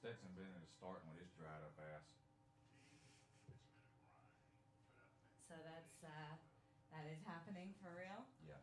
Texan business is starting with his dried up ass. So that is happening for real? Yeah.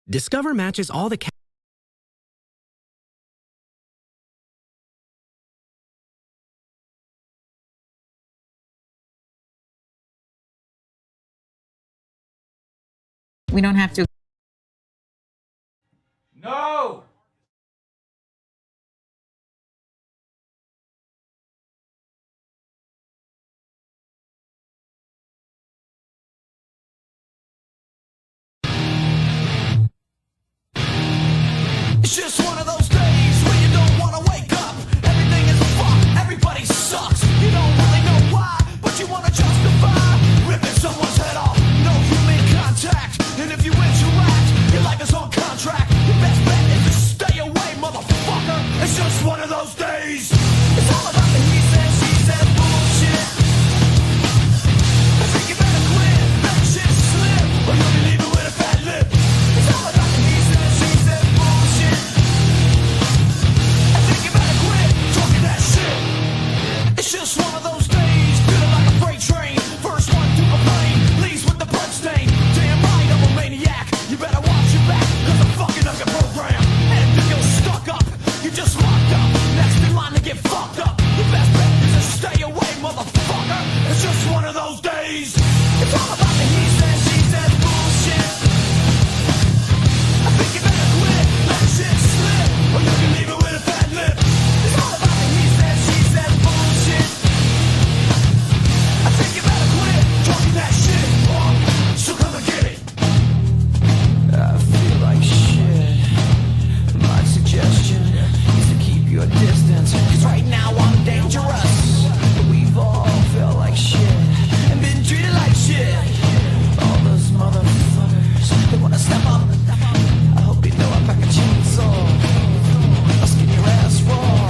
Discover matches all the We don't have to. No! It's just one of those days when you don't want to wake up. Everything is fucked, everybody sucks. You don't really know why, but you want to justify ripping someone's head off. No human contact, and if you interact, your life is on contract. Your best bet is to stay away, motherfucker. It's just one of those days. It's all about the he said, she said bullshit. I think you better quit, let shit slip, or you'll be leaving with a fat lip. It's all about the he said, she said bullshit. I think you better quit talking that shit. It's just one of those days, feeling like a freight train. First one to complain, leaves with the blood stain. Damn right, I'm a maniac. You better watch your back, cause I'm fucking up your program. And if you're stuck up, you just locked up. Next in line to get fucked up. Your best bet is to stay away, motherfucker. It's just one of those days. It's all about the he said, she said bullshit. I think you better quit, let shit slip, or you can leave it with a fat lip. It's all about the he said, she said bullshit. I think you better quit talking that shit, so come and get it. I feel like shit. My suggestion is to keep your distance, cause right now I'm dangerous. We've all felt like shit and been treated like shit. All those motherfuckers, they wanna step up. I hope you know I pack a chainsaw. I'll skin your ass raw.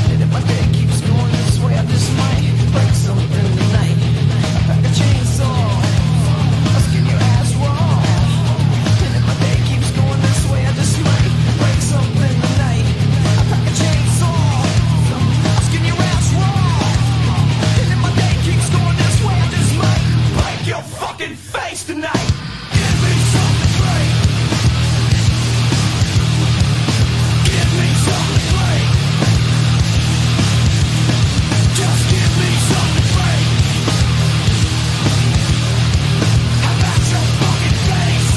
And if my day keeps going this way, I just might break something tonight. I pack a chainsaw. I'll skin your ass raw. And if my day keeps going this way, I just might break something tonight. I pack a chainsaw. I'll skin your ass raw. And if my day keeps going this way, I just might break your fucking face tonight. Give me something great. Give me something great. Just give me something great. How about your fucking face?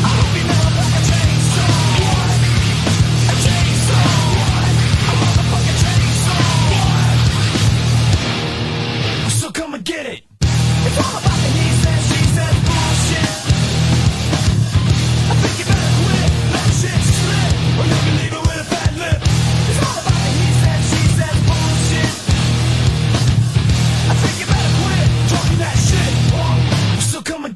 I hope you know about a chainsaw. A chainsaw. A motherfucking chainsaw. So come and get it. It's all about the he said, she said bullshit. I think you better quit, let shit slip, or you can leave it with a fat lip. It's all about the he said, she said bullshit. I think you better quit talking that shit. So come and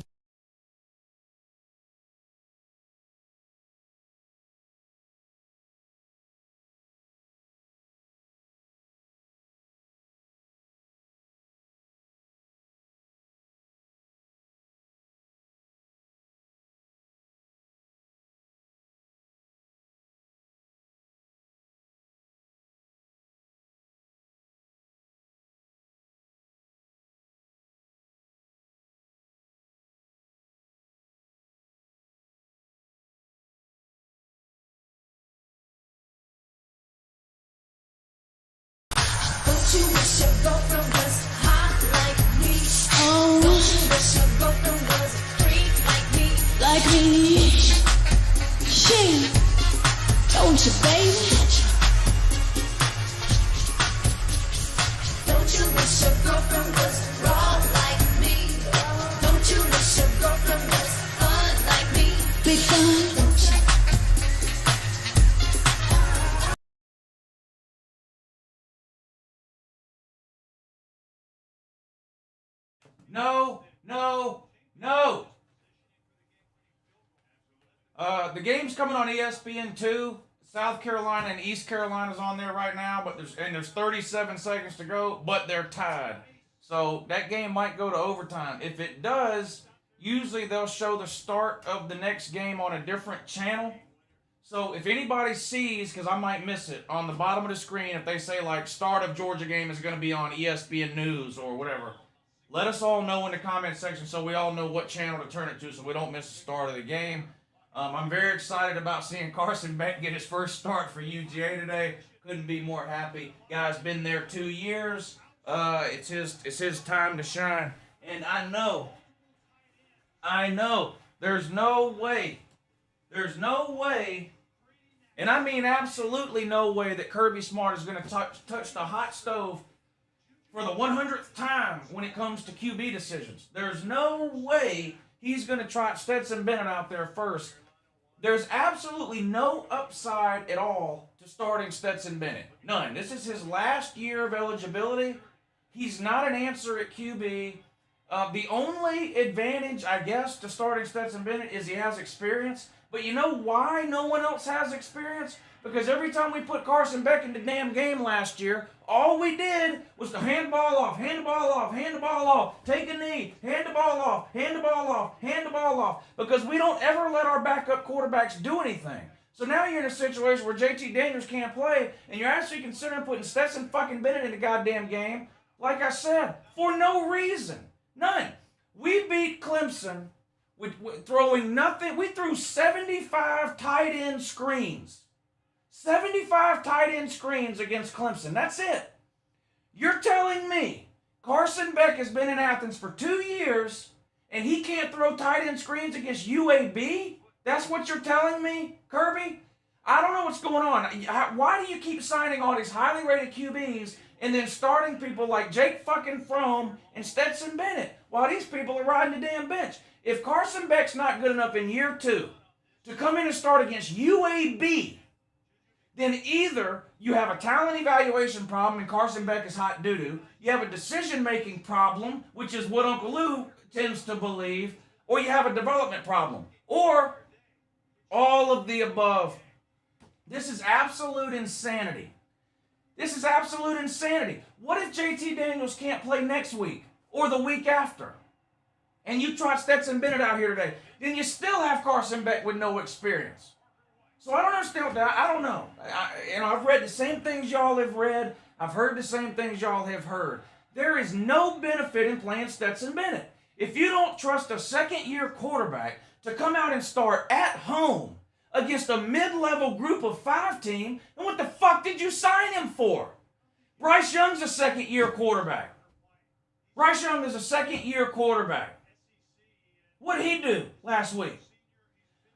Don't you wish your girlfriend was hot like me? Don't you wish your girlfriend was a freak like me? Like me. Shit, don't you, baby? Don't you wish your girlfriend was raw like me? Don't you wish your girlfriend was fun like me? Big fun. No, no, no. The game's coming on ESPN2. South Carolina and East Carolina's on there right now, but there's 37 seconds to go, but they're tied. So that game might go to overtime. If it does, usually they'll show the start of the next game on a different channel. So if anybody sees, because I might miss it, on the bottom of the screen, if they say like start of Georgia game is going to be on ESPN News or whatever, let us all know in the comment section so we all know what channel to turn it to so we don't miss the start of the game. I'm very excited about seeing Carson Beck get his first start for UGA today. Couldn't be more happy. Guy's been there 2 years. It's his time to shine. And I know I know. There's no way. There's no way, and I mean absolutely no way, that Kirby Smart is going to touch the hot stove for the 100th time when it comes to QB decisions. There's no way he's going to trot Stetson Bennett out there first. There's absolutely no upside at all to starting Stetson Bennett. None. This is his last year of eligibility. He's not an answer at QB. The only advantage, I guess, to starting Stetson Bennett is he has experience. But you know why no one else has experience? Because every time we put Carson Beck in the damn game last year, all we did was to hand the ball off, hand the ball off, hand the ball off, take a knee, hand the ball off, hand the ball off, hand the ball off. Because we don't ever let our backup quarterbacks do anything. So now you're in a situation where JT Daniels can't play, and you're actually considering putting Stetson fucking Bennett in the goddamn game, like I said, for no reason. None. We beat Clemson with throwing nothing. We threw 75 tight end screens. 75 tight end screens against Clemson. That's it. You're telling me Carson Beck has been in Athens for 2 years and he can't throw tight end screens against UAB? That's what you're telling me, Kirby? I don't know what's going on. Why do you keep signing all these highly rated QBs and then starting people like Jake fucking Fromm and Stetson Bennett while these people are riding the damn bench? If Carson Beck's not good enough in year 2 to come in and start against UAB, then either you have a talent evaluation problem and Carson Beck is hot doo-doo, you have a decision-making problem, which is what Uncle Lou tends to believe, or you have a development problem, or all of the above. This is absolute insanity. This is absolute insanity. What if JT Daniels can't play next week or the week after? And you trot Stetson Bennett out here today, then you still have Carson Beck with no experience. So I don't understand what that, I don't know. I've read the same things y'all have read. I've heard the same things y'all have heard. There is no benefit in playing Stetson Bennett. If you don't trust a second-year quarterback to come out and start at home against a mid-level group of 5 team, then what the fuck did you sign him for? Bryce Young's a second-year quarterback. Bryce Young is a second-year quarterback. What did he do last week?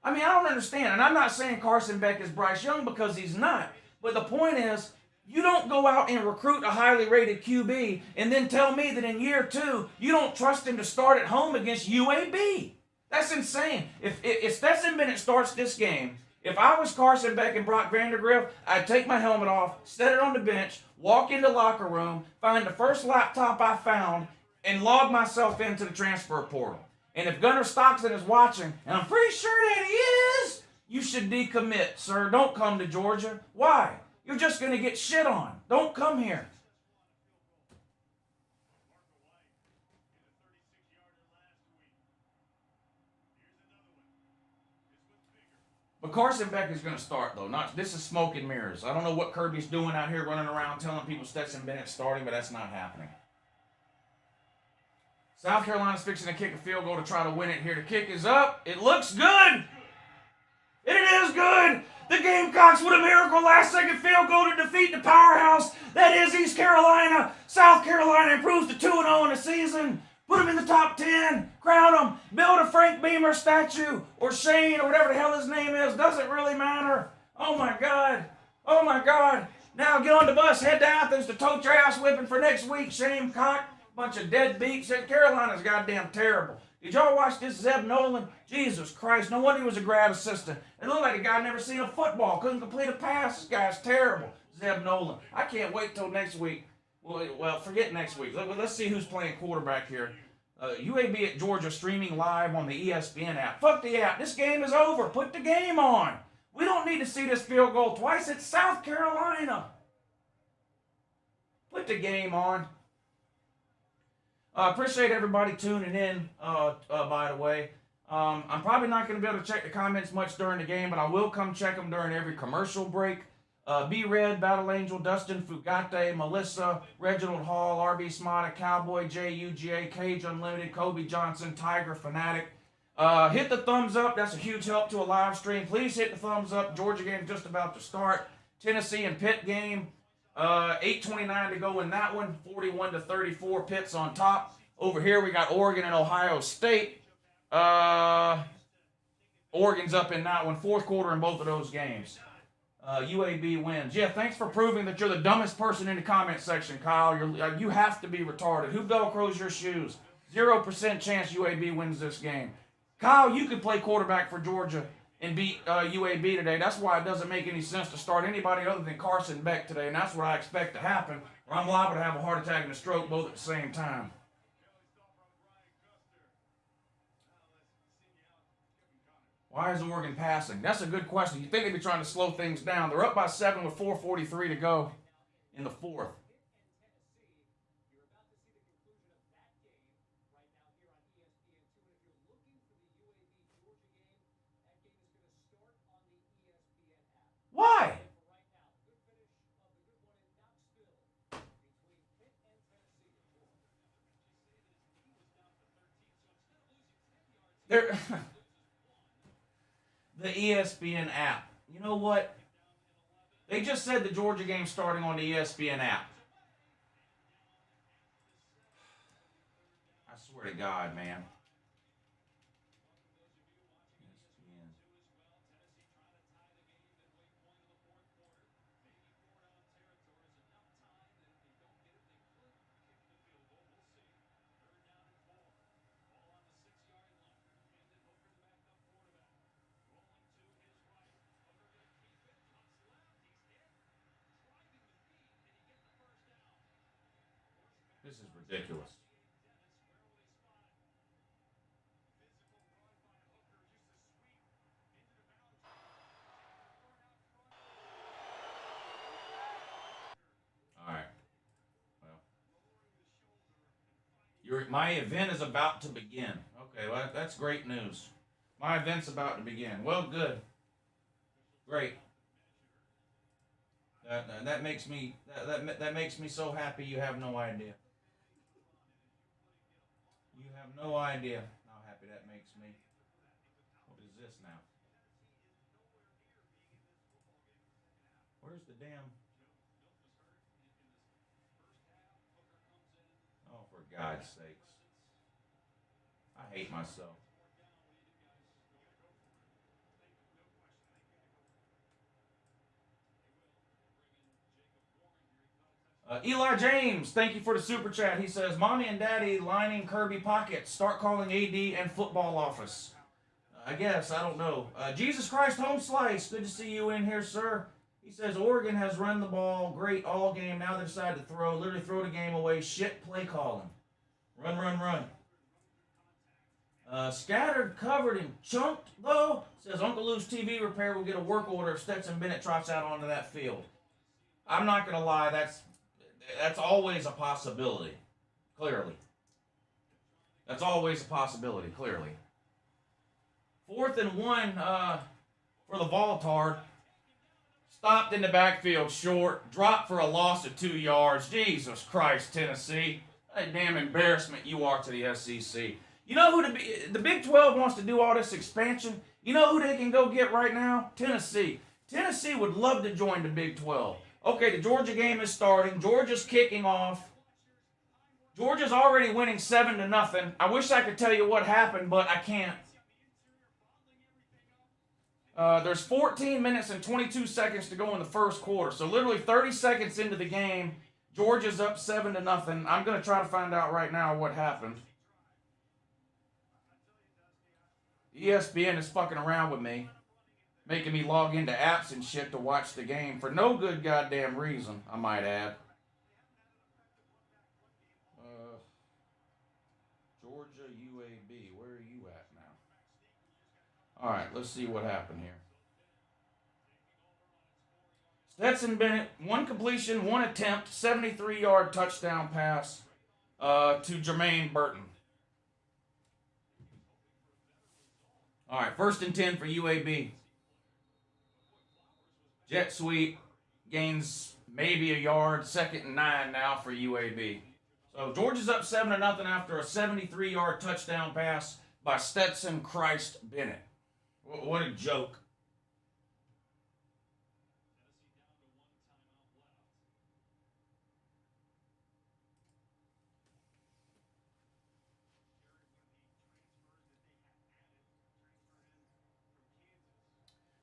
I mean, I don't understand. And I'm not saying Carson Beck is Bryce Young because he's not. But the point is, you don't go out and recruit a highly rated QB and then tell me that in year 2, you don't trust him to start at home against UAB. That's insane. If Stetson Bennett starts this game, if I was Carson Beck and Brock Vandergriff, I'd take my helmet off, set it on the bench, walk into the locker room, find the first laptop I found, and log myself into the transfer portal. And if Gunnar Stockton is watching, and I'm pretty sure that he is, you should decommit, sir. Don't come to Georgia. Why? You're just going to get shit on. Don't come here. But Carson Beck is going to start, though. This is smoke and mirrors. I don't know what Kirby's doing out here running around telling people Stetson Bennett's starting, but that's not happening. South Carolina's fixing to kick a field goal to try to win it here. The kick is up. It looks good. It is good. The Gamecocks with a miracle last-second field goal to defeat the powerhouse that is East Carolina. South Carolina improves to 2-0 in the season. Put them in the top 10. Crown them. Build a Frank Beamer statue or Shane or whatever the hell his name is. Doesn't really matter. Oh, my God. Oh, my God. Now get on the bus. Head to Athens to tote your ass whipping for next week. Shame cock. Bunch of deadbeats. Carolina's goddamn terrible. Did y'all watch this Zeb Nolan? Jesus Christ. No wonder he was a grad assistant. It looked like a guy never seen a football. Couldn't complete a pass. This guy's terrible. Zeb Nolan. I can't wait till next week. Well, forget next week. Let's see who's playing quarterback here. UAB at Georgia streaming live on the ESPN app. Fuck the app. This game is over. Put the game on. We don't need to see this field goal twice. It's South Carolina. Put the game on. Appreciate everybody tuning in, by the way. I'm probably not going to be able to check the comments much during the game, but I will come check them during every commercial break. B-Red, Battle Angel, Dustin Fugate, Melissa, Reginald Hall, RB Smata, Cowboy, JUGA, Cage Unlimited, Kobe Johnson, Tiger Fanatic. Hit the thumbs up. That's a huge help to a live stream. Please hit the thumbs up. Georgia game just about to start. Tennessee and Pitt game. 8:29 to go in that one. 41-34. Pitt's on top. Over here we got Oregon and Ohio State. Oregon's up in that one. Fourth quarter in both of those games. UAB wins. Yeah, thanks for proving that you're the dumbest person in the comment section, Kyle. You have to be retarded. Who Velcros your shoes? 0% chance UAB wins this game. Kyle, you could play quarterback for Georgia and beat UAB today. That's why it doesn't make any sense to start anybody other than Carson Beck today, and that's what I expect to happen, or I'm liable to have a heart attack and a stroke both at the same time. Why is Oregon passing? That's a good question. You think they'd be trying to slow things down. They're up by 7 with 4:43 to go in the fourth. Why? They're the ESPN app. You know what? They just said the Georgia game's starting on the ESPN app. I swear to God, man. ESPN. This is ridiculous. All right. Well, my event is about to begin. Okay, well, that's great news. My event's about to begin. Well, good. Great. That makes me that makes me so happy you have no idea. You have no idea how happy that makes me. What is this now? Where's the damn? Oh, for God's sakes! I hate myself. Eli James, thank you for the super chat. He says, Mommy and Daddy lining Kirby pockets. Start calling AD and football office. I guess, I don't know. Jesus Christ Home Slice, good to see you in here, sir. He says, Oregon has run the ball great all game. Now they decide to literally throw the game away. Shit play calling. Run, run, run. Scattered, covered, and chunked, though. Says, Uncle Lou's TV repair will get a work order if Stetson Bennett trots out onto that field. I'm not going to lie, that's always a possibility, clearly. That's always a possibility, clearly. 4th and 1 for the Voltard. Stopped in the backfield short. Dropped for a loss of 2 yards. Jesus Christ, Tennessee. What a damn embarrassment you are to the SEC. You know who the Big 12 wants to do all this expansion? You know who they can go get right now? Tennessee. Tennessee would love to join the Big 12. Okay, the Georgia game is starting. Georgia's kicking off. Georgia's already winning 7-0. I wish I could tell you what happened, but I can't. There's 14 minutes and 22 seconds to go in the first quarter. So literally 30 seconds into the game, Georgia's up 7-0. I'm going to try to find out right now what happened. ESPN is fucking around with me, making me log into apps and shit to watch the game for no good goddamn reason, I might add. Georgia UAB, where are you at now? All right, let's see what happened here. Stetson Bennett, 1 completion, 1 attempt, 73-yard touchdown pass to Jermaine Burton. All right, 1st and 10 for UAB. Jet sweep, gains maybe a yard, 2nd and 9 now for UAB. So Georgia's up 7-0 after a 73-yard touchdown pass by Stetson Christ Bennett. What a joke.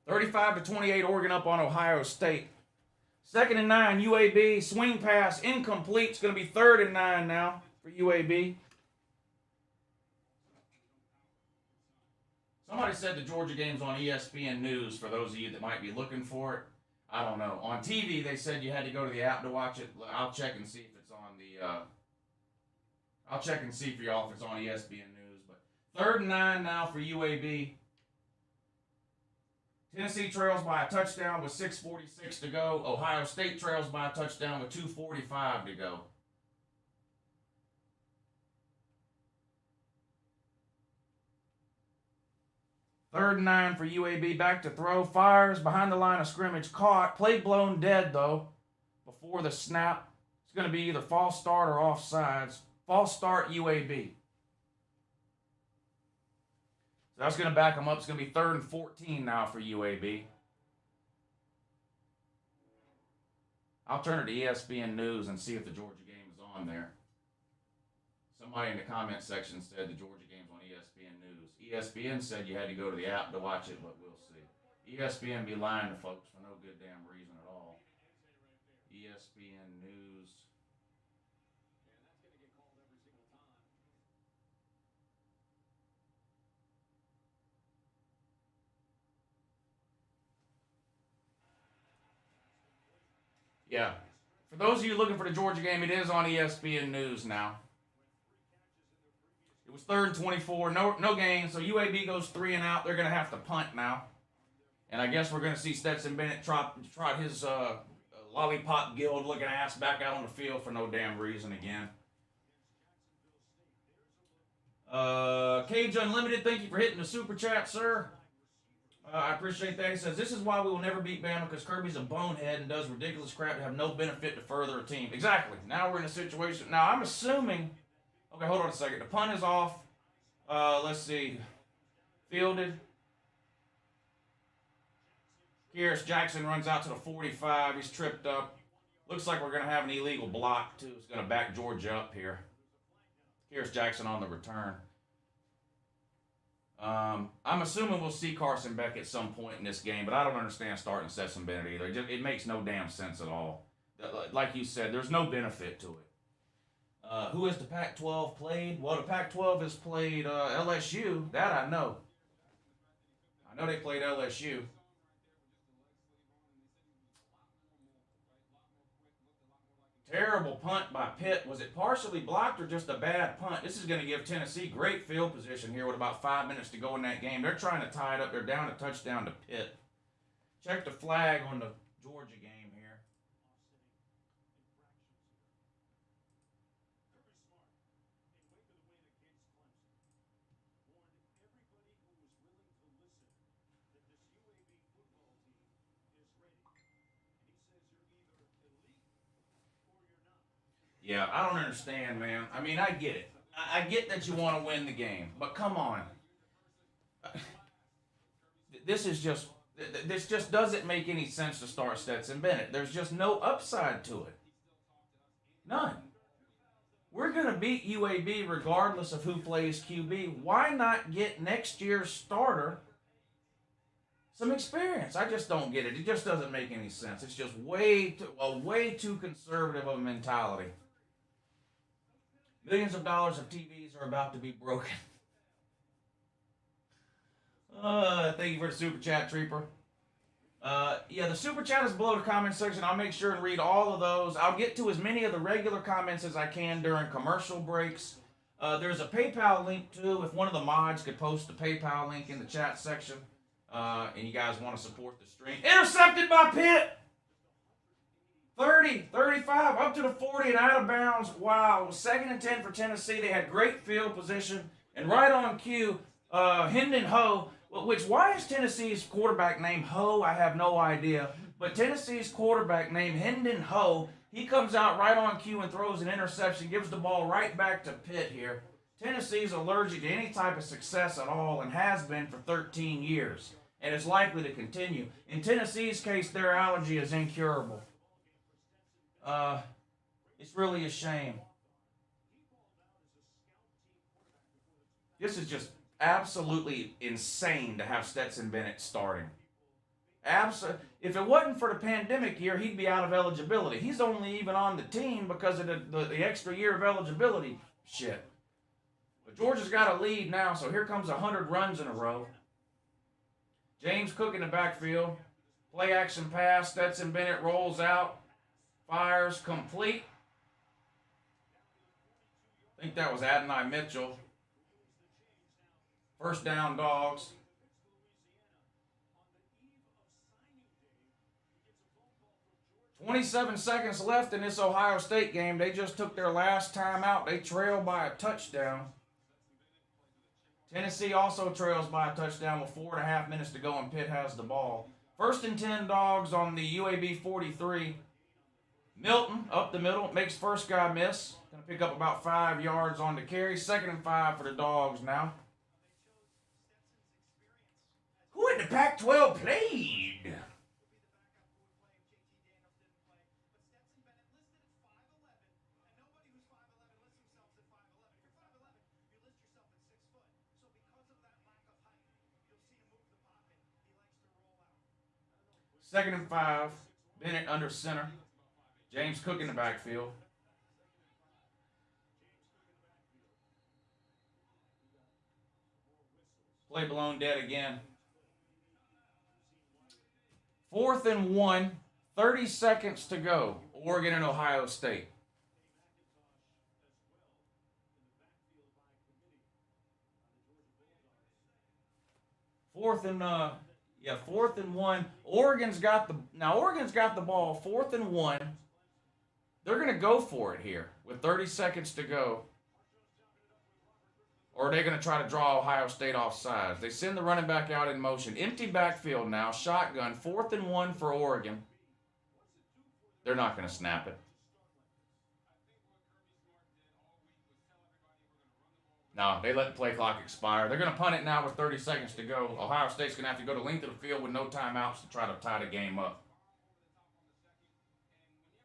35-28, Oregon up on Ohio State. 2nd and 9, UAB. Swing pass, incomplete. It's going to be 3rd and 9 now for UAB. Somebody said the Georgia game's on ESPN News for those of you that might be looking for it. I don't know. On TV, they said you had to go to the app to watch it. I'll check and see if it's on the. I'll check and see for y'all if it's on ESPN News. But 3rd and 9 now for UAB. Tennessee trails by a touchdown with 6:46 to go. Ohio State trails by a touchdown with 2:45 to go. Third and 9 for UAB. Back to throw. Fires behind the line of scrimmage. Caught. Play blown dead, though, before the snap. It's going to be either false start or offsides. False start UAB. So that's going to back them up. It's going to be 3rd and 14 now for UAB. I'll turn it to ESPN News and see if the Georgia game is on there. Somebody in the comment section said the Georgia game's on ESPN News. ESPN said you had to go to the app to watch it, but we'll see. ESPN be lying to folks for no good damn reason at all. ESPN News. Yeah. For those of you looking for the Georgia game, it is on ESPN News now. It was 3rd and 24. No gain. So UAB goes 3 and out. They're going to have to punt now. And I guess we're going to see Stetson Bennett trot his lollipop guild looking ass back out on the field for no damn reason again. Cage Unlimited, thank you for hitting the super chat, sir. I appreciate that. He says, this is why we will never beat Bama, because Kirby's a bonehead and does ridiculous crap to have no benefit to further a team. Exactly. Now we're in a situation. Now, I'm assuming. Okay, hold on a second. The punt is off. Let's see. Fielded. Kearis Jackson runs out to the 45. He's tripped up. Looks like we're going to have an illegal block, too. It's going to back Georgia up here. Kearis Jackson on the return. I'm assuming we'll see Carson Beck at some point in this game, but I don't understand starting Stetson Bennett either. It makes no damn sense at all. Like you said, there's no benefit to it. Who has the Pac-12 played? Well, the Pac-12 has played LSU. That I know. I know they played LSU. Terrible punt by Pitt. Was it partially blocked or just a bad punt? This is going to give Tennessee great field position here with about 5 minutes to go in that game. They're trying to tie it up. They're down a touchdown to Pitt. Check the flag on the Georgia game here. Yeah, I don't understand, man. I mean, I get it. I get that you want to win the game, but come on. This just doesn't make any sense to start Stetson Bennett. There's just no upside to it. None. We're going to beat UAB regardless of who plays QB. Why not get next year's starter some experience? I just don't get it. It just doesn't make any sense. It's just way too conservative of a mentality. Millions of dollars of TVs are about to be broken. Thank you for the super chat, Trooper. Yeah, the super chat is below the comment section. I'll make sure and read all of those. I'll get to as many of the regular comments as I can during commercial breaks. There's a PayPal link, too. If one of the mods could post the PayPal link in the chat section, and you guys want to support the stream. Intercepted by Pitt! 30, 35, up to the 40 and out of bounds. Wow, it was 2nd and 10 for Tennessee. They had great field position. And right on cue, Hendon Ho, why is Tennessee's quarterback named Ho? I have no idea. But Tennessee's quarterback named Hendon Ho, he comes out right on cue and throws an interception, gives the ball right back to Pitt here. Tennessee's allergic to any type of success at all and has been for 13 years and is likely to continue. In Tennessee's case, their allergy is incurable. It's really a shame. This is just absolutely insane to have Stetson Bennett starting. If it wasn't for the pandemic year, he'd be out of eligibility. He's only even on the team because of the extra year of eligibility shit. But Georgia's got a lead now, so here comes 100 runs in a row. James Cook in the backfield. Play action pass. Stetson Bennett rolls out. Fires complete. I think that was Adonai Mitchell. First down, Dogs. "27 seconds left in this Ohio State game. They just took their last time out. They trail by a touchdown. Tennessee also trails by a touchdown with 4.5 minutes to go, and Pitt has the ball. 1st and 10, Dogs on the UAB 43. Milton up the middle, makes first guy miss. Going to pick up about 5 yards on the carry. 2nd and 5 for the Dogs now. Who in the Pac-12 played? Second and 5. Bennett under center. James Cook in the backfield. Play blown dead again. 4th and 1. 30 seconds to go. Oregon and Ohio State. Fourth and 1. Oregon's got the ball. 4th and 1. They're going to go for it here with 30 seconds to go. Or are they going to try to draw Ohio State off sides? They send the running back out in motion. Empty backfield now. Shotgun. 4th and 1 for Oregon. They're not going to snap it. No, they let the play clock expire. They're going to punt it now with 30 seconds to go. Ohio State's going to have to go to length of the field with no timeouts to try to tie the game up.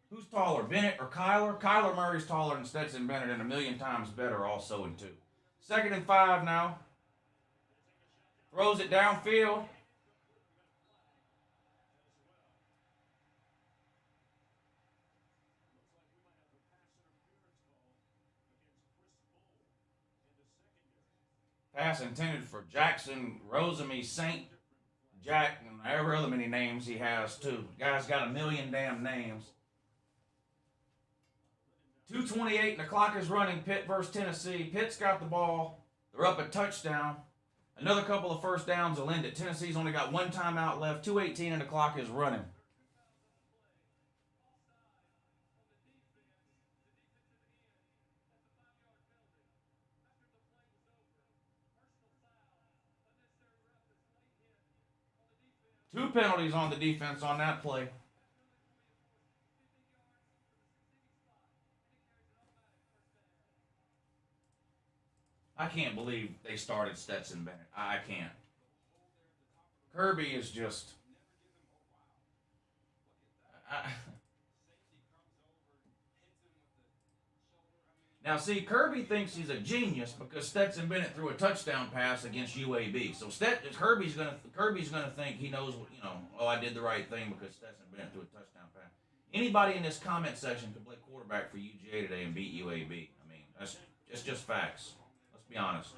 Who's taller, Bennett or Kyler? Kyler Murray's taller than Stetson Bennett and a million times better also in 2. 2nd and 5 now. Throws it downfield. Pass intended for Jackson Rosemy St. Jack and however other many names he has too. Guy's got a million damn names. 2:28 and the clock is running. Pitt versus Tennessee. Pitt's got the ball. They're up a touchdown. Another couple of first downs will end it. Tennessee's only got 1 timeout left. 2:18 and the clock is running. Two penalties on the defense on that play. I can't believe they started Stetson Bennett. I can't. Kirby is just... Now, see, Kirby thinks he's a genius because Stetson Bennett threw a touchdown pass against UAB. So Kirby's gonna think he knows, oh, I did the right thing because Stetson Bennett threw a touchdown pass. Anybody in this comment section could play quarterback for UGA today and beat UAB. I mean, that's just facts. Let's be honest.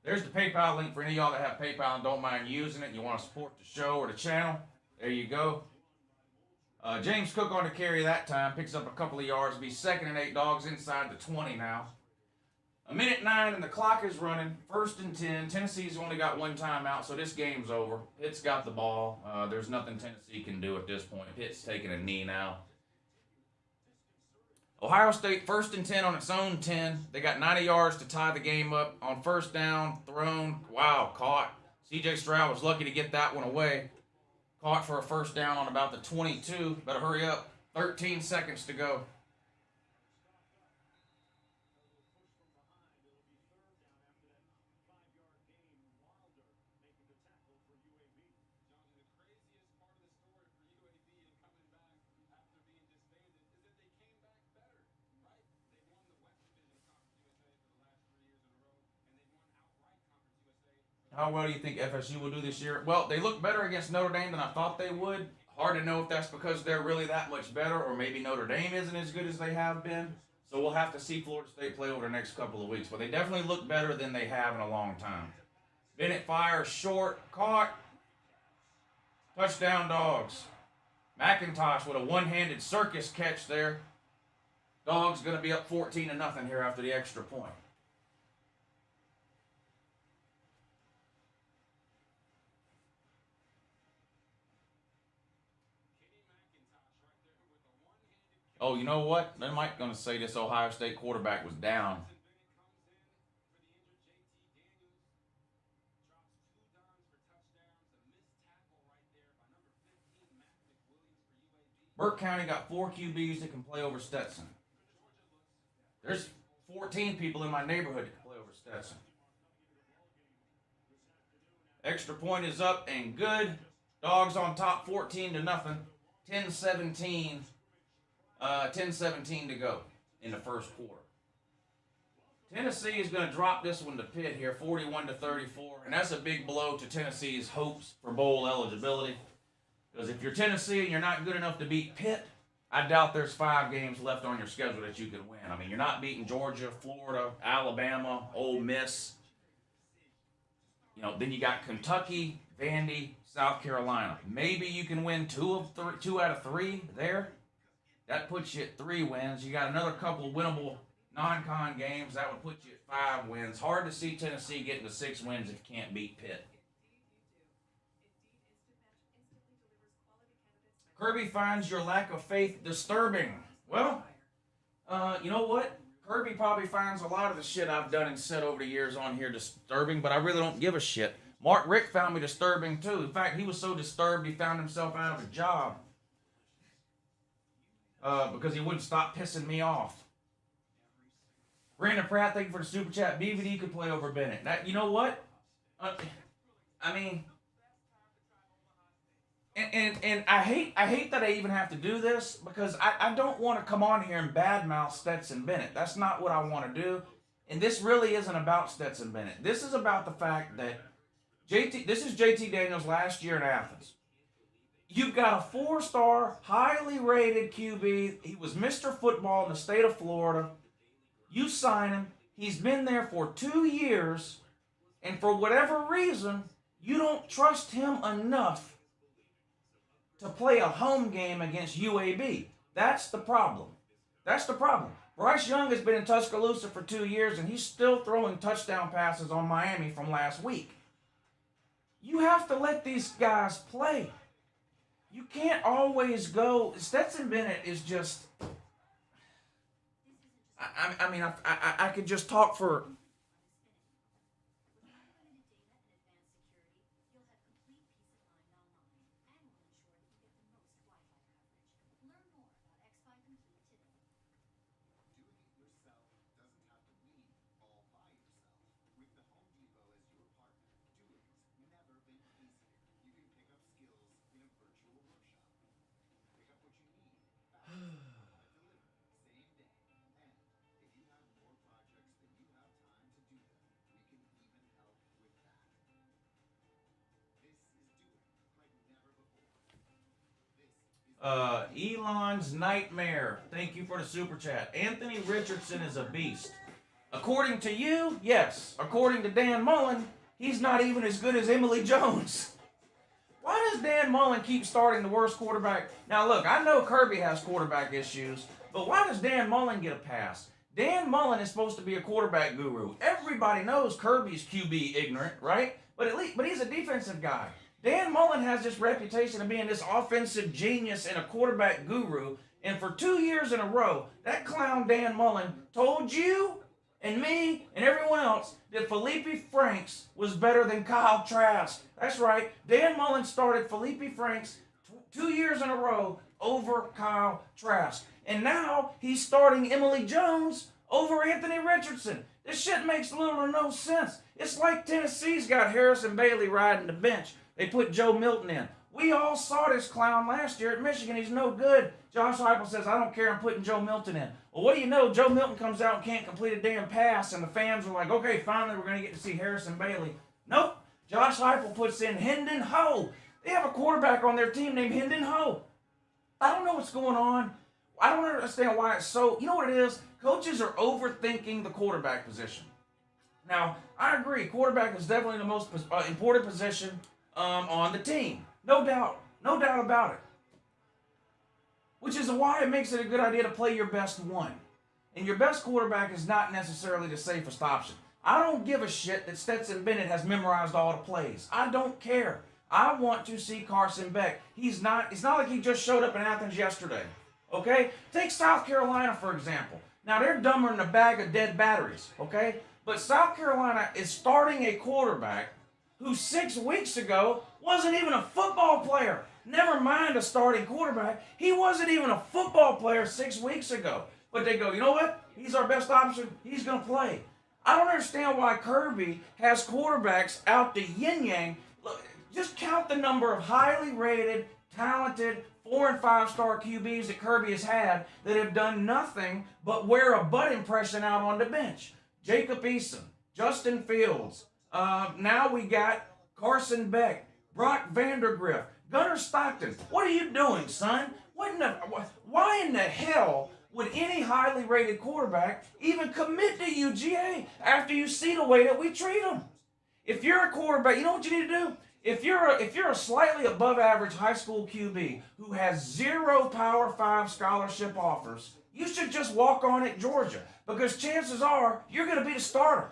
There's the PayPal link for any of y'all that have PayPal and don't mind using it and you want to support the show or the channel. There you go. James Cook on the carry that time. Picks up a couple of yards. Be 2nd and 8. Dogs inside the 20 now. 1:09 and the clock is running. 1st and 10. Tennessee's only got 1 timeout, so this game's over. Pitt's got the ball. There's nothing Tennessee can do at this point. Pitt's taking a knee now. Ohio State 1st and 10 on its own 10. They got 90 yards to tie the game up. On first down, thrown. Wow, caught. C.J. Strea was lucky to get that one away. Caught for a first down on about the 22. Better hurry up. 13 seconds to go. How well do you think FSU will do this year? Well, they look better against Notre Dame than I thought they would. Hard to know if that's because they're really that much better or maybe Notre Dame isn't as good as they have been. So we'll have to see Florida State play over the next couple of weeks. But they definitely look better than they have in a long time. Bennett fires short, caught. Touchdown, Dogs. McIntosh with a one-handed circus catch there. Dogs going to be up 14-0 here after the extra point. Oh, you know what? They might going to say this Ohio State quarterback was down. Burke County got 4 QBs that can play over Stetson. There's 14 people in my neighborhood that can play over Stetson. Extra point is up and good. Dogs on top 14-0. 10-17. 10-17 to go in the first quarter. Tennessee is going to drop this one to Pitt here, 41-34, and that's a big blow to Tennessee's hopes for bowl eligibility. Because if you're Tennessee and you're not good enough to beat Pitt, I doubt there's 5 games left on your schedule that you can win. I mean, you're not beating Georgia, Florida, Alabama, Ole Miss. You know, then you got Kentucky, Vandy, South Carolina. Maybe you can win 2 out of 3 there. That puts you at 3 wins. You got another couple of winnable non-con games. That would put you at 5 wins. Hard to see Tennessee getting to 6 wins if you can't beat Pitt. Kirby finds your lack of faith disturbing. Well, you know what? Kirby probably finds a lot of the shit I've done and said over the years on here disturbing, but I really don't give a shit. Mark Rick found me disturbing too. In fact, he was so disturbed he found himself out of a job. Because he wouldn't stop pissing me off. Brandon Pratt, thank you for the super chat. BVD could play over Bennett. That, you know what? I mean, and I hate that I even have to do this because I don't want to come on here and badmouth Stetson Bennett. That's not what I want to do. And this really isn't about Stetson Bennett. This is about the fact that this is JT Daniels' last year in Athens. You've got a 4-star, highly rated QB. He was Mr. Football in the state of Florida. You sign him. He's been there for 2 years. And for whatever reason, you don't trust him enough to play a home game against UAB. That's the problem. That's the problem. Bryce Young has been in Tuscaloosa for 2 years, and he's still throwing touchdown passes on Miami from last week. You have to let these guys play. You can't always go. Stetson Bennett is just. I mean, I could just talk for. Elon's Nightmare. Thank you for the super chat. Anthony Richardson is a beast. According to you, yes. According to Dan Mullen, he's not even as good as Emily Jones. Why does Dan Mullen keep starting the worst quarterback? Now look, I know Kirby has quarterback issues, but why does Dan Mullen get a pass? Dan Mullen is supposed to be a quarterback guru. Everybody knows Kirby's QB ignorant, right? But he's a defensive guy. Dan Mullen has this reputation of being this offensive genius and a quarterback guru, and for 2 years in a row, that clown Dan Mullen told you and me and everyone else that Felipe Franks was better than Kyle Trask. That's right, Dan Mullen started Felipe Franks 2 years in a row over Kyle Trask. And now he's starting Emily Jones over Anthony Richardson. This shit makes little or no sense. It's like Tennessee's got Harrison Bailey riding the bench. They put Joe Milton in. We all saw this clown last year at Michigan. He's no good. Josh Heupel says, I don't care, I'm putting Joe Milton in. Well, what do you know? Joe Milton comes out and can't complete a damn pass, and the fans are like, okay, finally we're going to get to see Harrison Bailey. Nope. Josh Heupel puts in Hendon Ho. They have a quarterback on their team named Hendon Ho. I don't know what's going on. I don't understand why it's so. You know what it is? Coaches are overthinking the quarterback position. Now, I agree. Quarterback is definitely the most important position on the team. No doubt. No doubt about it. Which is why it makes it a good idea to play your best one. And your best quarterback is not necessarily the safest option. I don't give a shit that Stetson Bennett has memorized all the plays. I don't care. I want to see Carson Beck. It's not like he just showed up in Athens yesterday. Okay? Take South Carolina, for example. Now, they're dumber than a bag of dead batteries. Okay? But South Carolina is starting a quarterback who 6 weeks ago wasn't even a football player. Never mind a starting quarterback. He wasn't even a football player 6 weeks ago. But they go, you know what? He's our best option. He's going to play. I don't understand why Kirby has quarterbacks out the yin-yang. Look, just count the number of highly rated, talented, 4- and 5-star QBs that Kirby has had that have done nothing but wear a butt impression out on the bench. Jacob Eason, Justin Fields. Now we got Carson Beck, Brock Vandergriff, Gunnar Stockton. What are you doing, son? Why in the hell would any highly rated quarterback even commit to UGA after you see the way that we treat them? If you're a quarterback, you know what you need to do? If you're a slightly above average high school QB who has 0 Power 5 scholarship offers, you should just walk on at Georgia, because chances are you're going to be the starter,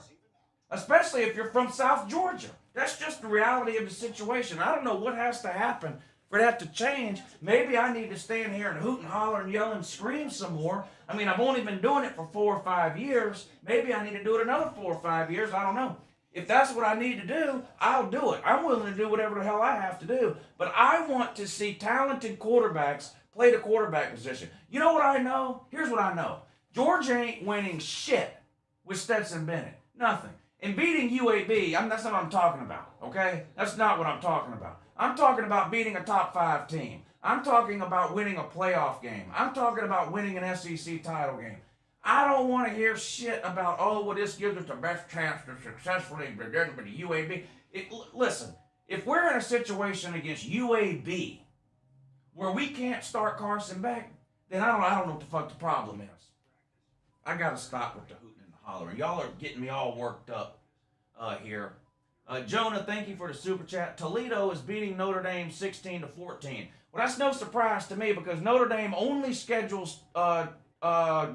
especially if you're from South Georgia. That's just the reality of the situation. I don't know what has to happen for that to change. Maybe I need to stand here and hoot and holler and yell and scream some more. I mean, I've only been doing it for 4 or 5 years. Maybe I need to do it another 4 or 5 years. I don't know. If that's what I need to do, I'll do it. I'm willing to do whatever the hell I have to do. But I want to see talented quarterbacks play the quarterback position. You know what I know? Here's what I know. Georgia ain't winning shit with Stetson Bennett. Nothing. And beating UAB, that's not what I'm talking about, okay? That's not what I'm talking about. I'm talking about beating a top 5 team. I'm talking about winning a playoff game. I'm talking about winning an SEC title game. I don't want to hear shit about, oh, well, this gives us the best chance to successfully begin with the UAB. Listen, if we're in a situation against UAB where we can't start Carson Beck, then I don't know what the fuck the problem is. I got to stop with the hooting and the hollering. Y'all are getting me all worked up here. Jonah, thank you for the super chat. Toledo is beating Notre Dame 16-14. Well, that's no surprise to me, because Notre Dame only schedules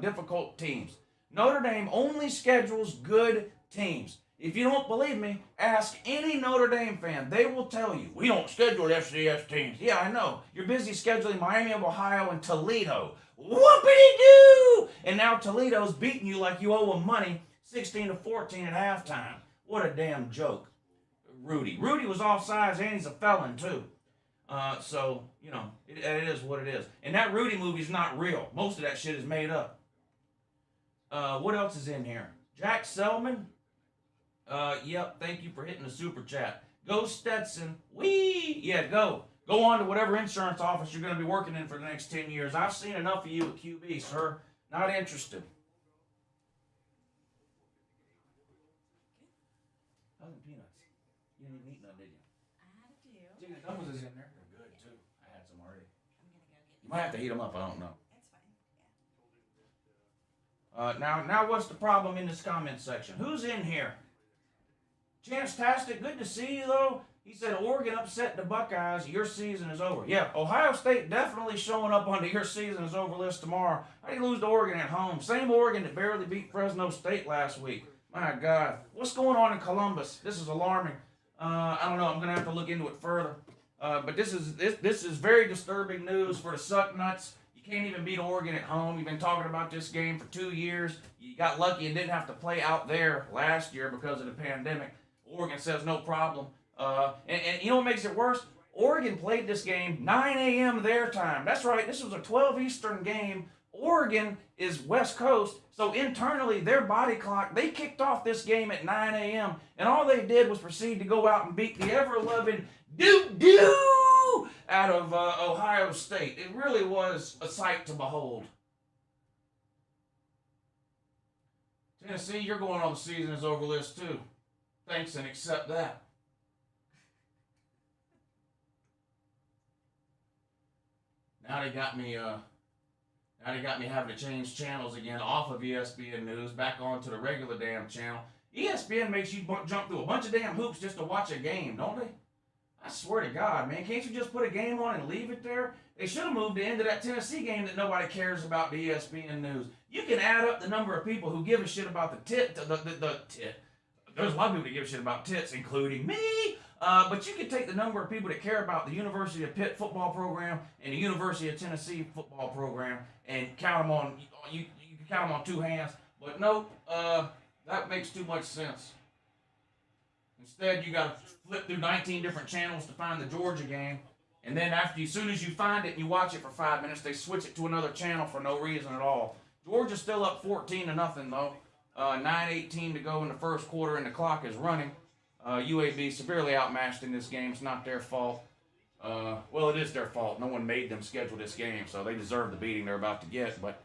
difficult teams. Notre Dame only schedules good teams. If you don't believe me, ask any Notre Dame fan. They will tell you, we don't schedule FCS teams. Yeah, I know. You're busy scheduling Miami of Ohio and Toledo. Whoopity-doo! And now Toledo's beating you like you owe them money 16-14 at halftime. What a damn joke. Rudy was offsides, and he's a felon, too. So, you know, it is what it is. And that Rudy movie's not real. Most of that shit is made up. What else is in here? Jack Selman. Yep, thank you for hitting the super chat. Go Stetson. Wee! Yeah, go. Go on to whatever insurance office you're going to be working in for the next 10 years. I've seen enough of you at QB, sir. Not interested. How's the peanuts? You didn't even eat none, did you? I had a few. Chicken dumplings is in there. They're good, too. I had some already. I'm gonna go get. You might have to heat them up. I don't know. It's fine. Yeah. Now what's the problem in this comment section? Who's in here? Chance-tastic, good to see you, though. He said, Oregon upset the Buckeyes. Your season is over. Yeah, Ohio State definitely showing up on the your season is over list tomorrow. How do you lose to Oregon at home? Same Oregon that barely beat Fresno State last week. My God. What's going on in Columbus? This is alarming. I don't know. I'm going to have to look into it further. But this is very disturbing news for the suck nuts. You can't even beat Oregon at home. You've been talking about this game for 2 years. You got lucky and didn't have to play out there last year because of the pandemic. Oregon says no problem. And you know what makes it worse? Oregon played this game 9 a.m. their time. That's right. This was a 12 Eastern game. Oregon is West Coast, so internally their body clock, they kicked off this game at 9 a.m. and all they did was proceed to go out and beat the ever-loving doo-doo out of Ohio State. It really was a sight to behold. Tennessee, you're going on the season is over list too. Thanks and accept that. Now they got me having to change channels again off of ESPN News back onto the regular damn channel. ESPN makes you jump through a bunch of damn hoops just to watch a game, don't they? I swear to God, man, can't you just put a game on and leave it there? They should have moved the end of that Tennessee game that nobody cares about the ESPN News. You can add up the number of people who give a shit about the tit. There's a lot of people that give a shit about tits, including me. But you can take the number of people that care about the University of Pitt football program and the University of Tennessee football program and count them on. You can count them on two hands. But nope, that makes too much sense. Instead, you got to flip through 19 different channels to find the Georgia game. And then as soon as you find it and you watch it for 5 minutes, they switch it to another channel for no reason at all. Georgia's still up 14-0 though. 9:18 to go in the first quarter and the clock is running. UAB severely outmatched in this game. It's not their fault. Well, it is their fault. No one made them schedule this game, so they deserve the beating they're about to get. But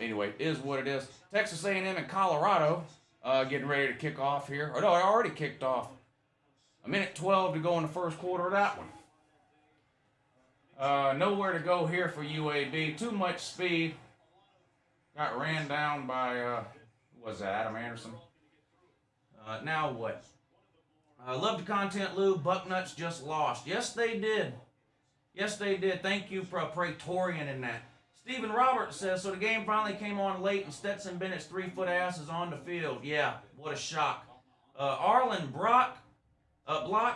anyway, it is what it is. Texas A&M and Colorado getting ready to kick off here. Or no, it already kicked off. 1:12 to go in the first quarter of that one. Nowhere to go here for UAB. Too much speed. Got ran down by, who was that, Adam Anderson? Now what? Love the content, Lou. Bucknuts just lost. Yes, they did. Yes, they did. Thank you for a Praetorian in that. Stephen Roberts says, so the game finally came on late and Stetson Bennett's 3-foot ass is on the field. Yeah, what a shock. Arlen Block,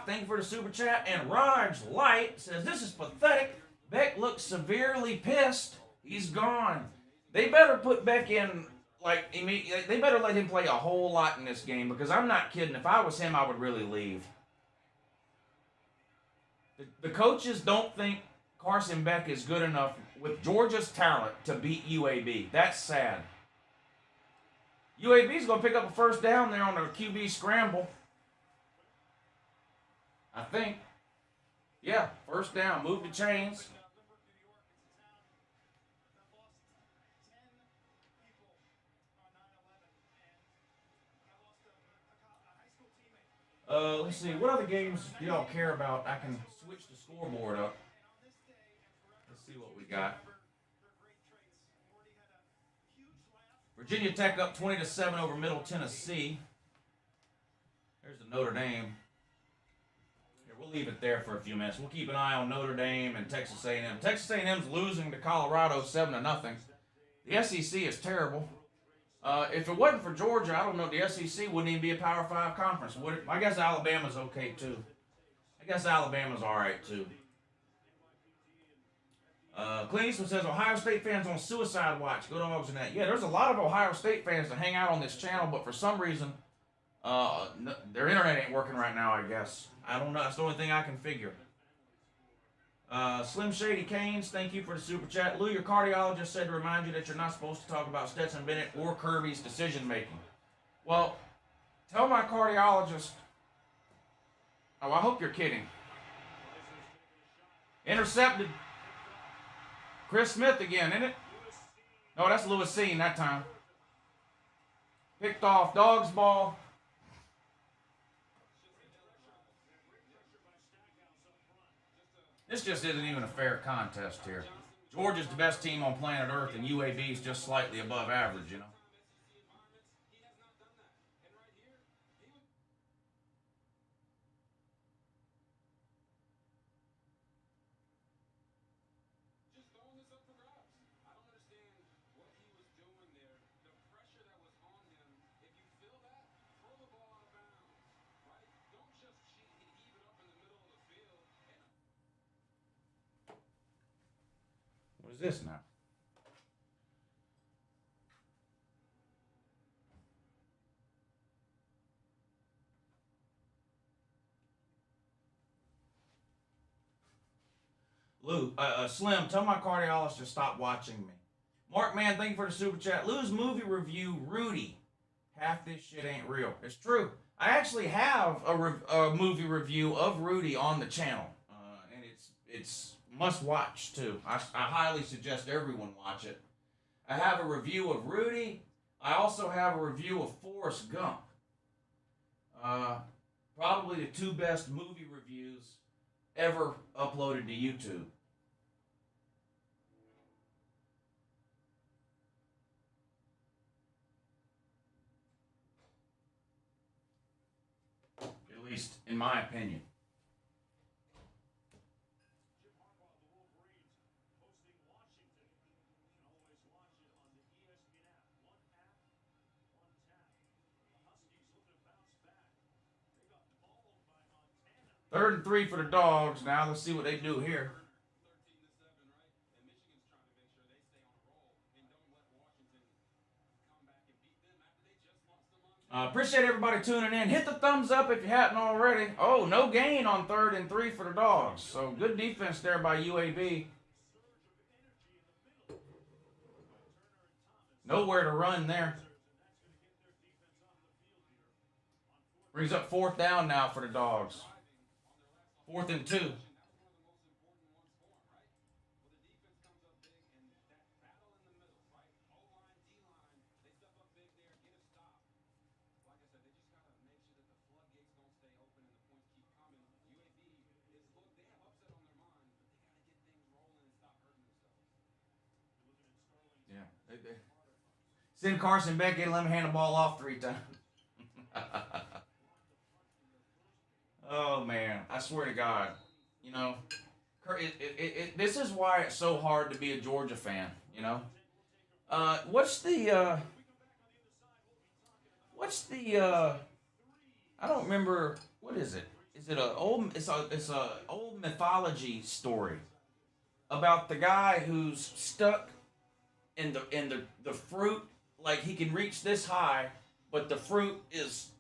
thank you for the super chat. And Raj Light says, this is pathetic. Beck looks severely pissed. He's gone. They better put Beck in, they better let him play a whole lot in this game because I'm not kidding. If I was him, I would really leave. The coaches don't think Carson Beck is good enough with Georgia's talent to beat UAB. That's sad. UAB's going to pick up a first down there on the QB scramble. I think. Yeah, first down. Move the chains. Let's see. What other games do y'all care about? I can switch the scoreboard up. Let's see what we got. Virginia Tech up 20-7 over Middle Tennessee. There's the Notre Dame. Here, we'll leave it there for a few minutes. We'll keep an eye on Notre Dame and Texas A&M. Texas A&M's losing to Colorado 7-0. The SEC is terrible. If it wasn't for Georgia, I don't know, the SEC wouldn't even be a Power 5 conference, would it? I guess Alabama's okay, too. I guess Alabama's all right, too. Clint Eastwood says, Ohio State fans on suicide watch. Go Dogs in that. Yeah, there's a lot of Ohio State fans that hang out on this channel, but for some reason, their internet ain't working right now, I guess. I don't know. That's the only thing I can figure. Slim Shady Canes, thank you for the super chat. Lou, your cardiologist said to remind you that you're not supposed to talk about Stetson Bennett or Kirby's decision making. Well, tell my cardiologist. Oh, I hope you're kidding. Intercepted. Chris Smith again, isn't it? No, that's Lewis Seen that time. Picked off. Dog's ball. This just isn't even a fair contest here. Georgia's the best team on planet Earth, and UAB is just slightly above average, you know. What is this now? Lou, Slim, tell my cardiologist to stop watching me. Mark, man, thank you for the super chat. Lou's movie review, Rudy. Half this shit ain't real. It's true. I actually have a movie review of Rudy on the channel, and it's must watch too. I highly suggest everyone watch it. I have a review of Rudy. I also have a review of Forrest Gump. Probably the two best movie reviews ever uploaded to YouTube. least in my opinion. Third and 3 for the Dogs. Now let's see what they do here. Appreciate everybody tuning in. Hit the thumbs up if you hadn't already. Oh, no gain on 3rd and 3 for the Dogs. So good defense there by UAB. Nowhere to run there. Brings up 4th down now for the Dogs. 4th and 2. Send Carson back in, let him hand the ball off 3 times. Oh, man. I swear to God. You know, this is why it's so hard to be a Georgia fan, you know. What's the, I don't remember, what is it? Is it it's a old mythology story about the guy who's stuck in the fruit. Like, he can reach this high, but the fruit is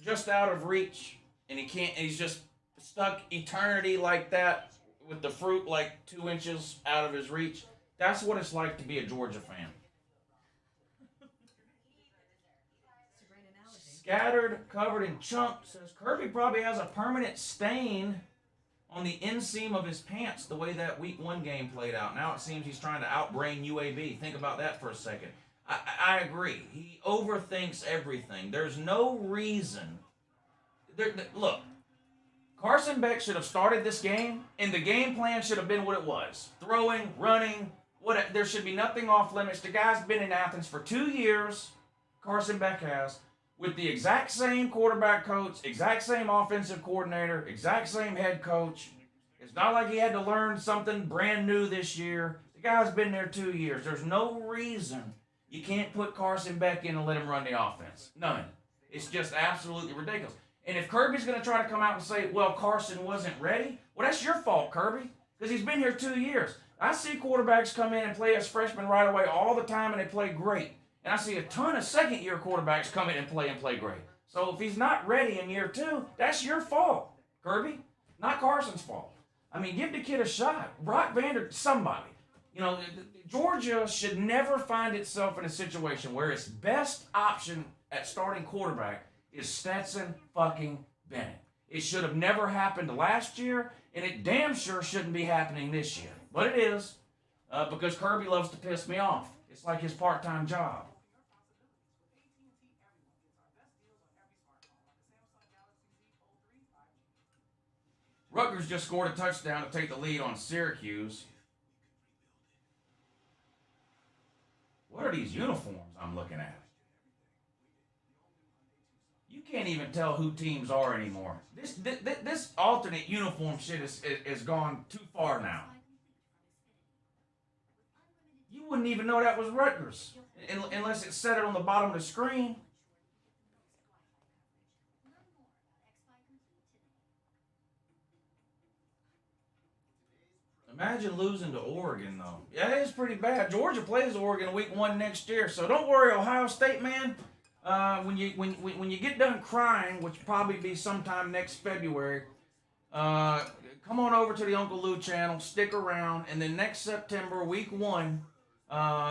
just out of reach, and he's just stuck eternity like that with the fruit like 2 inches out of his reach. That's what it's like to be a Georgia fan. Scattered, covered in chunks. Says Kirby probably has a permanent stain on the inseam of his pants the way that week 1 game played out. Now it seems he's trying to outbrain UAB. Think about that for a second. I agree. He overthinks everything. There's no reason. Look, Carson Beck should have started this game, and the game plan should have been what it was. Throwing, running, there should be nothing off limits. The guy's been in Athens for 2 years, Carson Beck has, with the exact same quarterback coach, exact same offensive coordinator, exact same head coach. It's not like he had to learn something brand new this year. The guy's been there 2 years. There's no reason you can't put Carson Beck in and let him run the offense. None. It's just absolutely ridiculous. And if Kirby's going to try to come out and say, well, Carson wasn't ready, well, that's your fault, Kirby, because he's been here 2 years. I see quarterbacks come in and play as freshmen right away all the time, and they play great. And I see a ton of second-year quarterbacks come in and play great. So if he's not ready in year 2, that's your fault, Kirby, not Carson's fault. I mean, give the kid a shot. Brock Vander, somebody. You know, Georgia should never find itself in a situation where its best option at starting quarterback is Stetson fucking Bennett. It should have never happened last year, and it damn sure shouldn't be happening this year. But it is, because Kirby loves to piss me off. It's like his part-time job. Rutgers just scored a touchdown to take the lead on Syracuse. What are these uniforms I'm looking at? You can't even tell who teams are anymore. This alternate uniform shit is gone too far now. You wouldn't even know that was Rutgers unless it said it on the bottom of the screen. Imagine losing to Oregon, though. Yeah, it is pretty bad. Georgia plays Oregon week 1 next year, so don't worry, Ohio State, man. When you get done crying, which will probably be sometime next February, come on over to the UNCLELOU channel, stick around, and then next September, week 1,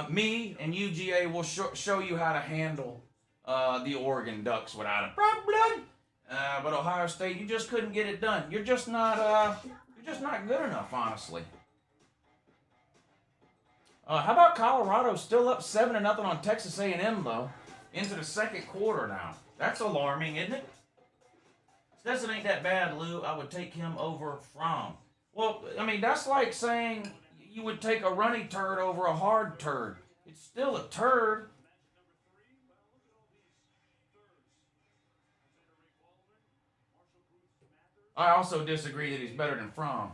me and UGA will show you how to handle the Oregon Ducks without a problem. But Ohio State, you just couldn't get it done. You're just not good enough, honestly. How about Colorado still up 7-0 on Texas A&M, though? Into the second quarter now. That's alarming, isn't it? Stetson ain't that bad, Lou. I would take him over Fromm. Well, I mean, that's like saying you would take a runny turd over a hard turd. It's still a turd. I also disagree that he's better than Fromm.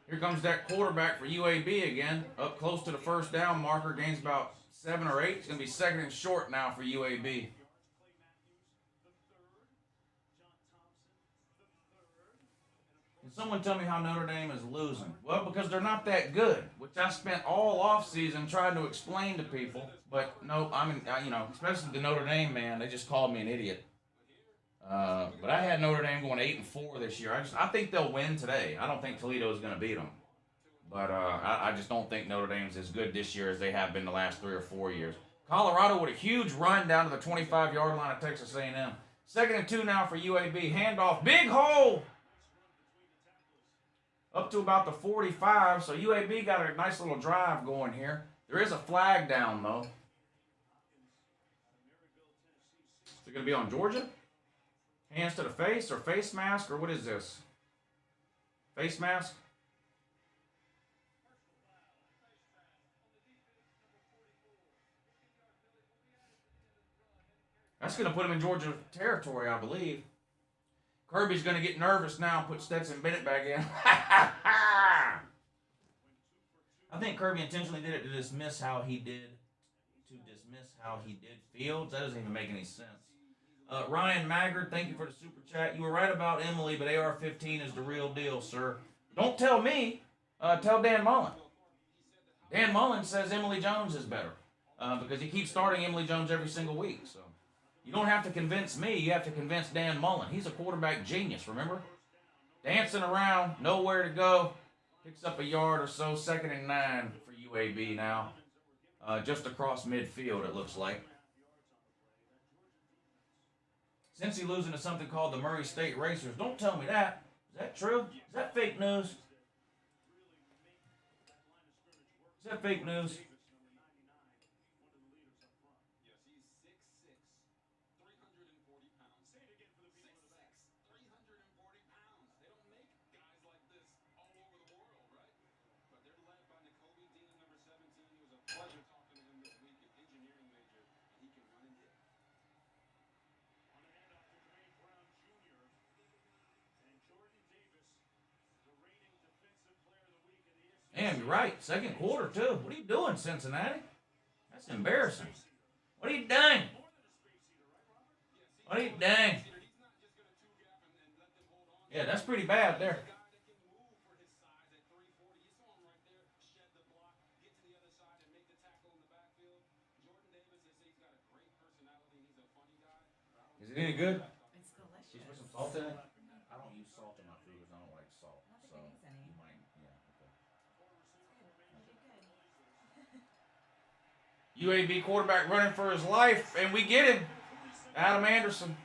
Here comes that quarterback for UAB again, up close to the first down marker, gains about 7 or 8. It's going to be second and short now for UAB. Can someone tell me how Notre Dame is losing? Well, because they're not that good, which I spent all offseason trying to explain to people. But no, especially the Notre Dame man, they just called me an idiot. But I had Notre Dame going 8-4 this year. I think they'll win today. I don't think Toledo is going to beat them. But I just don't think Notre Dame's as good this year as they have been the last 3 or 4 years. Colorado with a huge run down to the 25-yard line of Texas A&M. 2nd and 2 now for UAB. Handoff. Big hole. Up to about the 45. So UAB got a nice little drive going here. There is a flag down, though. Is it going to be on Georgia? Hands to the face or face mask or what is this? Face mask? That's going to put him in Georgia territory, I believe. Kirby's going to get nervous now and put Stetson Bennett back in. I think Kirby intentionally did it to dismiss how he did Fields. That doesn't even make any sense. Ryan Maggard, thank you for the super chat. You were right about Emily, but AR-15 is the real deal, sir. Don't tell me. Tell Dan Mullen. Dan Mullen says Emily Jones is better because he keeps starting Emily Jones every single week. So you don't have to convince me. You have to convince Dan Mullen. He's a quarterback genius, remember? Dancing around, nowhere to go. Picks up a yard or so. 2nd and 9 for UAB now. Just across midfield, it looks like. Cincy losing to something called the Murray State Racers. Don't tell me that. Is that true? Is that fake news? Is that fake news? Damn, you're right. 2nd quarter, too. What are you doing, Cincinnati? That's embarrassing. What are you doing? What are you doing? Yeah, that's pretty bad there. Is it any good? It's delicious. Should you put some salt in it? I don't use salt in my food because I don't like salt. I don't So think it needs any. you might, yeah, okay. UAB quarterback running for his life, and we get him. Adam Anderson.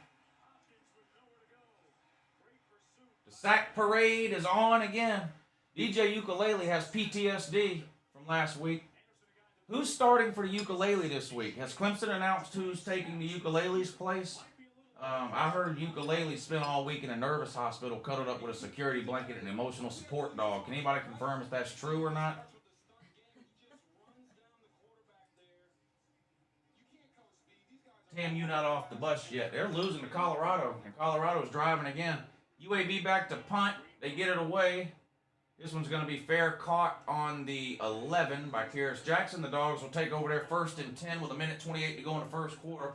The sack parade is on again. DJ Ukulele has PTSD from last week. Who's starting for the ukulele this week? Has Clemson announced who's taking the ukulele's place? I heard ukulele spent all week in a nervous hospital, cuddled up with a security blanket and an emotional support dog. Can anybody confirm if that's true or not? TAMU not off the bus yet. They're losing to Colorado, and Colorado's driving again. UAB back to punt. They get it away. This one's going to be fair, caught on the 11 by Karis Jackson. The Dogs will take over there 1st and 10 with 1:28 to go in the first quarter.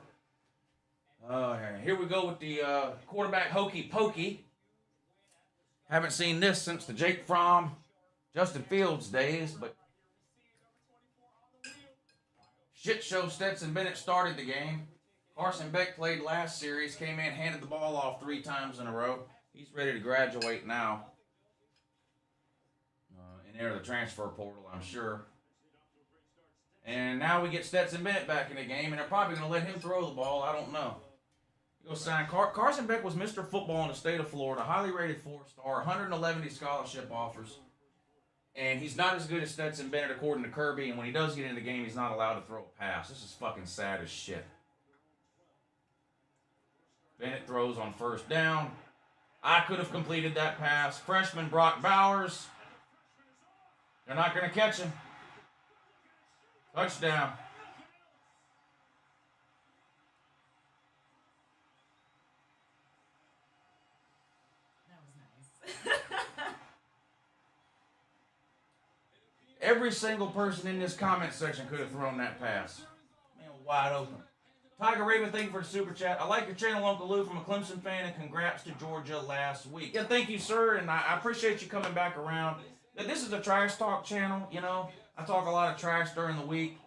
Here we go with the quarterback hokey pokey. Haven't seen this since the Jake Fromm, Justin Fields days, but shit show Stetson Bennett started the game. Carson Beck played last series, came in, handed the ball off 3 times in a row. He's ready to graduate now. Enter the transfer portal, I'm sure. And now we get Stetson Bennett back in the game, and they're probably going to let him throw the ball. I don't know. Go sign Carson Beck was Mr. Football in the state of Florida, highly rated 4-star, 111 scholarship offers. And he's not as good as Stetson Bennett, according to Kirby. And when he does get in the game, he's not allowed to throw a pass. This is fucking sad as shit. Bennett throws on 1st down. I could have completed that pass. Freshman Brock Bowers. They're not going to catch him. Touchdown. Every single person in this comment section could have thrown that pass. Man, wide open. Tiger Raven, thank you for the super chat. I like your channel, Uncle Lou, from a Clemson fan, and congrats to Georgia last week. Yeah, thank you, sir, and I appreciate you coming back around. This is a trash talk channel, you know. I talk a lot of trash during the week.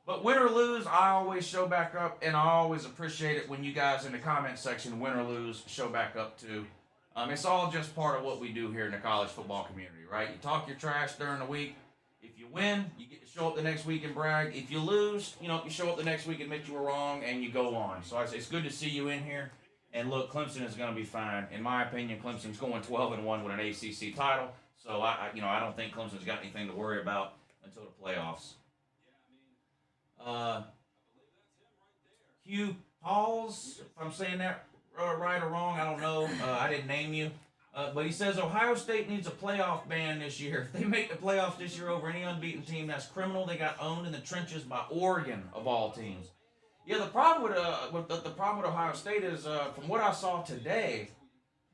But win or lose, I always show back up, and I always appreciate it when you guys in the comment section, win or lose, show back up too. It's all just part of what we do here in the college football community, right? You talk your trash during the week. If you win, you get to show up the next week and brag. If you lose, you show up the next week and admit you were wrong, and you go on. So it's good to see you in here. And look, Clemson is going to be fine. In my opinion, Clemson's going 12-1 with an ACC title. So I don't think Clemson's got anything to worry about until the playoffs. Hugh Pauls, if I'm saying that right or wrong, I don't know. I didn't name you. But he says Ohio State needs a playoff ban this year. If they make the playoffs this year over any unbeaten team, that's criminal. They got owned in the trenches by Oregon, of all teams. Yeah, the problem with Ohio State is, from what I saw today,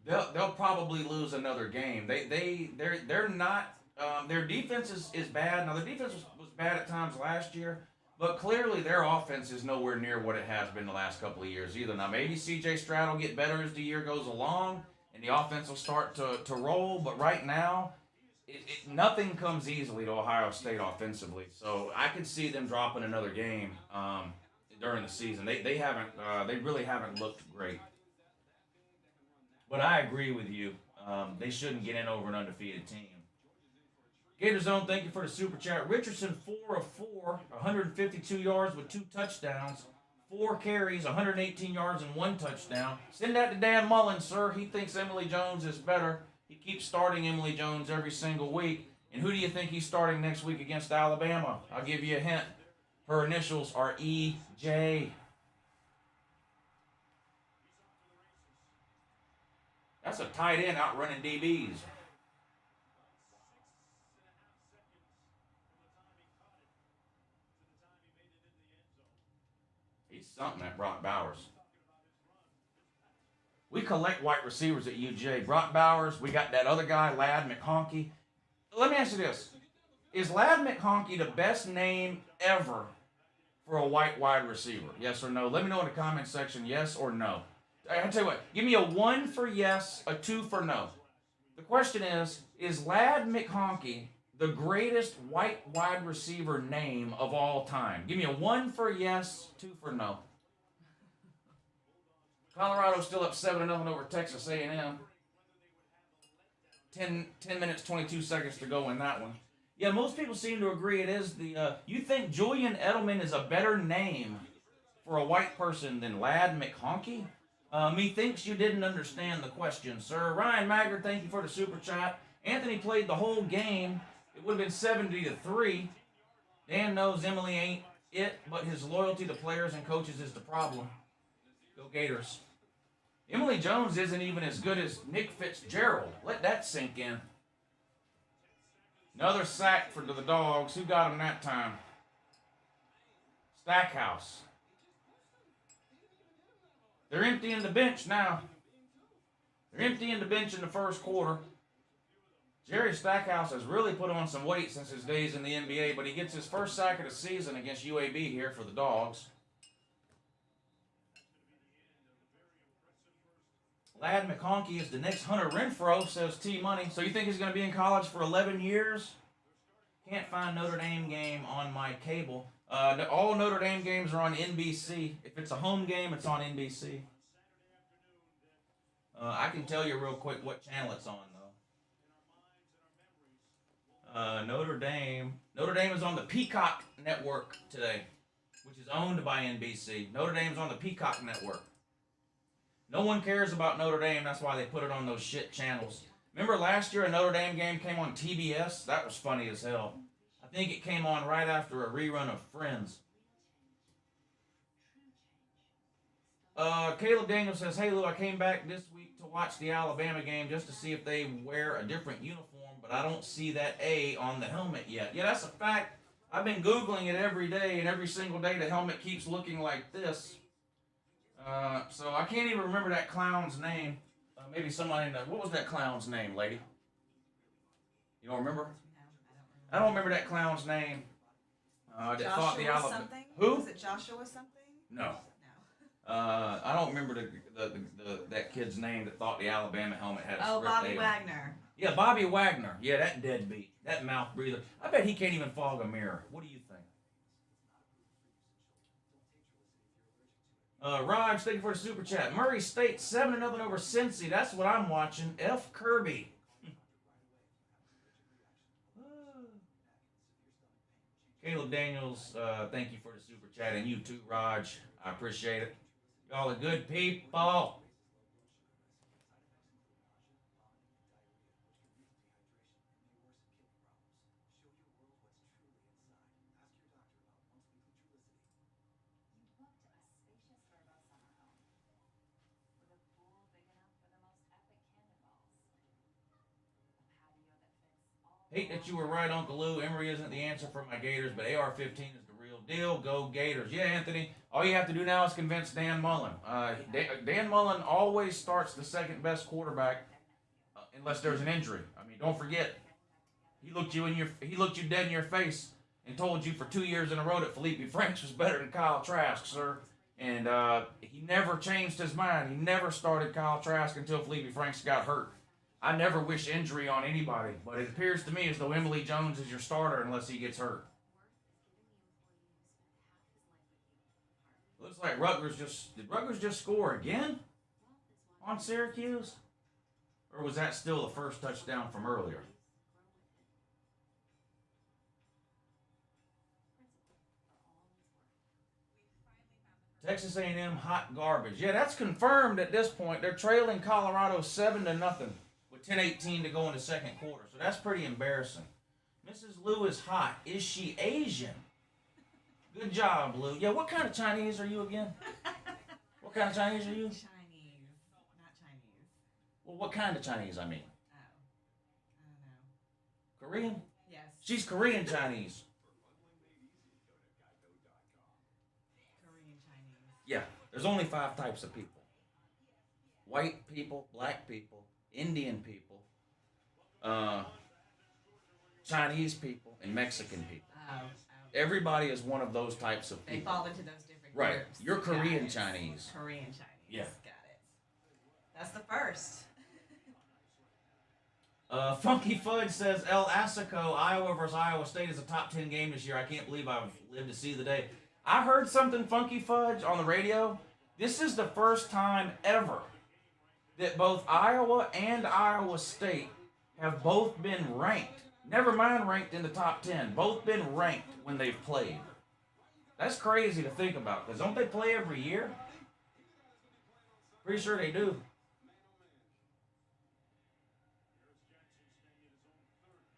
they'll probably lose another game. They're not. Their defense is bad. Now their defense was bad at times last year. But clearly their offense is nowhere near what it has been the last couple of years either. Now maybe C.J. Stroud will get better as the year goes along and the offense will start to roll. But right now, nothing comes easily to Ohio State offensively. So I can see them dropping another game during the season. They really haven't looked great. But I agree with you. They shouldn't get in over an undefeated team. Gator Zone, thank you for the super chat. Richardson, 4 of 4, 152 yards with 2 touchdowns, 4 carries, 118 yards, and 1 touchdown. Send that to Dan Mullen, sir. He thinks Emily Jones is better. He keeps starting Emily Jones every single week. And who do you think he's starting next week against Alabama? I'll give you a hint. Her initials are E.J. That's a tight end outrunning DBs. Something that Brock Bowers. We collect white receivers at UJ. Brock Bowers, we got that other guy, Ladd McConkey. Let me ask you this. Is Ladd McConkey the best name ever for a white wide receiver? Yes or no? Let me know in the comment section, yes or no. I'll tell you what, give me a 1 for yes, a 2 for no. The question is Ladd McConkey the greatest white wide receiver name of all time? Give me a 1 for yes, 2 for no. Colorado's still up 7-0 over Texas A&M. 10 minutes, 22 seconds to go in that one. Yeah, most people seem to agree it is the... you think Julian Edelman is a better name for a white person than Ladd McConkey? Methinks you didn't understand the question, sir. Ryan Maggard, thank you for the super chat. Anthony played the whole game. It would have been 70-3. Dan knows Emily ain't it, but his loyalty to players and coaches is the problem. Go Gators. Emily Jones isn't even as good as Nick Fitzgerald. Let that sink in. Another sack for the Dogs. Who got him that time? Stackhouse. They're emptying the bench now. They're emptying the bench in the first quarter. Jerry Stackhouse has really put on some weight since his days in the NBA, but he gets his first sack of the season against UAB here for the Dogs. Ladd McConkey is the next Hunter Renfrow, says T-Money. So you think he's going to be in college for 11 years? Can't find Notre Dame game on my cable. All Notre Dame games are on NBC. If it's a home game, it's on NBC. I can tell you real quick what channel it's on, though. Notre Dame is on the Peacock Network today, which is owned by NBC. Notre Dame's on the Peacock Network. No one cares about Notre Dame. That's why they put it on those shit channels. Remember last year a Notre Dame game came on TBS? That was funny as hell. I think it came on right after a rerun of Friends. Caleb Daniel says, hey Lou, I came back this week to watch the Alabama game just to see if they wear a different uniform, but I don't see that A on the helmet yet. Yeah, that's a fact. I've been Googling it every day, and every single day the helmet keeps looking like this. So I can't even remember that clown's name. Maybe somebody in what was that clown's name, lady? You don't remember? I don't remember that clown's name. That thought the Joshua Alabama. something? Who? Was it Joshua something? No. No. I don't remember that kid's name that thought the Alabama helmet had a Oh, script Bobby A on it. Wagner. Yeah, Bobby Wagner. Yeah, that deadbeat. That mouth breather. I bet he can't even fog a mirror. What do you think? Raj, thank you for the super chat. Murray State 7-0 over Cincy. That's what I'm watching. F. Kirby. Caleb Daniels, thank you for the super chat. And you too, Raj. I appreciate it. Y'all are good people. Hate that you were right, Uncle Lou. Emory isn't the answer for my Gators, but AR-15 is the real deal. Go Gators. Yeah, Anthony. All you have to do now is convince Dan Mullen. Dan Mullen always starts the second best quarterback unless there's an injury. I mean, don't forget, he looked you dead in your face and told you for 2 years in a row that Felipe Franks was better than Kyle Trask, sir. And he never changed his mind. He never started Kyle Trask until Felipe Franks got hurt. I never wish injury on anybody, but it appears to me as though Emily Jones is your starter unless he gets hurt. Looks like did Rutgers just score again on Syracuse? Or was that still the first touchdown from earlier? Texas A&M hot garbage. Yeah, that's confirmed at this point. They're trailing Colorado 7-0 with 10:18 to go in the second quarter. So that's pretty embarrassing. Mrs. Lou is hot. Is she Asian? Good job, Lou. Yeah, what kind of Chinese are you again? What kind of Chinese are you? Chinese. Not Chinese. Well, what kind of Chinese, I mean? Oh. I don't know. Korean? Yes. She's Korean Chinese. Korean Chinese. Yeah, there's only 5 types of people. White people, black people, Indian people, Chinese people, and Mexican people. Oh. Everybody is one of those types of They people. fall into those different Right. groups. You're Got Korean it. Chinese. Korean Chinese. Yeah. Got it. That's the first. Funky Fudge says El Assico, Iowa versus Iowa State is a top 10 game this year. I can't believe I've lived to see the day. I heard something, Funky Fudge, on the radio. This is the first time ever that both Iowa and Iowa State have both been ranked. Never mind ranked in the top 10. Both been ranked when they've played. That's crazy to think about, because don't they play every year? Pretty sure they do.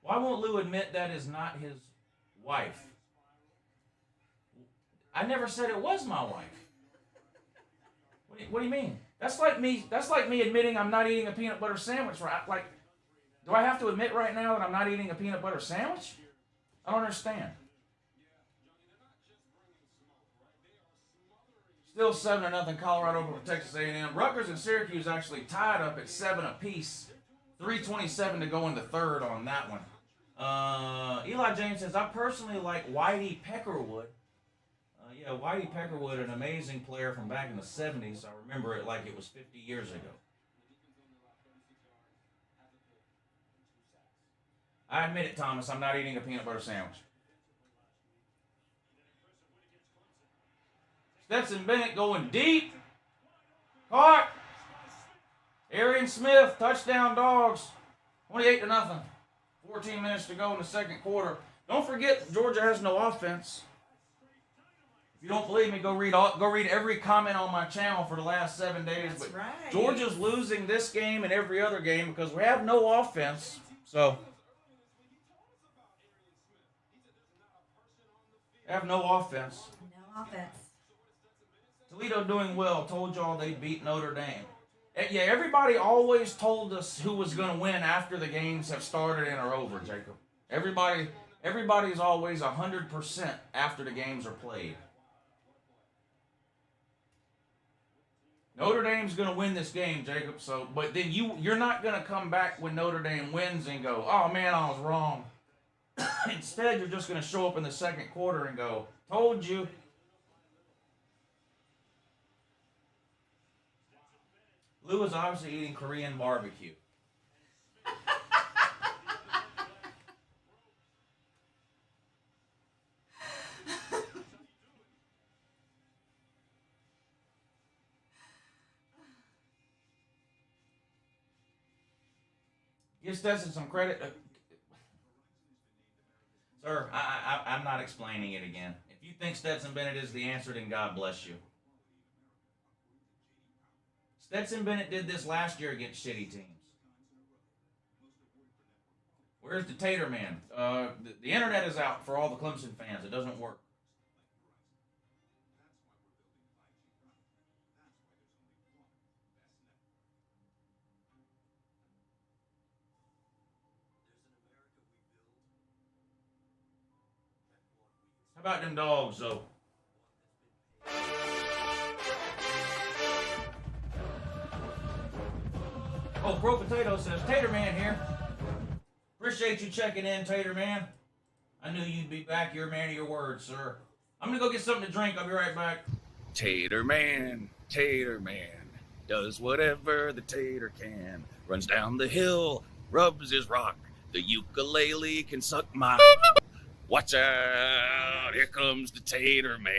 Why won't Lou admit that is not his wife? I never said it was my wife. What do you mean? That's like me admitting I'm not eating a peanut butter sandwich, right? Like, do I have to admit right now that I'm not eating a peanut butter sandwich? I don't understand. Still 7-0 Colorado over Texas A&M. Rutgers and Syracuse actually tied up at 7 apiece. 3:27 to go in the third on that one. Eli James says, I personally like Whitey Peckerwood. Yeah, Whitey Peckerwood, an amazing player from back in the 70s. I remember it like it was 50 years ago. I admit it, Thomas. I'm not eating a peanut butter sandwich. Stetson Bennett going deep. Caught. Arian Smith, touchdown Dogs. 28-0. 14 minutes to go in the second quarter. Don't forget, Georgia has no offense. If you don't believe me, go read every comment on my channel for the last 7 days. That's but right. Georgia's losing this game and every other game because we have no offense. So, have no offense. No offense. Toledo doing well. Told y'all they beat Notre Dame. Yeah, everybody always told us who was going to win after the games have started and are over, Jacob. Everybody's always 100% after the games are played. Notre Dame's going to win this game, Jacob. So, but then you're not going to come back when Notre Dame wins and go, oh man, I was wrong. Instead, you're just going to show up in the second quarter and go, told you. Lou is obviously eating Korean barbecue. Give Stetson some credit. Sir, I'm not explaining it again. If you think Stetson Bennett is the answer, then God bless you. Stetson Bennett did this last year against shitty teams. Where's the Tater Man? The internet is out for all the Clemson fans. It doesn't work. How about them dogs, though? Oh, Bro Potato says, Tater Man here. Appreciate you checking in, Tater Man. I knew you'd be back. You're a man of your word, sir. I'm going to go get something to drink. I'll be right back. Tater Man, does whatever the tater can. Runs down the hill, rubs his rock. The ukulele can suck my... Watch out, here comes the Tater Man.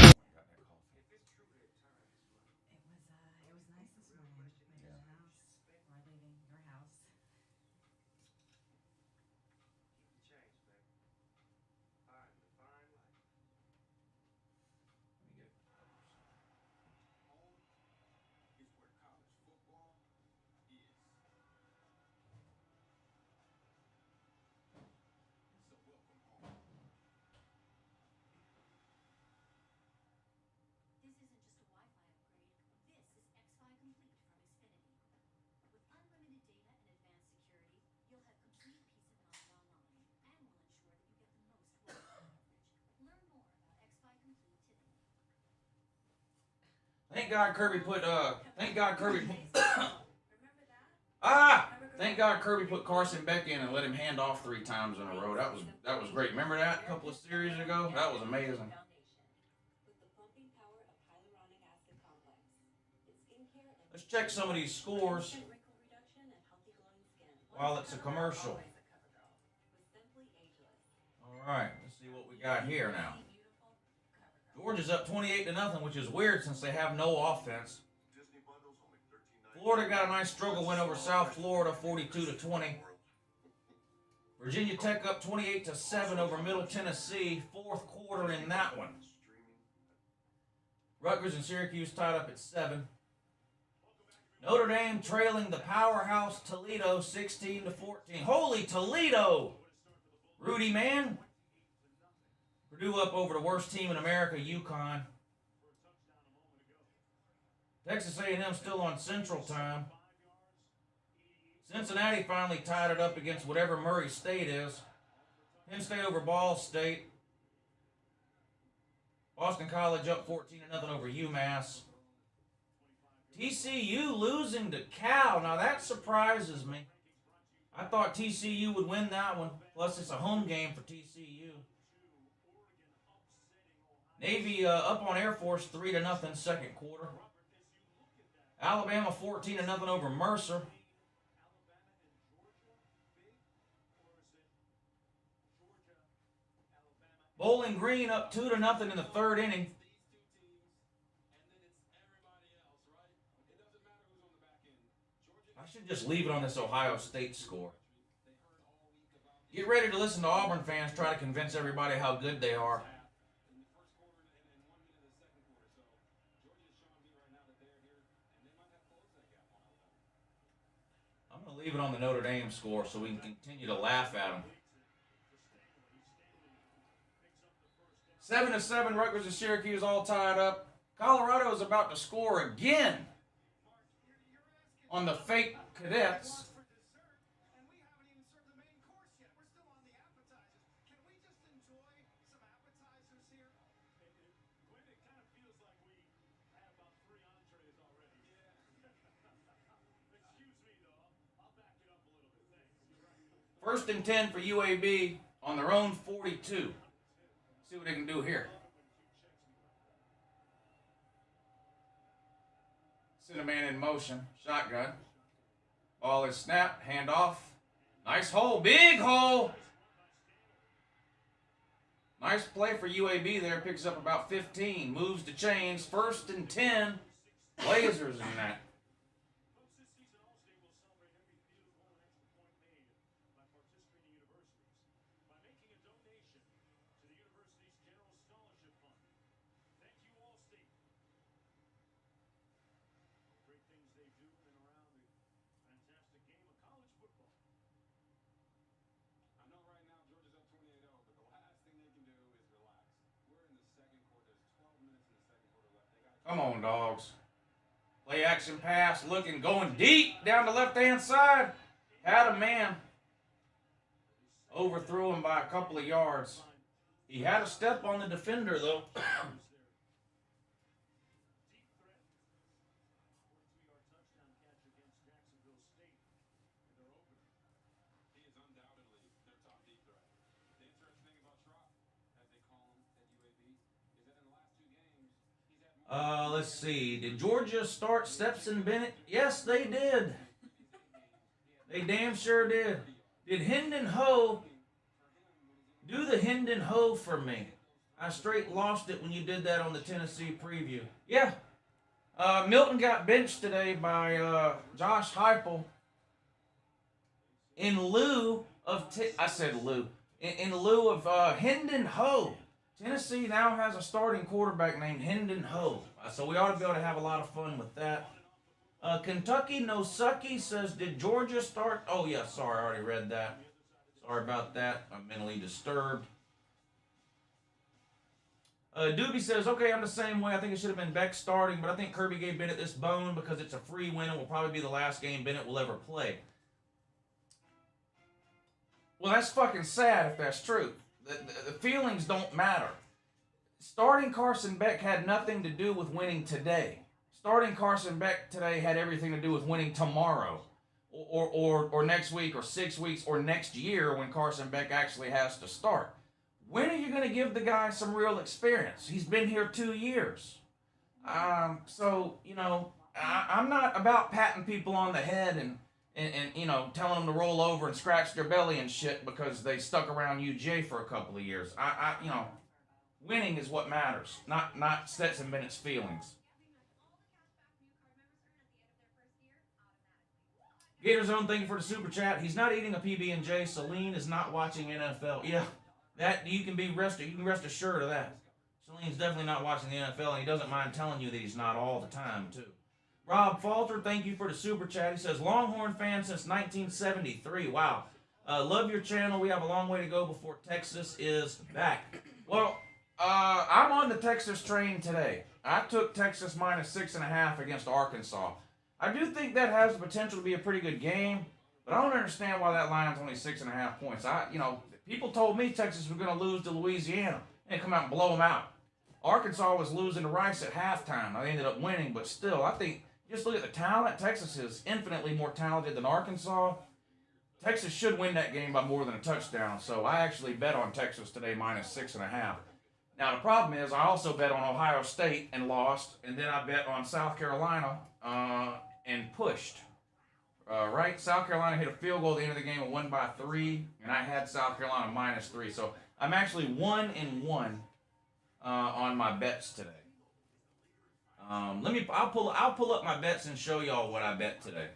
It was nice this morning. Leaving the house, or leaving your house. This isn't just a Wi-Fi upgrade. This is Xfi Complete from Xfinity. With unlimited data and advanced security, you'll have complete peace of mind online and will ensure that you get the most Wi-Fi coverage. Learn more about Xfi Complete today. Thank God Kirby put, Thank God Kirby put Carson Beck in and let him hand off 3 times in a row. That was great. Remember that a couple of series ago? That was amazing. With the pumping power of hyaluronic acid complex. It's skincare and Let's check some of these scores wrinkle reduction and healthy glowing skin. while it's a commercial. Always a cover girl. With Simply Ageless. All right, let's see what we got here now. Georgia's up 28-0, which is weird since they have no offense. Florida got a nice struggle win over South Florida, 42-20. Virginia Tech up 28-7 over Middle Tennessee, 4th quarter in that one. Rutgers and Syracuse tied up at 7. Notre Dame trailing the powerhouse Toledo 16-14. Holy Toledo! Rudy, man. Purdue up over the worst team in America, UConn. Texas A&M still on Central Time. Cincinnati finally tied it up against whatever Murray State is. Penn State over Ball State. Boston College up 14-0 over UMass. TCU losing to Cal. Now that surprises me. I thought TCU would win that one. Plus it's a home game for TCU. Navy up on Air Force 3-0 second quarter. Alabama 14-0 over Mercer. Bowling Green up 2-0 in the 3rd inning. I should just leave it on this Ohio State score. Get ready to listen to Auburn fans try to convince everybody how good they are. I'm going to leave it on the Notre Dame score so we can continue to laugh at them. 7-7, Rutgers and Syracuse all tied up. Colorado is about to score again on the fake Cadets. First and 10 for UAB on their own 42. See what they can do here. Send a man in motion. Shotgun. Ball is snapped. Hand off. Nice hole. Big hole. Nice play for UAB there. Picks up about 15. Moves the chains. First and 10. Blazers in that. Come on, dogs. Play action pass, looking, going deep down the left-hand side. Had a man. Overthrew him by a couple of yards. He had a step on the defender, though. Let's see. Did Georgia start Stetson Bennett? Yes, they did. They damn sure did. Did Hendon Ho do the Hendon Ho for me? I straight lost it when you did that on the Tennessee preview. Yeah. Milton got benched today by Josh Heupel in lieu of in lieu of Hendon Ho. Tennessee now has a starting quarterback named Hendon Ho. So we ought to be able to have a lot of fun with that. Kentucky No Sucky says, did Georgia start? Oh, yeah, sorry, I already read that. Sorry about that. I'm mentally disturbed. Doobie says, okay, I'm the same way. I think it should have been Beck starting, but I think Kirby gave Bennett this bone because it's a free win and will probably be the last game Bennett will ever play. Well, that's fucking sad if that's true. The feelings don't matter. Starting Carson Beck had nothing to do with winning today. Starting Carson Beck today had everything to do with winning tomorrow or next week or 6 weeks or next year when Carson Beck actually has to start. When are you going to give the guy some real experience? He's been here 2 years. So, you know, I'm not about patting people on the head and you know, telling them to roll over and scratch their belly and shit because they stuck around UJ for a couple of years. You know, winning is what matters, not Stetson Bennett's feelings. Gators Own, thank you for the super chat. He's not eating a PB&J. Celine is not watching NFL. Yeah, that you can rest assured of that. Celine's definitely not watching the NFL, and he doesn't mind telling you that he's not all the time, too. Rob Falter, thank you for the super chat. He says, Longhorn fan since 1973. Wow. Love your channel. We have a long way to go before Texas is back. Well, I'm on the Texas train today. I took Texas minus 6.5 against Arkansas. I do think that has the potential to be a pretty good game, but I don't understand why that line's only 6.5 points. People told me Texas was going to lose to Louisiana and come out and blow them out. Arkansas was losing to Rice at halftime. They ended up winning, but still, I think just look at the talent. Texas is infinitely more talented than Arkansas. Texas should win that game by more than a touchdown, so I actually bet on Texas today minus 6.5. Now, the problem is I also bet on Ohio State and lost, and then I bet on South Carolina and pushed. Right? South Carolina hit a field goal at the end of the game and won by 3, and I had South Carolina minus 3. So I'm actually 1-1 on my bets today. I'll pull up my bets and show y'all what I bet today.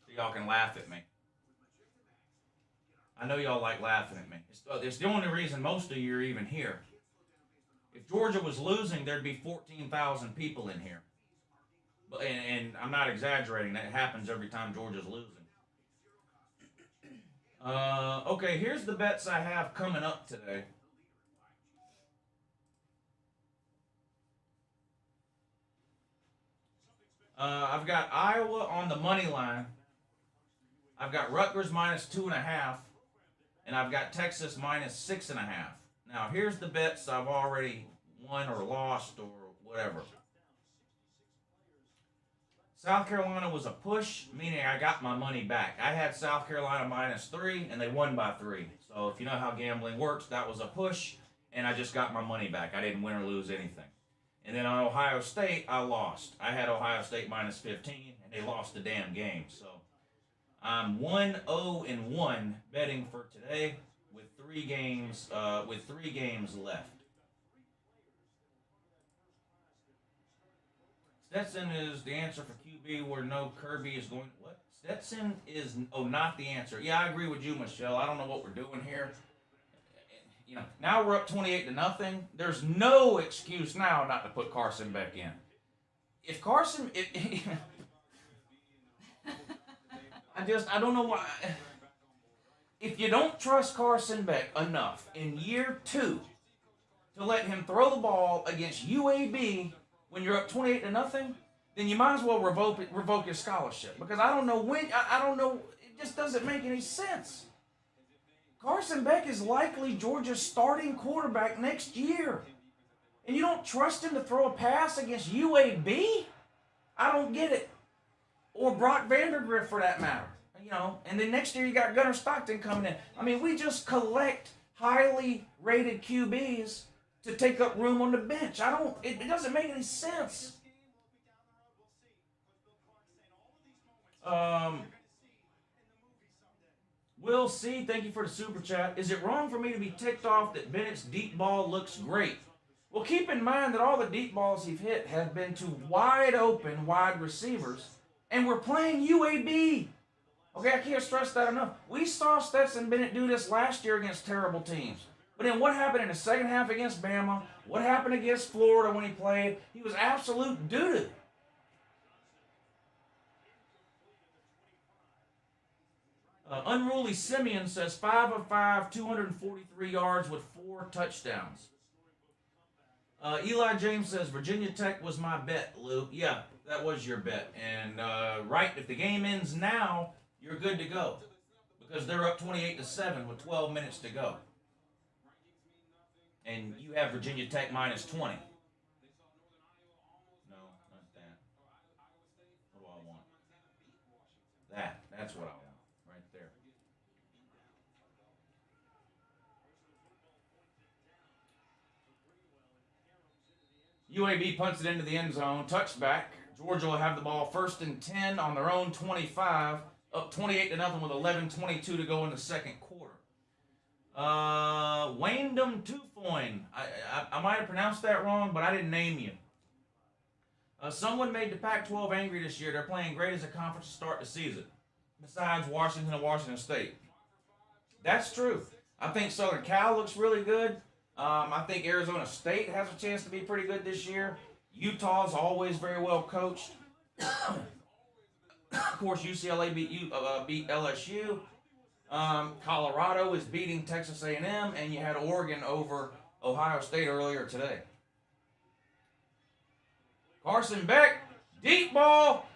So y'all can laugh at me. I know y'all like laughing at me. It's the only reason most of you are even here. If Georgia was losing, there'd be 14,000 people in here. And I'm not exaggerating. That happens every time Georgia's losing. Okay, here's the bets I have coming up today. I've got Iowa on the money line. I've got Rutgers minus 2.5. And I've got Texas minus 6.5. Now, here's the bets I've already won or lost or whatever. South Carolina was a push, meaning I got my money back. I had South Carolina -3, and they won by 3. So if you know how gambling works, that was a push, and I just got my money back. I didn't win or lose anything. And then on Ohio State, I lost. I had Ohio State -15, and they lost the damn game. So I'm 1-0-1 betting for today with 3 games. With 3 games left. Stetson is the answer for QB where no Kirby is going. What? Stetson is not the answer. Yeah, I agree with you, Michelle. I don't know what we're doing here. You know, now we're up 28-0. There's no excuse now not to put Carson back in. If Carson, I don't know why. If you don't trust Carson Beck enough in year 2 to let him throw the ball against UAB when you're up 28-0, then you might as well revoke his scholarship, because I don't know when. I don't know. It just doesn't make any sense. Carson Beck is likely Georgia's starting quarterback next year, and you don't trust him to throw a pass against UAB? I don't get it. Or Brock Vandergrift, for that matter. You know, and then next year you got Gunnar Stockton coming in. I mean, we just collect highly rated QBs to take up room on the bench. It doesn't make any sense. Will C, thank you for the super chat. Is it wrong for me to be ticked off that Bennett's deep ball looks great? Well, keep in mind that all the deep balls he's hit have been to wide open wide receivers, and we're playing UAB. Okay, I can't stress that enough. We saw Stetson Bennett do this last year against terrible teams. But then what happened in the second half against Bama? What happened against Florida when he played? He was absolute doo-doo. Unruly Simeon says 5 of 5, 243 yards with 4 touchdowns. Eli James says Virginia Tech was my bet, Lou. Yeah, that was your bet. And right, if the game ends now, you're good to go, because they're up 28-7 with 12 minutes to go. And you have Virginia Tech -20. No, not that. What do I want? That's what I want. Right there. UAB punts it into the end zone. Touchback. Georgia will have the ball 1st and 10 on their own 25. Up 28-0 with 11:22 to go in the second quarter. Wyndham Tufoyne. I might have pronounced that wrong, but I didn't name you. Someone made the Pac-12 angry this year. They're playing great as a conference to start the season, besides Washington and Washington State. That's true. I think Southern Cal looks really good. I think Arizona State has a chance to be pretty good this year. Utah's always very well coached. Of course, UCLA beat LSU. Colorado is beating Texas A&M, and you had Oregon over Ohio State earlier today. Carson Beck, deep ball,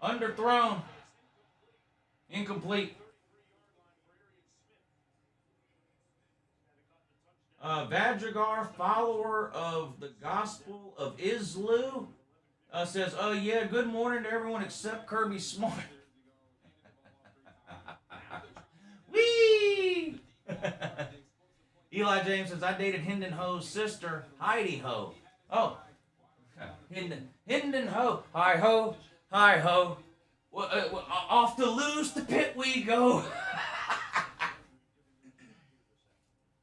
underthrown, incomplete. Vadrigar, follower of the Gospel of UNCLELOU, says, "Oh yeah, good morning to everyone except Kirby Smart." Whee! Eli James says, "I dated Hendon Ho's sister, Heidi Ho." Oh, Hendon Ho, hi ho, hi ho. Off to lose the pit we go.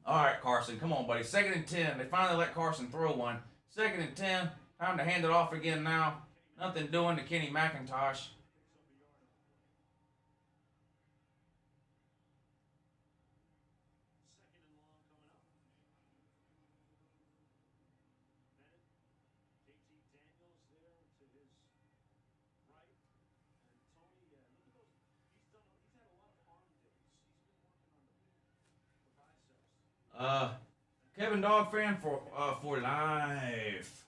All right, Carson, come on, buddy. 2nd and 10. They finally let Carson throw one. 2nd and 10. Time to hand it off again now. Nothing doing to Kenny McIntosh. Kevin Dog fan for life.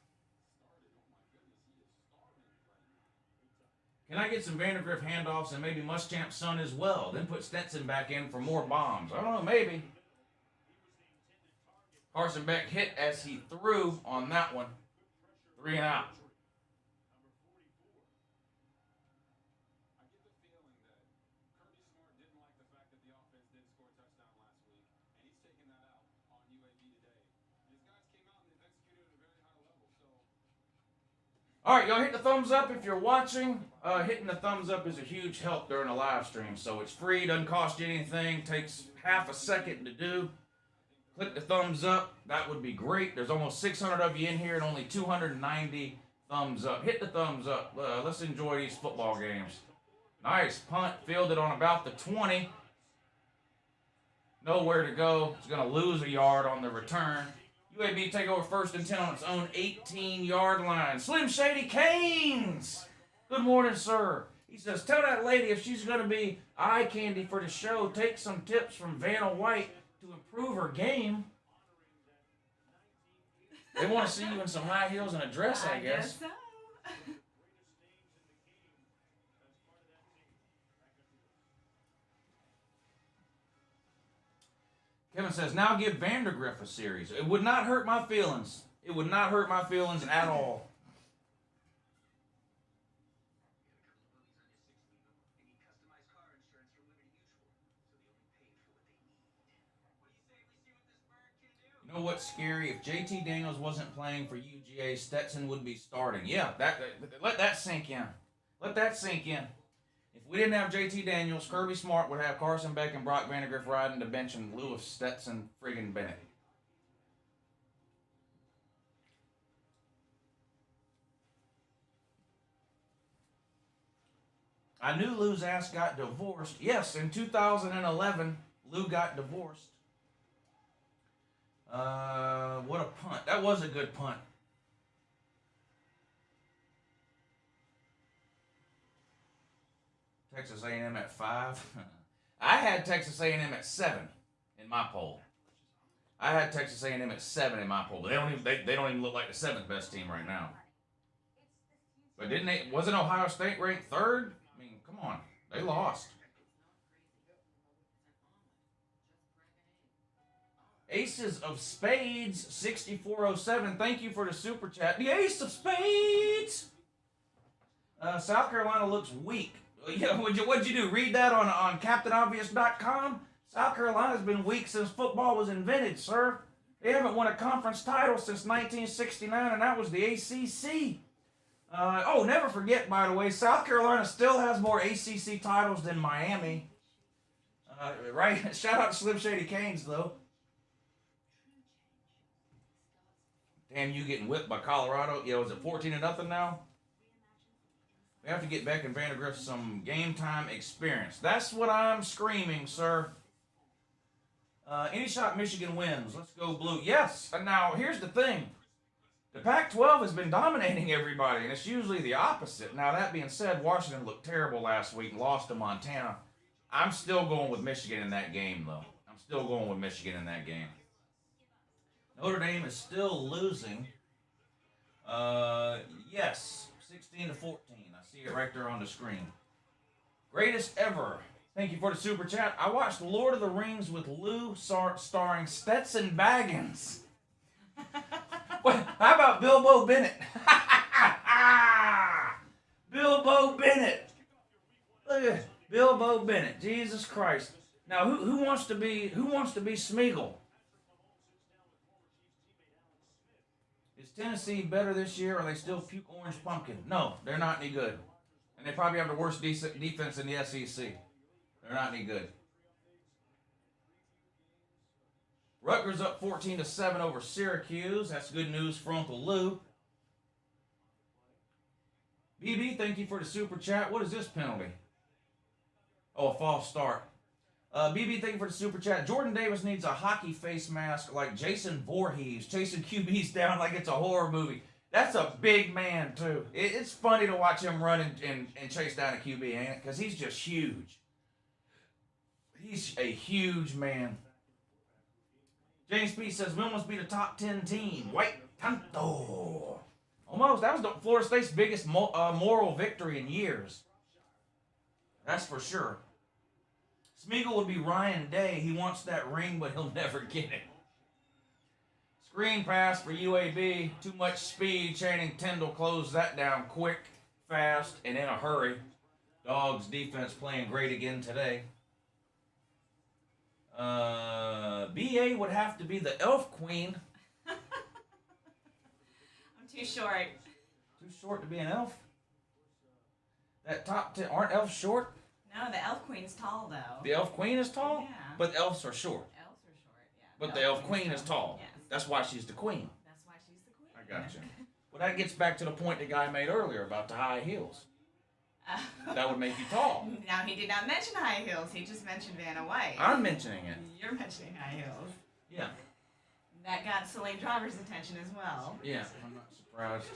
Can I get some Vandergrift handoffs and maybe Muschamp's son as well? Then put Stetson back in for more bombs. I don't know, maybe. Carson Beck hit as he threw on that one. 3 and out. All right, y'all hit the thumbs up if you're watching. Hitting the thumbs up is a huge help during a live stream. So it's free, doesn't cost you anything, takes half a second to do. Click the thumbs up. That would be great. There's almost 600 of you in here and only 290 thumbs up. Hit the thumbs up. Let's enjoy these football games. Nice punt, fielded on about the 20. Nowhere to go. It's going to lose a yard on the return. UAB take over 1st and 10 on its own 18-yard line. Slim Shady Canes. Good morning, sir. He says, tell that lady if she's going to be eye candy for the show, take some tips from Vanna White to improve her game. They want to see you in some high heels and a dress, I guess. So. Kevin says, now give Vandergriff a series. It would not hurt my feelings. It would not hurt my feelings at all. You know what's scary? If JT Daniels wasn't playing for UGA, Stetson would be starting. Yeah, let that sink in. Let that sink in. If we didn't have JT Daniels, Kirby Smart would have Carson Beck and Brock Vandegrift riding the bench in lieu of Stetson friggin' Bennett. I knew Lou's ass got divorced. Yes, in 2011, Lou got divorced. What a punt. That was a good punt. Texas A&M at 5. I had Texas A&M at 7 in my poll. I had Texas A&M at 7 in my poll, but they don't even look like the 7th best team right now. But wasn't Ohio State ranked 3rd? I mean, come on. They lost. Aces of Spades, 6407. Thank you for the super chat. The Ace of Spades! South Carolina looks weak. Yeah, what'd you do? Read that on CaptainObvious.com? South Carolina's been weak since football was invented, sir. They haven't won a conference title since 1969, and that was the ACC. Never forget, by the way, South Carolina still has more ACC titles than Miami. Right? Shout out to Slim Shady Canes, though. Damn, you getting whipped by Colorado. Yeah, was it 14-0 now? We have to get Beck and Vandegrift some game time experience. That's what I'm screaming, sir. Any shot Michigan wins. Let's go blue. Yes. And now, here's the thing. The Pac-12 has been dominating everybody, and it's usually the opposite. Now, that being said, Washington looked terrible last week and lost to Montana. I'm still going with Michigan in that game, though. I'm still going with Michigan in that game. Notre Dame is still losing. Yes, 16-14. I see it right there on the screen. Greatest ever. Thank you for the super chat. I watched Lord of the Rings with Lou starring Stetson Baggins. How about Bilbo Bennett? Bilbo Bennett. Look at Bilbo Bennett. Jesus Christ. Now, who wants to be Smeagol? Is Tennessee better this year, or are they still puke orange pumpkin? No, they're not any good. And they probably have the worst defense in the SEC. They're not any good. Rutgers up 14-7 over Syracuse. That's good news for Uncle Lou. BB, thank you for the super chat. What is this penalty? Oh, a false start. BB, thank you for the super chat. Jordan Davis needs a hockey face mask like Jason Voorhees, chasing QBs down like it's a horror movie. That's a big man, too. It's funny to watch him run and chase down a QB, ain't it? Because he's just huge. He's a huge man. James P. says, we almost beat a top 10 team. White Tanto. Almost. That was Florida State's biggest moral victory in years. That's for sure. Smeagol would be Ryan Day. He wants that ring, but he'll never get it. Screen pass for UAB. Too much speed. Channing Tindall closed that down quick, fast, and in a hurry. Dogs defense playing great again today. BA would have to be the elf queen. I'm too short. Too short to be an elf? That top 10, aren't elves short? No, the elf queen's tall though. The elf queen is tall? Yeah. But elves are short. Elves are short, yeah. But the elf queen is tall. Yes. That's why she's the queen. That's why she's the queen. I gotcha. Well, that gets back to the point the guy made earlier about the high heels. That would make you tall. Now, he did not mention high heels. He just mentioned Vanna White. I'm mentioning it. You're mentioning high heels. Yeah. That got Celine Driver's attention as well. Yeah, I'm not surprised.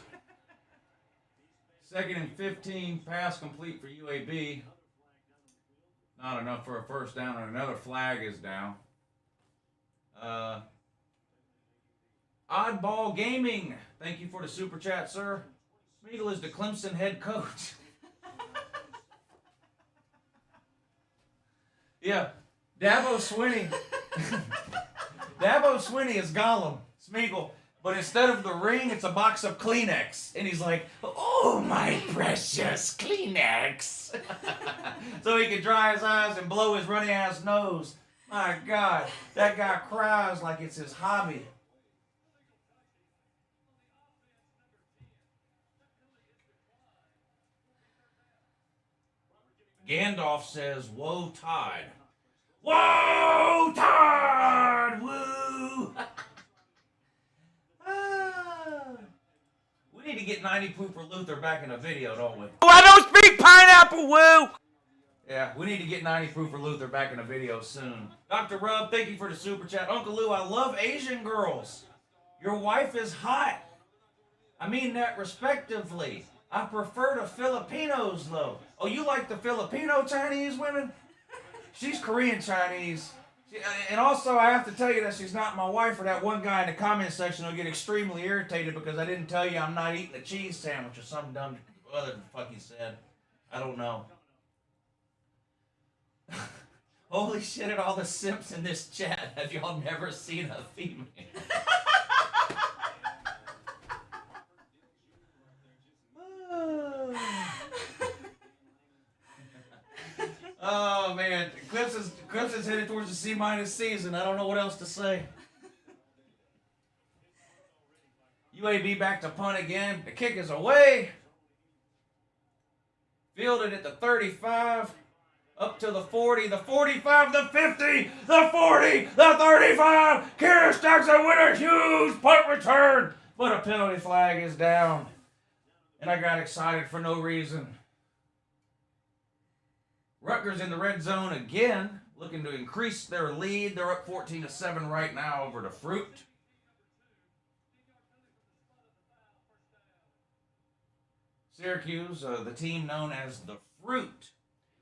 2nd and 15, pass complete for UAB. Not enough for a first down, and another flag is down. Oddball Gaming, thank you for the super chat, sir. Smeagol is the Clemson head coach. Yeah, Dabo Swinney. Dabo Swinney is Gollum, Smeagol. But instead of the ring, it's a box of Kleenex. And he's like, oh, my precious Kleenex. So he can dry his eyes and blow his runny-ass nose. My God, that guy cries like it's his hobby. Gandalf says, "Woe tide." Whoa, tide! Woo! We need to get 90 Proof for Luther back in a video, don't we? Oh, I don't speak pineapple, woo! Yeah, we need to get 90 Proof for Luther back in a video soon. Dr. Rub, thank you for the super chat. Uncle Lou, I love Asian girls. Your wife is hot. I mean that respectively. I prefer the Filipinos, though. Oh, you like the Filipino Chinese women? She's Korean Chinese. And also, I have to tell you that she's not my wife, or that one guy in the comment section will get extremely irritated because I didn't tell you I'm not eating a cheese sandwich or something dumb other than fuck he said. I don't know. Holy shit at all the simps in this chat. Have y'all never seen a female? Oh man, Clemson's headed towards the C- season. I don't know what else to say. UAB back to punt again. The kick is away. Fielded at the 35, up to the 40, the 45, the 50, the 40, the 35. Kira Jackson with a huge punt return, but a penalty flag is down. And I got excited for no reason. Rutgers in the red zone again, looking to increase their lead. They're up 14-7 right now over the Fruit. Syracuse, the team known as the Fruit.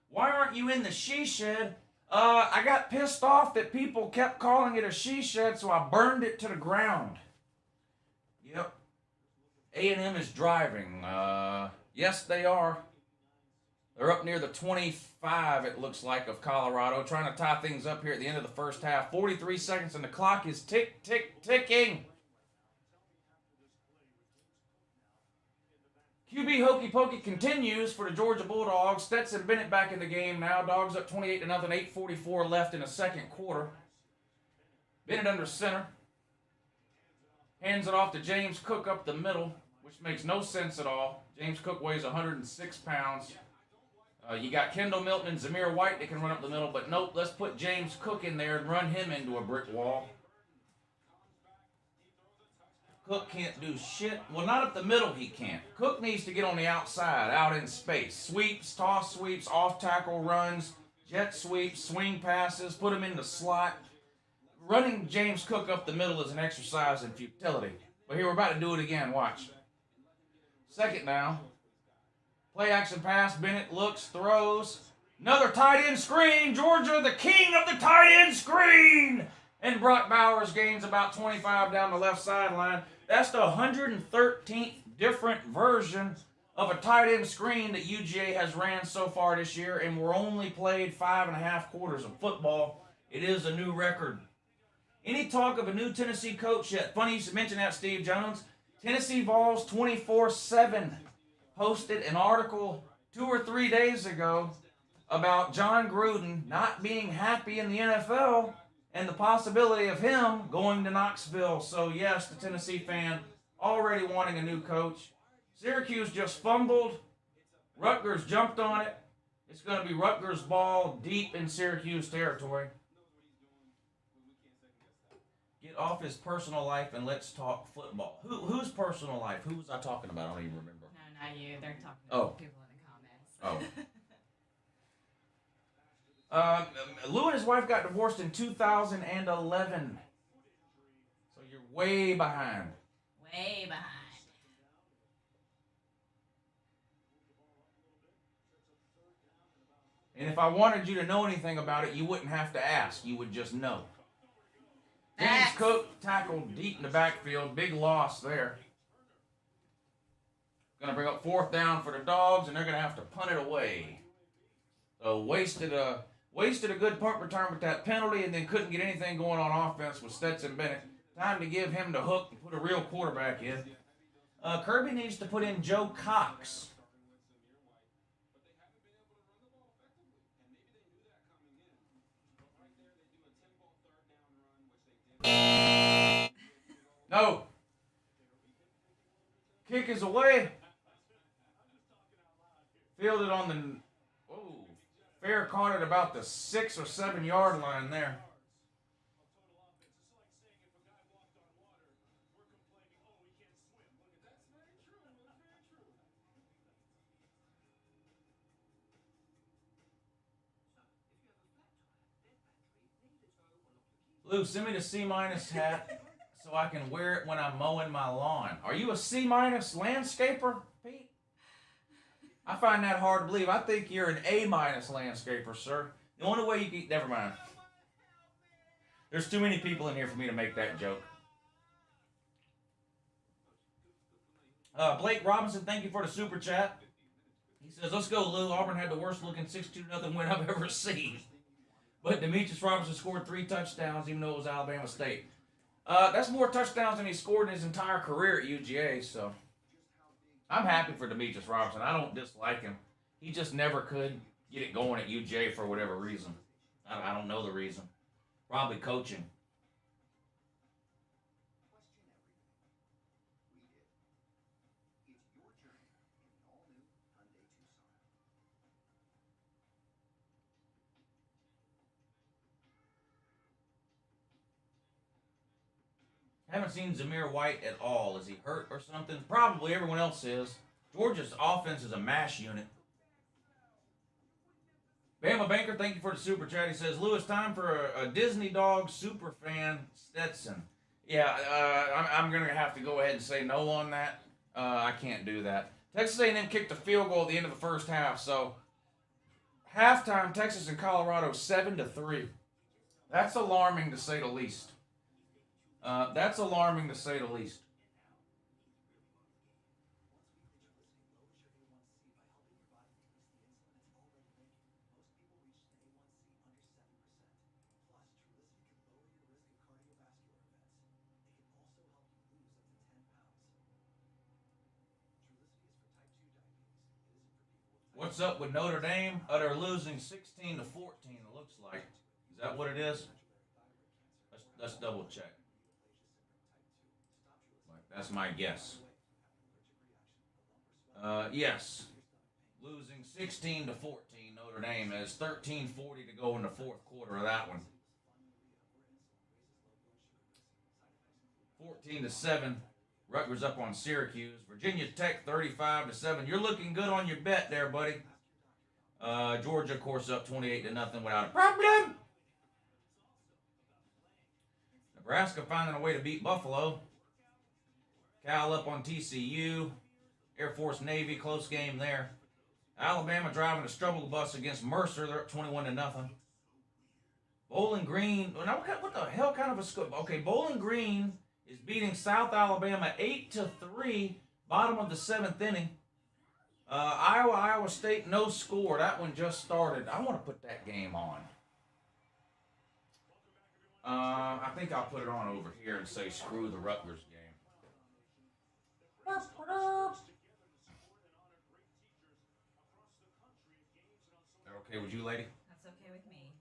Why aren't you in the she shed? I got pissed off that people kept calling it a she shed, so I burned it to the ground. Yep. A&M is driving. Yes, they are. They're up near the 25, it looks like, of Colorado, trying to tie things up here at the end of the first half. 43 seconds, and the clock is ticking. QB Hokey Pokey continues for the Georgia Bulldogs. Stetson Bennett back in the game now. Dogs up 28-0, 8:44 left in the second quarter. Bennett under center. Hands it off to James Cook up the middle, which makes no sense at all. James Cook weighs 106 pounds. You got Kendall Milton and Zamir White that can run up the middle, but nope, let's put James Cook in there and run him into a brick wall. Cook can't do shit. Well, not up the middle he can't. Cook needs to get on the outside, out in space. Sweeps, toss sweeps, off-tackle runs, jet sweeps, swing passes, put him in the slot. Running James Cook up the middle is an exercise in futility. But here, we're about to do it again. Watch. Second down. Play action pass. Bennett looks, throws. Another tight end screen. Georgia, the king of the tight end screen. And Brock Bowers gains about 25 down the left sideline. That's the 113th different version of a tight end screen that UGA has ran so far this year, and we're only played 5.5 quarters of football. It is a new record. Any talk of a new Tennessee coach yet? Funny you should mention that, Steve Jones. Tennessee Vols 24/7 posted an article 2 or 3 days ago about John Gruden not being happy in the NFL and the possibility of him going to Knoxville. So yes, the Tennessee fan already wanting a new coach. Syracuse just fumbled. Rutgers jumped on it. It's going to be Rutgers ball deep in Syracuse territory. Get off his personal life and let's talk football. Whose personal life? Who was I talking about? I don't even remember. No, not you. They're talking Oh. about people in the comments. Lou and his wife got divorced in 2011. So you're way behind. Way behind. And if I wanted you to know anything about it, you wouldn't have to ask. You would just know. James Facts. Cook tackled deep in the backfield. Big loss there. Going to bring up 4th down for the Dogs, and they're going to have to punt it away. So wasted a good punt return with that penalty, and then couldn't get anything going on offense with Stetson Bennett. Time to give him the hook and put a real quarterback in. Kirby needs to put in Joe Cox. No. Kick is away. Fielded on the... Oh. Fair caught it about the 6 or 7 yard line there. Lou, send me the C- hat so I can wear it when I'm mowing my lawn. Are you a C- landscaper, Pete? I find that hard to believe. I think you're an A- landscaper, sir. The only way you can... Never mind. There's too many people in here for me to make that joke. Blake Robinson, thank you for the super chat. He says, let's go, Lou. Auburn had the worst looking 6-2-0 win I've ever seen. But Demetrius Robinson scored 3 touchdowns, even though it was Alabama State. That's more touchdowns than he scored in his entire career at UGA, so I'm happy for Demetrius Robinson. I don't dislike him. He just never could get it going at UGA for whatever reason. I don't know the reason. Probably coaching. Haven't seen Zamir White at all. Is he hurt or something? Probably. Everyone else is. Georgia's offense is a mash unit. Bama Banker, thank you for the super chat. He says, Lou, it's time for a Disney dog super fan, Stetson. Yeah, I'm going to have to go ahead and say no on that. I can't do that. Texas A&M kicked a field goal at the end of the first half, so halftime, Texas and Colorado 7-3. That's alarming to say the least. That's alarming to say the least. What's up with Notre Dame? They're losing 16-14, it looks like. Is that what it is? Let's double check. That's my guess. Yes. Losing 16-14, Notre Dame has 13:40 to go in the fourth quarter of that one. 14-7. Rutgers up on Syracuse. Virginia Tech 35-7. You're looking good on your bet there, buddy. Georgia, of course, up 28-0 without a problem. Nebraska finding a way to beat Buffalo. Cal up on TCU. Air Force Navy, close game there. Alabama driving a struggle bus against Mercer. They're up 21-0. Bowling Green. Now, what the hell kind of a score? Okay, Bowling Green is beating South Alabama 8-3, bottom of the 7th inning. Iowa State, no score. That one just started. I want to put that game on. I think I'll put it on over here and say screw the Rutgers game. That okay with you, lady? That's okay with me.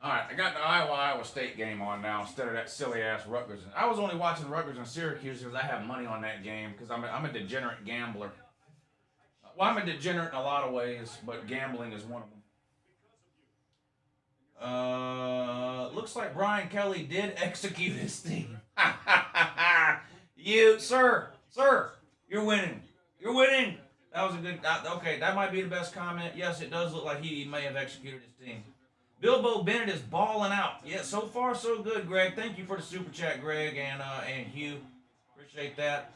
All right, I got the Iowa State game on now instead of that silly ass Rutgers. I was only watching Rutgers and Syracuse because I have money on that game because I'm a degenerate gambler. Well, I'm a degenerate in a lot of ways, but gambling is one of them. Looks like Brian Kelly did execute his team. Sir, you're winning. You're winning. That was a good. Okay, that might be the best comment. Yes, it does look like he may have executed his team. Bilbo Bennett is balling out. Yeah, so far so good, Greg. Thank you for the super chat, Greg and Hugh. Appreciate that.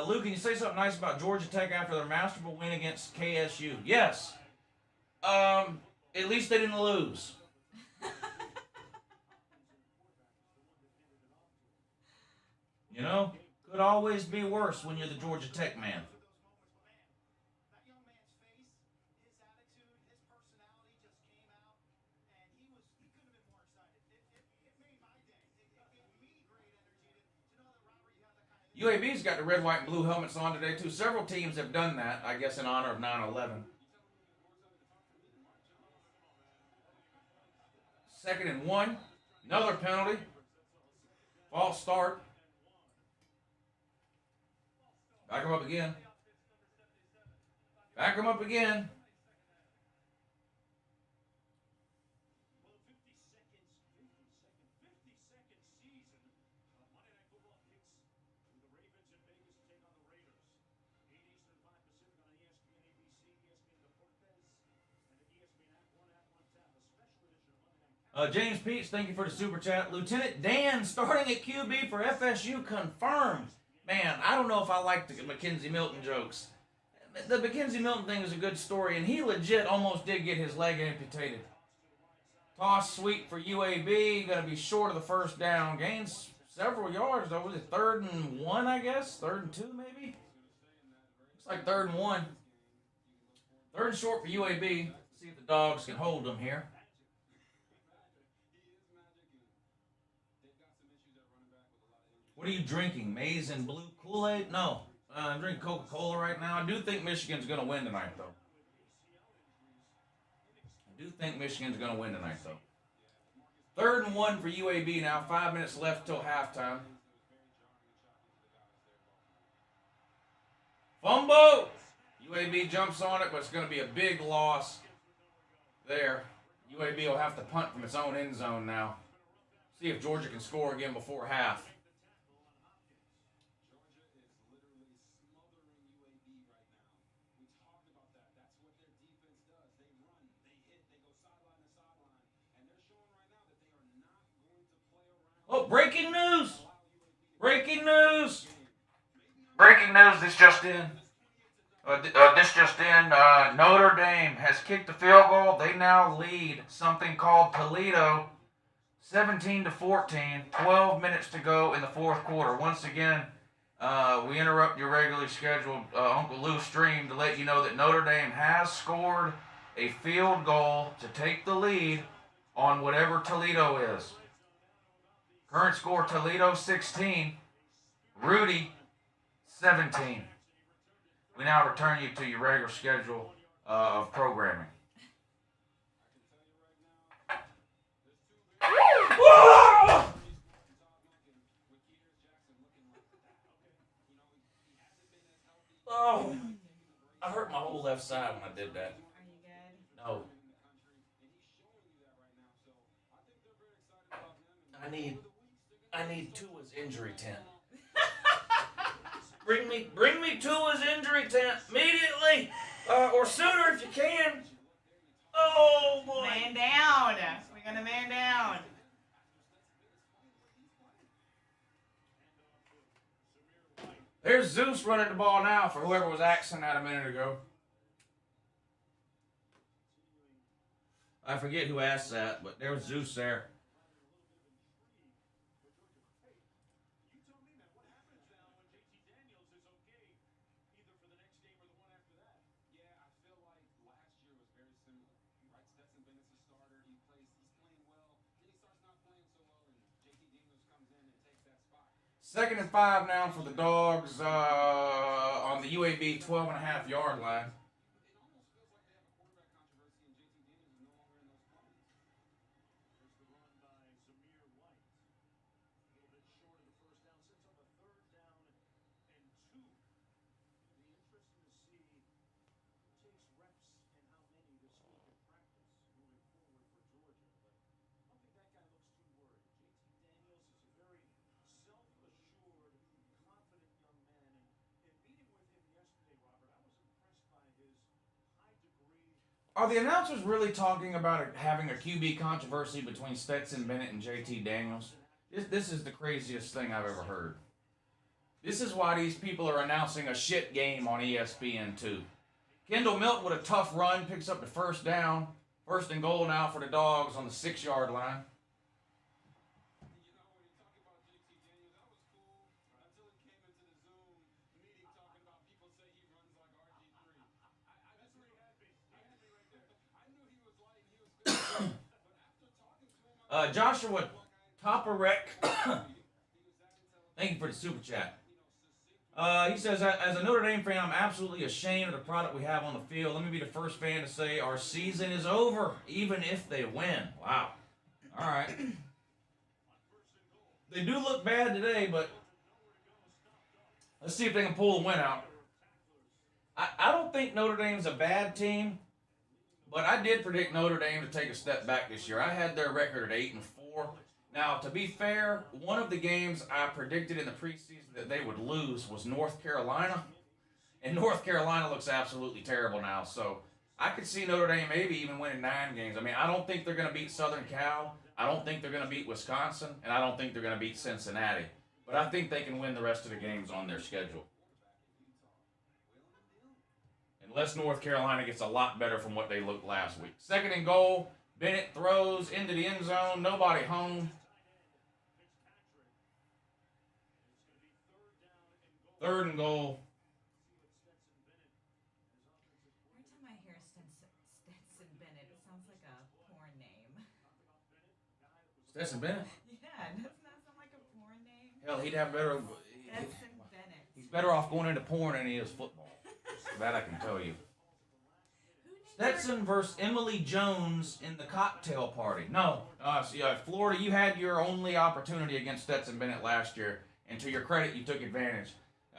Luke, can you say something nice about Georgia Tech after their masterful win against KSU? Yes. At least they didn't lose. You know, could always be worse when you're the Georgia Tech man. UAB's got the red, white, and blue helmets on today, too. Several teams have done that, I guess, in honor of 9/11. 2nd and 1. Another penalty. False start. Back him up again. Back him up again. James Peach, thank you for the super chat. Lieutenant Dan starting at QB for FSU confirmed. Man, I don't know if I like the Mackenzie Milton jokes. The Mackenzie Milton thing is a good story, and he legit almost did get his leg amputated. Toss sweep for UAB, going to be short of the first down. Gains several yards, though. Was it 3rd and 1, I guess? 3rd and 2, maybe? Looks like 3rd and 1. 3rd and short for UAB. See if the Dogs can hold them here. What are you drinking? Maize and blue Kool-Aid? No. I'm drinking Coca-Cola right now. I do think Michigan's going to win tonight, though. 3rd and 1 for UAB now. 5 minutes left till halftime. Fumble! UAB jumps on it, but it's going to be a big loss there. UAB will have to punt from its own end zone now. See if Georgia can score again before half. Oh, breaking news! Breaking news! Breaking news, this just in. Notre Dame has kicked the field goal. They now lead something called Toledo, 17-14. 12 minutes to go in the fourth quarter. Once again, we interrupt your regularly scheduled Uncle Lou stream to let you know that Notre Dame has scored a field goal to take the lead on whatever Toledo is. Current score, Toledo 16, Rudy 17. We now return you to your regular schedule of programming. Oh, I hurt my whole left side when I did that. Are you good? No. I need Tua's injury tent. Bring me Tua's injury tent immediately, or sooner if you can. Oh boy! Man down. We're gonna man down. There's Zeus running the ball now for whoever was axing that a minute ago. I forget who asked that, but there was Zeus there. Second and 5 now for the Dogs on the UAB 12.5-yard line. Are the announcers really talking about having a QB controversy between Stetson Bennett and JT Daniels? This is the craziest thing I've ever heard. This is why these people are announcing a shit game on ESPN2. Kendall Milton with a tough run picks up the first down. First and goal now for the Dogs on the 6-yard line. Joshua Toporek, thank you for the super chat. He says, as a Notre Dame fan, I'm absolutely ashamed of the product we have on the field. Let me be the first fan to say our season is over, even if they win. Wow. All right. They do look bad today, but let's see if they can pull the win out. I don't think Notre Dame's a bad team, but I did predict Notre Dame to take a step back this year. I had their record at 8-4. Now, to be fair, one of the games I predicted in the preseason that they would lose was North Carolina. And North Carolina looks absolutely terrible now. So I could see Notre Dame maybe even winning 9 games. I mean, I don't think they're going to beat Southern Cal. I don't think they're going to beat Wisconsin. And I don't think they're going to beat Cincinnati. But I think they can win the rest of the games on their schedule. Unless North Carolina gets a lot better from what they looked last week. Second and goal. Bennett throws into the end zone. Nobody home. Third and goal. Every time I hear Stetson Bennett, it sounds like a porn name. Stetson Bennett? Yeah, doesn't that sound like a porn name? Hell, he'd have better. Stetson Bennett. He's better off going into porn than he is football. That I can tell you. Stetson versus Emily Jones in the cocktail party. No. Florida, you had your only opportunity against Stetson Bennett last year, and to your credit, you took advantage.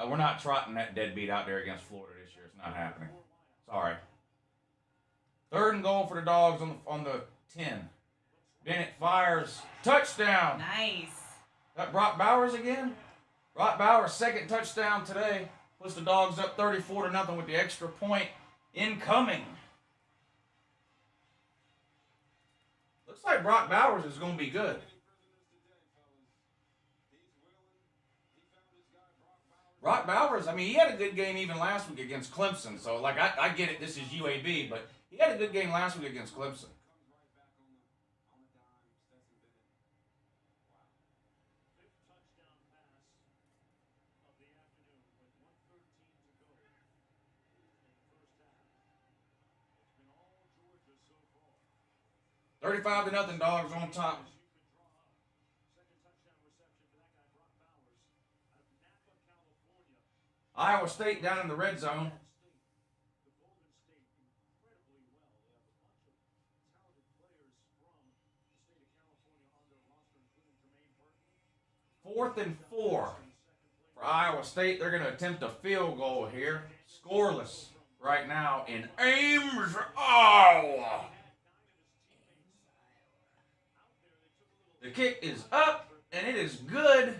We're not trotting that deadbeat out there against Florida this year. It's not happening. Sorry. Third and goal for the Dogs on the 10. Bennett fires. Touchdown. Nice. That Brock Bowers again? Brock Bowers' second touchdown today. Puts the Dogs up 34-0 with the extra point incoming. Looks like Brock Bowers is going to be good. Brock Bowers, I mean, he had a good game even last week against Clemson. So, like, I get it, this is UAB, but he had a good game last week against Clemson. $35-0, Dogs on top. Iowa State down in the red zone. Fourth and 4 for Iowa State. They're going to attempt a field goal here. Scoreless right now in Ames, Iowa. The kick is up, and it is good.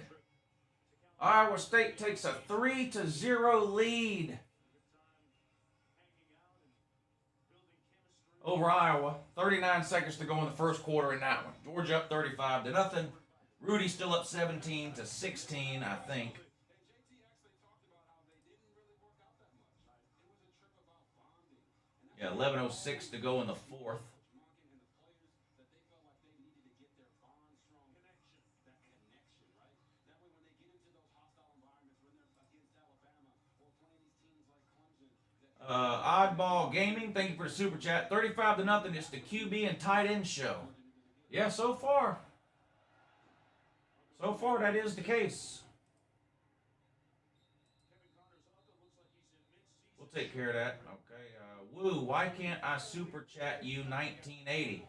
Iowa State takes a 3-0 lead over Iowa. 39 seconds to go in the first quarter in that one. Georgia up 35-0. Rudy still up 17-16, I think. Yeah, 11:06 to go in the fourth. Oddball Gaming, thank you for the super chat. 35-0. It's the QB and tight end show. Yeah, so far that is the case. We'll take care of that. Okay. Woo, why can't I super chat you 1980?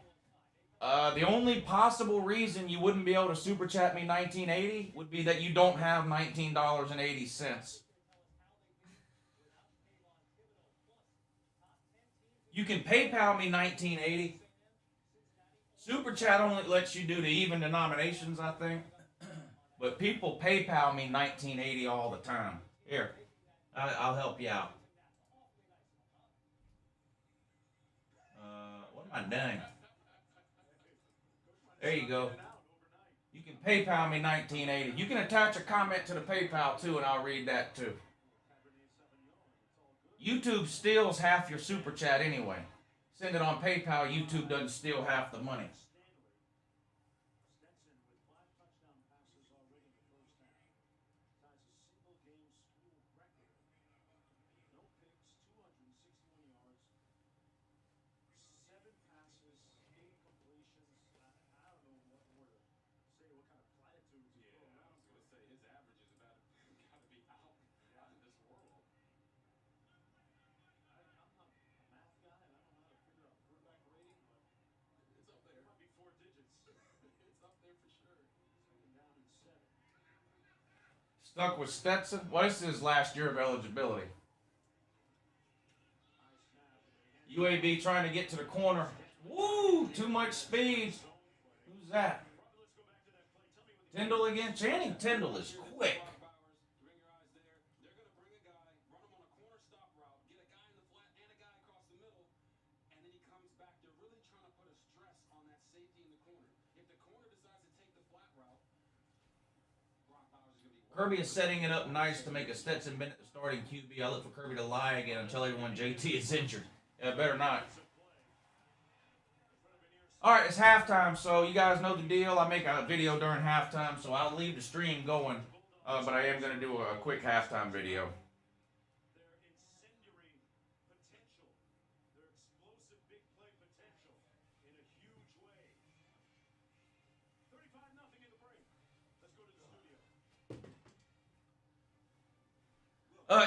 The only possible reason you wouldn't be able to super chat me 1980 would be that you don't have $19.80. You can PayPal me 1980. Super Chat only lets you do the even denominations, I think. But people PayPal me 1980 all the time. Here, I'll help you out. Come on, dang. There you go. You can PayPal me 1980. You can attach a comment to the PayPal too, and I'll read that too. YouTube steals half your super chat anyway. Send it on PayPal. YouTube doesn't steal half the money. Stuck with Stetson. Well, this is his last year of eligibility. UAB trying to get to the corner. Woo! Too much speed. Who's that? Tyndall again? Channing Tyndall is quick. Kirby is setting it up nice to make a Stetson Bennett the starting QB. I look for Kirby to lie again and tell everyone JT is injured. Yeah, better not. All right, it's halftime, so you guys know the deal. I make a video during halftime, so I'll leave the stream going, but I am going to do a quick halftime video.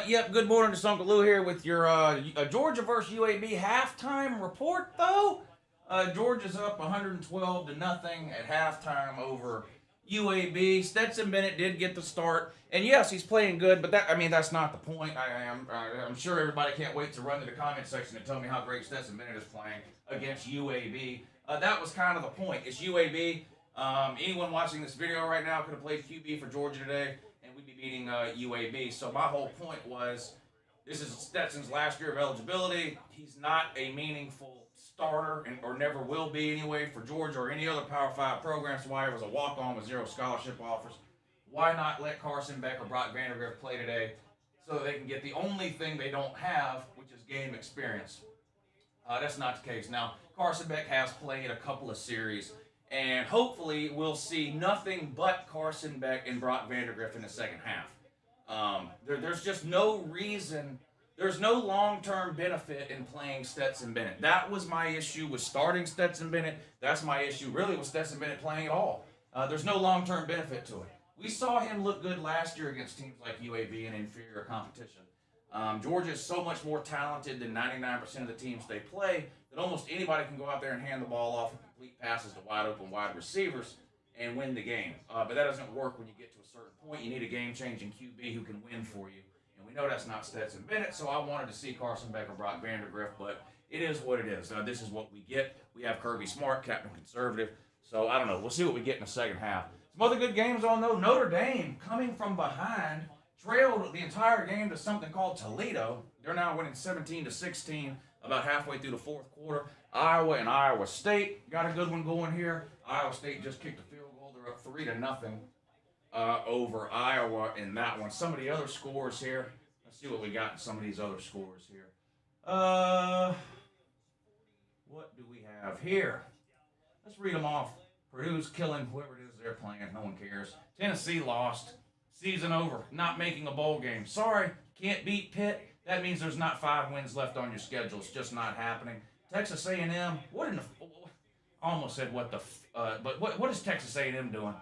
Yep, good morning. It's Uncle Lou here with your Georgia versus UAB halftime report, though. Georgia's up 112-0 at halftime over UAB. Stetson Bennett did get the start, and yes, he's playing good, but that's not the point. I'm sure everybody can't wait to run to the comment section and tell me how great Stetson Bennett is playing against UAB. That was kind of the point. It's UAB. Anyone watching this video right now could have played QB for Georgia today, and we'd be beating UAB. So my whole point was, this is Stetson's last year of eligibility. He's not a meaningful starter, or never will be anyway, for Georgia or any other Power 5 program. So why he was a walk-on with 0 scholarship offers. Why not let Carson Beck or Brock Vandagriff play today so that they can get the only thing they don't have, which is game experience? That's not the case. Now, Carson Beck has played a couple of series, and hopefully we'll see nothing but Carson Beck and Brock Vandagriff in the second half. There's just no reason. There's no long-term benefit in playing Stetson Bennett. That was my issue with starting Stetson Bennett. That's my issue really with Stetson Bennett playing at all. There's no long-term benefit to it. We saw him look good last year against teams like UAB in inferior competition. Georgia is so much more talented than 99% of the teams they play that almost anybody can go out there and hand the ball off and complete passes to wide-open wide receivers and win the game. But that doesn't work when you get to a certain point. You need a game-changing QB who can win for you. And we know that's not Stetson Bennett, so I wanted to see Carson Beck or Brock Vandagriff, but it is what it is. This is what we get. We have Kirby Smart, Captain Conservative. So I don't know. We'll see what we get in the second half. Some other good games on, though. Notre Dame, coming from behind, trailed the entire game to something called Toledo. They're now winning 17-16 about halfway through the fourth quarter. Iowa and Iowa State got a good one going here. Iowa State just kicked a field goal. They're up 3-0 over Iowa in that one. Some of the other scores here. Let's see what we got in some of these other scores here. What do we have here? Let's read them off. Purdue's killing whoever it is they're playing. No one cares. Tennessee lost. Season over. Not making a bowl game. Sorry, can't beat Pitt. That means there's not 5 wins left on your schedule. It's just not happening. Texas A&M. What in the? I almost said what the. But what is Texas A&M doing?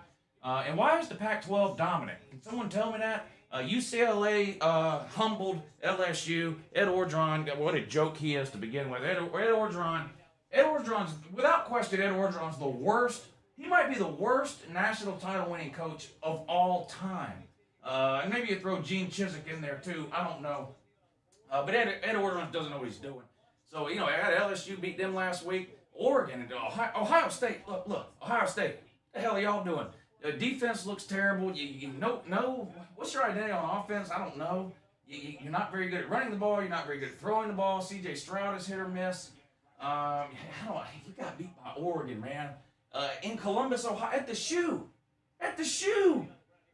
And why is the Pac-12 dominant? Can someone tell me that? UCLA humbled LSU. Ed Orgeron, what a joke he is to begin with. Ed Orgeron's, without question, Ed Orgeron's the worst. He might be the worst national title-winning coach of all time. And maybe you throw Gene Chizik in there too. I don't know. But Ed Orgeron doesn't know what he's doing. So, I had LSU beat them last week. Oregon and Ohio State. Look, Ohio State. What the hell are y'all doing? Defense looks terrible. You know, what's your identity on offense? I don't know. You're not very good at running the ball. You're not very good at throwing the ball. C.J. Stroud is hit or miss. He got beat by Oregon, man. In Columbus, Ohio, at the shoe. At the shoe.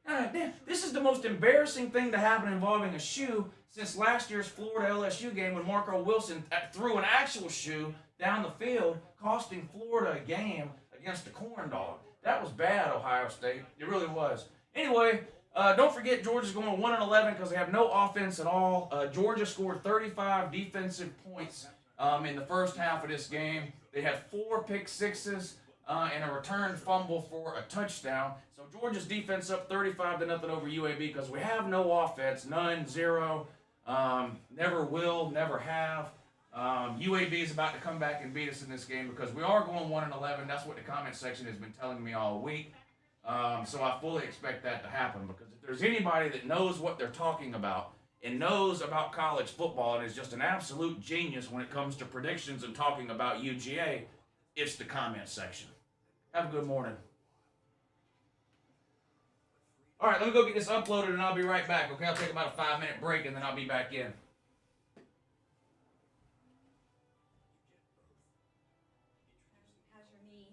Damn, this is the most embarrassing thing to happen involving a shoe since last year's Florida LSU game when Marco Wilson threw an actual shoe down the field, costing Florida a game against the Corn Dog. That was bad, Ohio State. It really was. Anyway, don't forget Georgia's going 1-11 because they have no offense at all. Georgia scored 35 defensive points in the first half of this game. They had 4 pick sixes and a returned fumble for a touchdown. So Georgia's defense up 35-0 over UAB because we have no offense, none, zero, never will, never have. UAB is about to come back and beat us in this game because we are going 1-11. That's what the comment section has been telling me all week. So I fully expect that to happen because if there's anybody that knows what they're talking about and knows about college football and is just an absolute genius when it comes to predictions and talking about UGA, it's the comment section. Have a good morning. All right, let me go get this uploaded and I'll be right back. Okay, I'll take about a 5-minute break and then I'll be back in. How's your knee?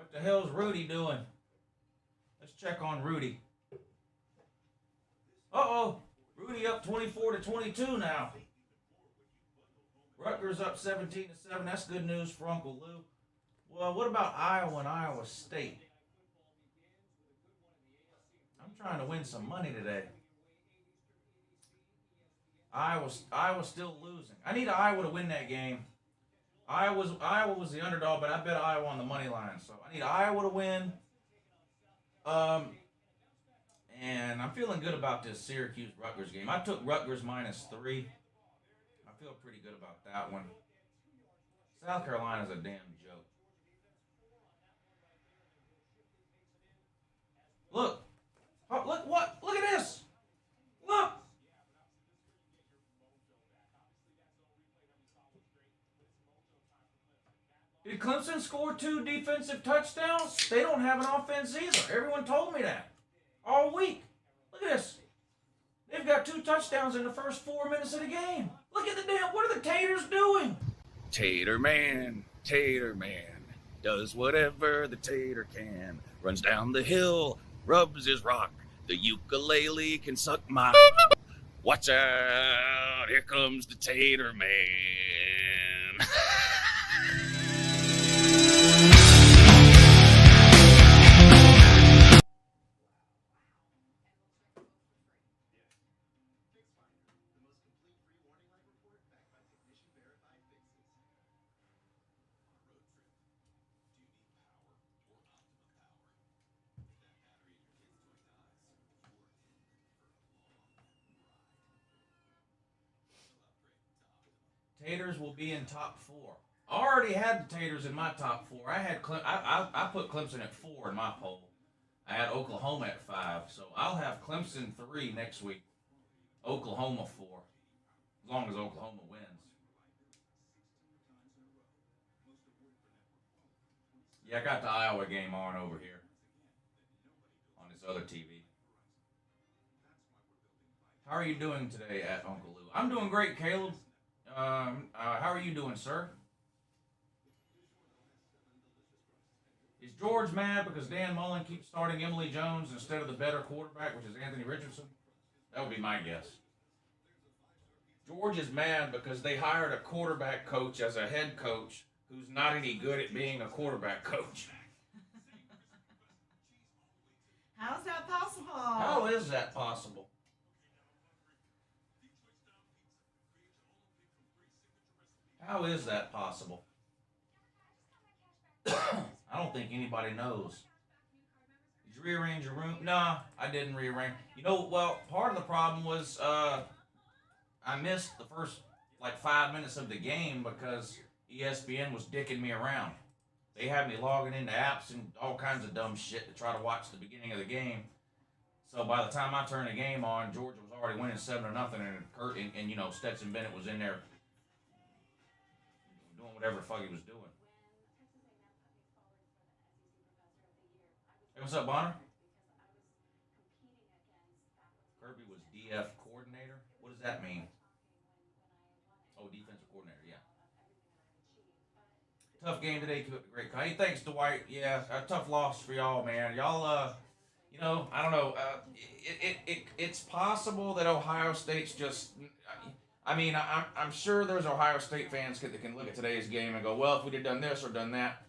What the hell's Rudy doing? Let's check on Rudy. Uh-oh. Rudy up 24-22 now. Rutgers up 17-7. That's good news for Uncle Lou. Well, what about Iowa and Iowa State? I'm trying to win some money today. Iowa's still losing. I need Iowa to win that game. Iowa was the underdog, but I bet Iowa on the money line. So I need Iowa to win. And I'm feeling good about this Syracuse-Rutgers game. I took Rutgers -3. I feel pretty good about that one. South Carolina's a damn joke. Look. Oh, look what? Look at this. Look. Did Clemson score 2 defensive touchdowns? They don't have an offense either. Everyone told me that all week. Look at this. They've got 2 touchdowns in the first 4 minutes of the game. Look at the damn. What are the Taters doing? Tater man, does whatever the tater can. Runs down the hill, rubs his rock. The ukulele can suck my. Watch out, here comes the tater man. Taters will be in top 4. I already had the Taters in my top 4. I put Clemson at 4 in my poll. I had Oklahoma at 5, so I'll have Clemson 3 next week. Oklahoma 4, as long as Oklahoma wins. Yeah, I got the Iowa game on over here on this other TV. How are you doing today at Uncle Lou? I'm doing great, Caleb. How are you doing, sir? Is George mad because Dan Mullen keeps starting Emily Jones instead of the better quarterback, which is Anthony Richardson? That would be my guess. George is mad because they hired a quarterback coach as a head coach who's not any good at being a quarterback coach. How's that possible? How is that possible? How is that possible? I don't think anybody knows. Did you rearrange your room? Nah, I didn't rearrange. You know, well, part of the problem was I missed the first 5 minutes of the game because ESPN was dicking me around. They had me logging into apps and all kinds of dumb shit to try to watch the beginning of the game. So by the time I turned the game on, Georgia was already winning 7-0, and you know, Stetson Bennett was in there doing whatever the fuck he was doing. Hey, what's up, Bonner? Kirby was DF coordinator. What does that mean? Oh, defensive coordinator, yeah. Tough game today. Keep up the great. Hey, thanks, Dwight. Yeah, a tough loss for y'all, man. Y'all, you know, I don't know. It's possible that Ohio State's just. I mean, I'm sure there's Ohio State fans that can look at today's game and go, well, if we'd have done this or done that,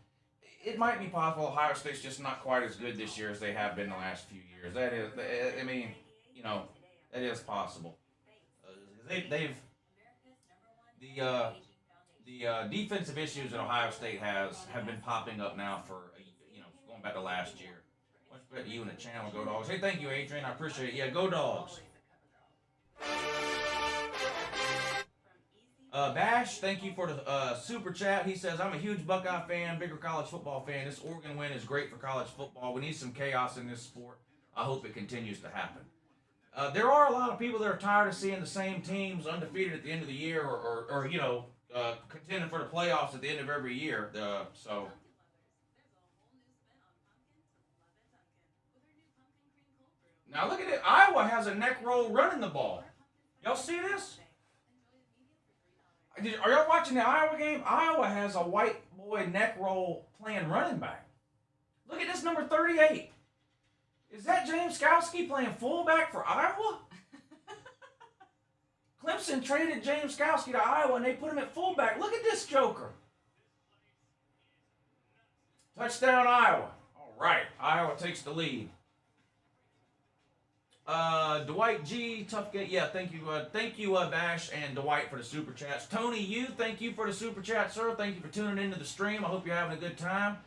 it might be possible Ohio State's just not quite as good this year as they have been the last few years. That is, I mean, you know, that is possible. The defensive issues that Ohio State have been popping up now for, you know, going back to last year. Much better you and the channel, Go Dogs. Hey, thank you, Adrian. I appreciate it. Yeah, Go Dogs. Bash, thank you for the super chat. He says, I'm a huge Buckeye fan, bigger college football fan. This Oregon win is great for college football. We need some chaos in this sport. I hope it continues to happen. There are a lot of people that are tired of seeing the same teams undefeated at the end of the year or you know, contending for the playoffs at the end of every year. So. Now look at it. Iowa has a neck roll running the ball. Y'all see this? Are y'all watching the Iowa game? Iowa has a white boy neck roll playing running back. Look at this number 38. Is that James Skowski playing fullback for Iowa? Clemson traded James Skowski to Iowa and they put him at fullback. Look at this joker. Touchdown Iowa. All right, Iowa takes the lead. Dwight G, tough game. Yeah, thank you, Bash and Dwight for the super chats. Tony, thank you for the super chat, sir. Thank you for tuning into the stream. I hope you're having a good time.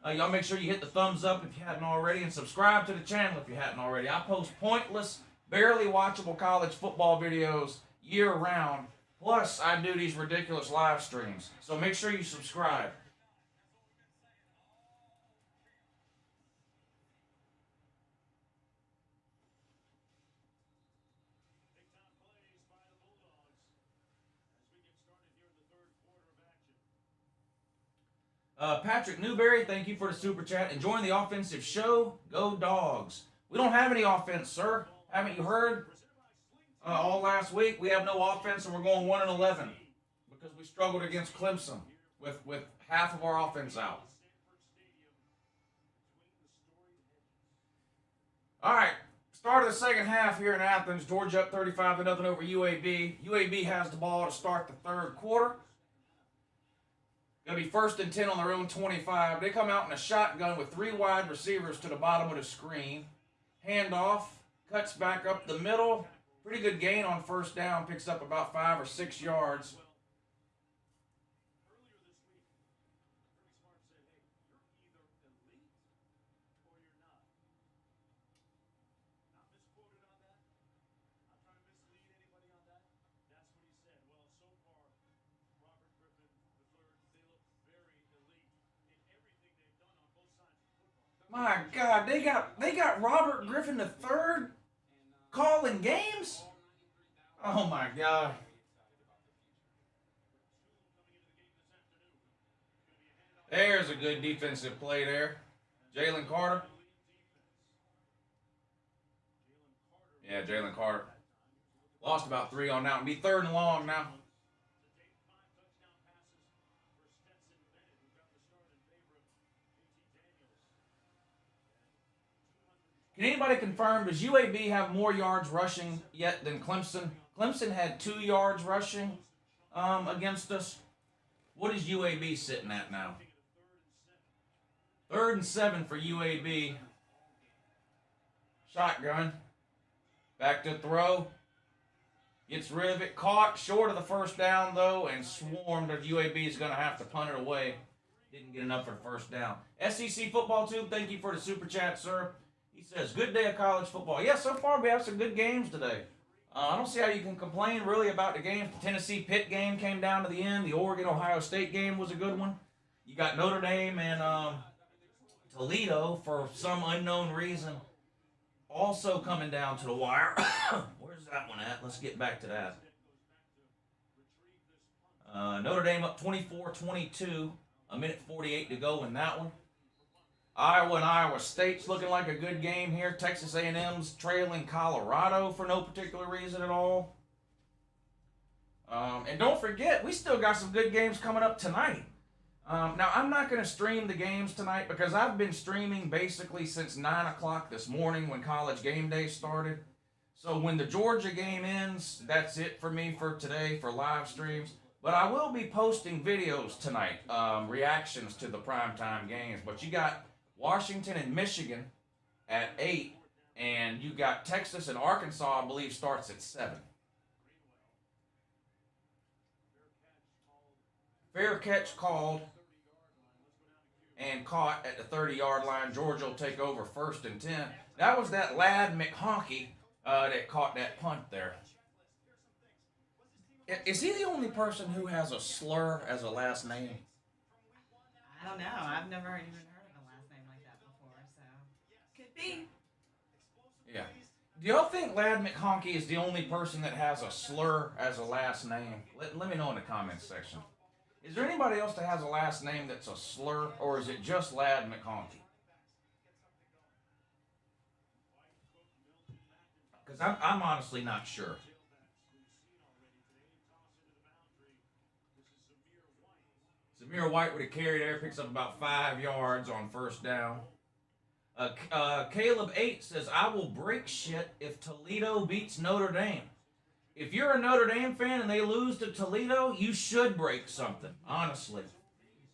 Y'all make sure you hit the thumbs up if you hadn't already, and subscribe to the channel if you hadn't already. I post pointless, barely watchable college football videos year round. Plus, I do these ridiculous live streams. So make sure you subscribe. Patrick Newberry, thank you for the super chat. Enjoying the offensive show. Go Dogs. We don't have any offense, sir. Haven't you heard? All last week, we have no offense, and we're going 1-11 because we struggled against Clemson with half of our offense out. All right, start of the second half here in Athens. Georgia up 35-0 over UAB. UAB has the ball to start the third quarter. Going to be 1st and 10 on their own 25. They come out in a shotgun with 3 wide receivers to the bottom of the screen. Handoff, cuts back up the middle. Pretty good gain on first down. Picks up about 5 or 6 yards. My God, they got Robert Griffin III calling games? Oh my God. There's a good defensive play there. Jalen Carter. Yeah, Jalen Carter. Lost about 3 on that one. Be 3rd and long now. Can anybody confirm, does UAB have more yards rushing yet than Clemson? Clemson had 2 yards rushing against us. What is UAB sitting at now? 3rd and 7 for UAB. Shotgun. Back to throw. Gets rid of it. Caught short of the first down, though, and swarmed that UAB is going to have to punt it away. Didn't get enough for the first down. SEC Football Tube, thank you for the super chat, sir. He says, good day of college football. Yeah, so far we have some good games today. I don't see how you can complain really about the games. The Tennessee-Pitt game came down to the end. The Oregon-Ohio State game was a good one. You got Notre Dame and Toledo, for some unknown reason, also coming down to the wire. Where's that one at? Let's get back to that. Notre Dame up 24-22. 1:48 to go in that one. Iowa and Iowa State's looking like a good game here. Texas A&M's trailing Colorado for no particular reason at all. And don't forget, we still got some good games coming up tonight. Now, I'm not going to stream the games tonight because I've been streaming basically since 9 o'clock this morning when College Game Day started. So when the Georgia game ends, that's it for me for today for live streams. But I will be posting videos tonight, reactions to the primetime games. But you got Washington and Michigan at 8, and you got Texas and Arkansas, I believe, starts at 7. Fair catch called and caught at the 30-yard line. Georgia will take over 1st and 10. That was that lad McHonky that caught that punt there. Is he the only person who has a slur as a last name? I don't know. I've never even heard of a last name like that before, so could be. Yeah. Do y'all think Lad McHonky is the only person that has a slur as a last name? Let me know in the comments section. Is there anybody else that has a last name that's a slur, or is it just Lad McHonky? Because I'm honestly not sure. Zamir White with a carry there, picks up about 5 yards on first down. Caleb 8 says, I will break shit if Toledo beats Notre Dame. If you're a Notre Dame fan and they lose to Toledo, you should break something, honestly.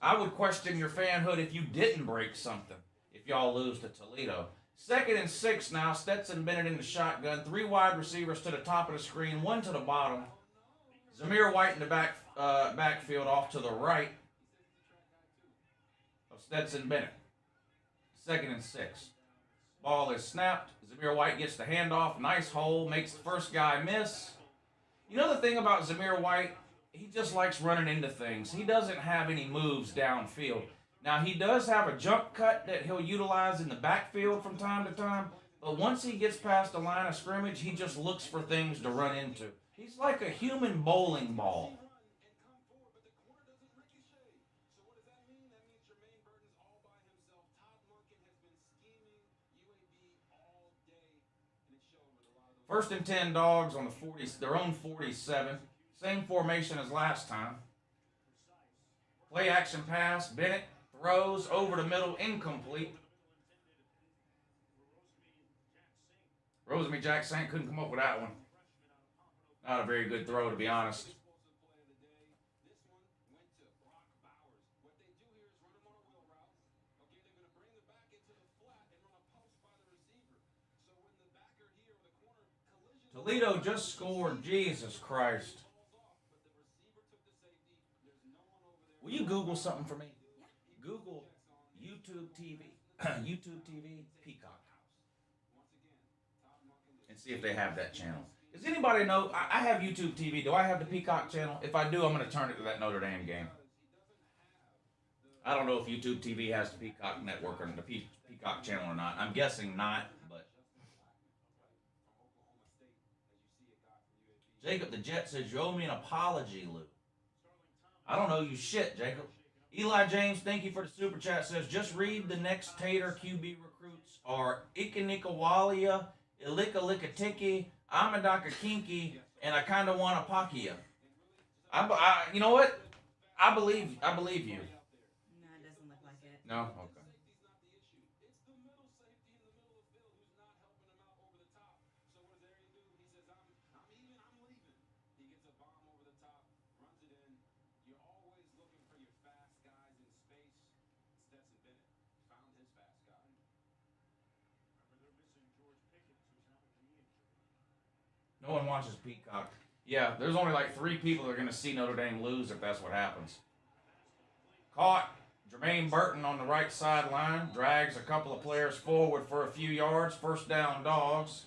I would question your fanhood if you didn't break something if y'all lose to Toledo. 2nd and 6 now. Stetson Bennett in the shotgun. 3 wide receivers to the top of the screen, 1 to the bottom. Zamir White in the backfield off to the right of Stetson Bennett. 2nd and 6. Ball is snapped. Zamir White gets the handoff. Nice hole. Makes the first guy miss. You know the thing about Zamir White? He just likes running into things. He doesn't have any moves downfield. Now, he does have a jump cut that he'll utilize in the backfield from time to time. But once he gets past the line of scrimmage, he just looks for things to run into. He's like a human bowling ball. First and 10 Dogs on the 40, their own 47. Same formation as last time. Play action pass. Bennett throws over the middle, incomplete. Rosemy Jack Saint couldn't come up with that one. Not a very good throw, to be honest. Toledo just scored. Jesus Christ. Will you Google something for me? Google YouTube TV. YouTube TV Peacock. And see if they have that channel. Does anybody know? I have YouTube TV. Do I have the Peacock channel? If I do, I'm going to turn it to that Notre Dame game. I don't know if YouTube TV has the Peacock network or the Peacock channel or not. I'm guessing not, but. Jacob the Jet says, you owe me an apology, Lou. I don't owe you shit, Jacob. Eli James, thank you for the super chat, says, just read the next Tater QB recruits are Ikanikawalia, Ilikalikatiki, Amadaka Kinky, and I kind of want a Pakia. You know what? I believe you. No, it doesn't look like it. No? Okay. No one watches Peacock. Yeah, there's only like 3 people that are going to see Notre Dame lose if that's what happens. Caught. Jermaine Burton on the right sideline. Drags a couple of players forward for a few yards. First down, Dogs.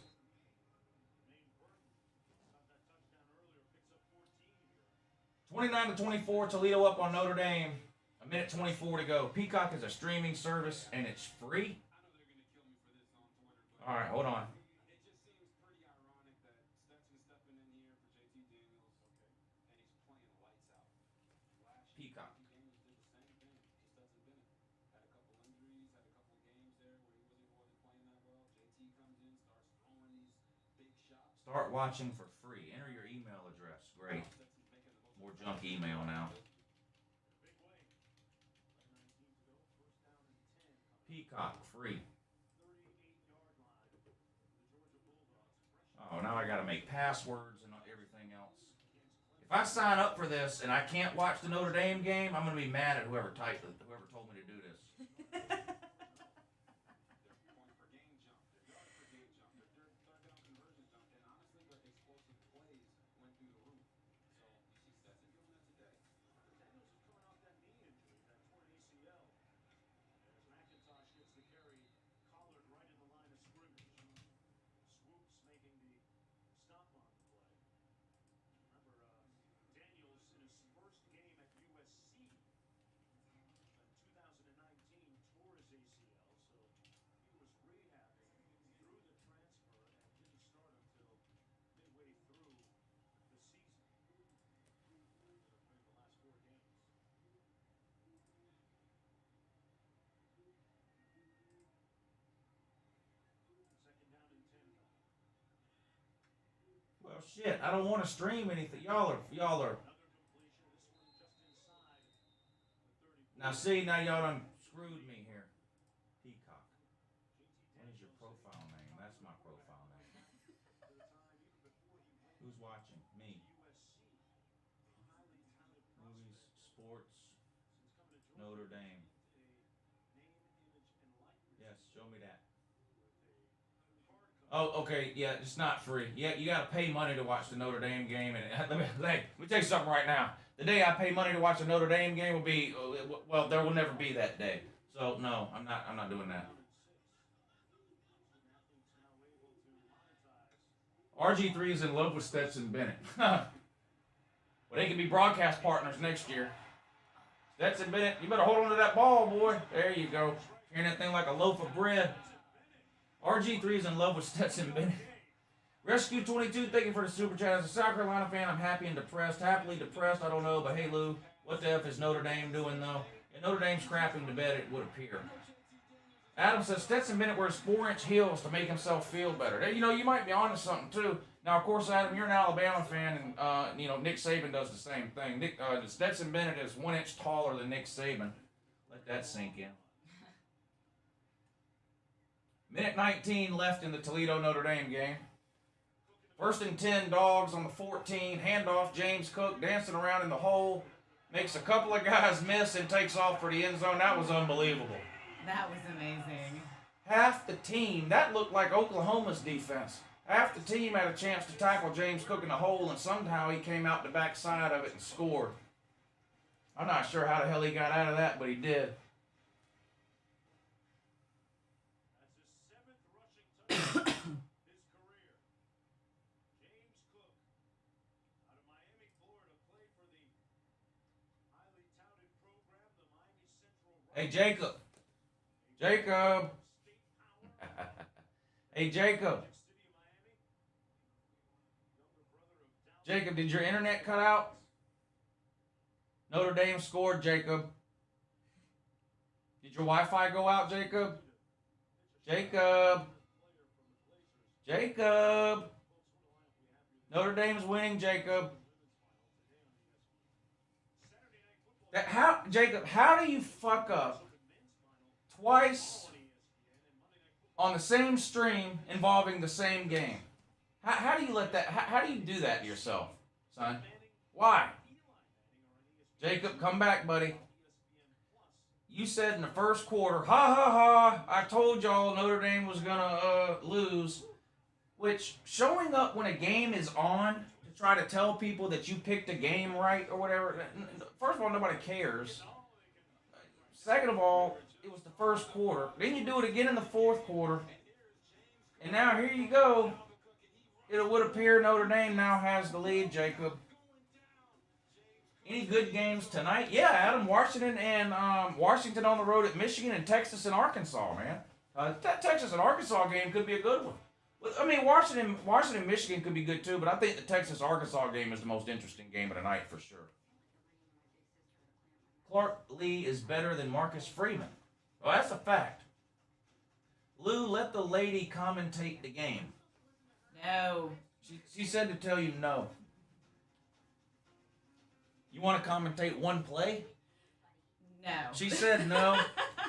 (29-24), Toledo up on Notre Dame. 1:24 to go. Peacock is a streaming service, and it's free. All right, hold on. Peacock. Start watching for free. Enter your email address. Great. More junk email now. Peacock, free. Oh, now I gotta make passwords and everything else. If I sign up for this and I can't watch the Notre Dame game, I'm gonna be mad at whoever told me to do this. Well, shit, I don't want to stream anything. Y'all are. Now see, now y'all done screwed me here. Peacock. What is your profile name? That's my profile name. Who's watching? Me. Movies, sports, Notre Dame. Yes, show me that. Oh, okay, yeah, it's not free. Yeah, you gotta pay money to watch the Notre Dame game. And let me tell you something right now. The day I pay money to watch a Notre Dame game will be, well, there will never be that day. So no, I'm not doing that. RG3 is in love with Stetson Bennett. Well, they can be broadcast partners next year. Stetson Bennett, you better hold on to that ball, boy. There you go. Carrying that thing like a loaf of bread. RG3 is in love with Stetson Bennett. Rescue 22, thank you for the super chat. As a South Carolina fan, I'm happy and depressed. Happily depressed, I don't know, but hey, Lou, what the F is Notre Dame doing, though? If Notre Dame's crapping to bed, it would appear. Adam says Stetson Bennett wears 4-inch heels to make himself feel better. You know, you might be onto something, too. Now, of course, Adam, you're an Alabama fan, and, you know, Nick Saban does the same thing. Stetson Bennett is 1 inch taller than Nick Saban. Let that sink in. Minute 19 left in the Toledo-Notre Dame game. 1st and 10, Dogs on the 14. Handoff, James Cook dancing around in the hole. Makes a couple of guys miss and takes off for the end zone. That was unbelievable. That was amazing. Half the team, that looked like Oklahoma's defense. Half the team had a chance to tackle James Cook in the hole, and somehow he came out the backside of it and scored. I'm not sure how the hell he got out of that, but he did. Hey, Jacob. Jacob. Hey, Jacob. Jacob, did your internet cut out? Notre Dame scored, Jacob. Did your Wi-Fi go out, Jacob? Jacob. Jacob. Notre Dame's winning, Jacob. Jacob, how do you fuck up twice on the same stream involving the same game? How do you let that, how do you do that to yourself, son? Why? Jacob, come back, buddy. You said in the first quarter, ha ha ha, I told y'all Notre Dame was gonna lose. Which, showing up when a game is on to try to tell people that you picked a game right or whatever, first of all, nobody cares. Second of all, it was the first quarter. Then you do it again in the fourth quarter. And now here you go. It would appear Notre Dame now has the lead, Jacob. Any good games tonight? Yeah, Adam, Washington and Washington on the road at Michigan and Texas and Arkansas, man. That Texas and Arkansas game could be a good one. I mean, Washington, Michigan could be good too, but I think the Texas-Arkansas game is the most interesting game of the night for sure. Clark Lee is better than Marcus Freeman. Well, that's a fact. Lou, let the lady commentate the game. No. She said to tell you no. You want to commentate one play? No. She said no.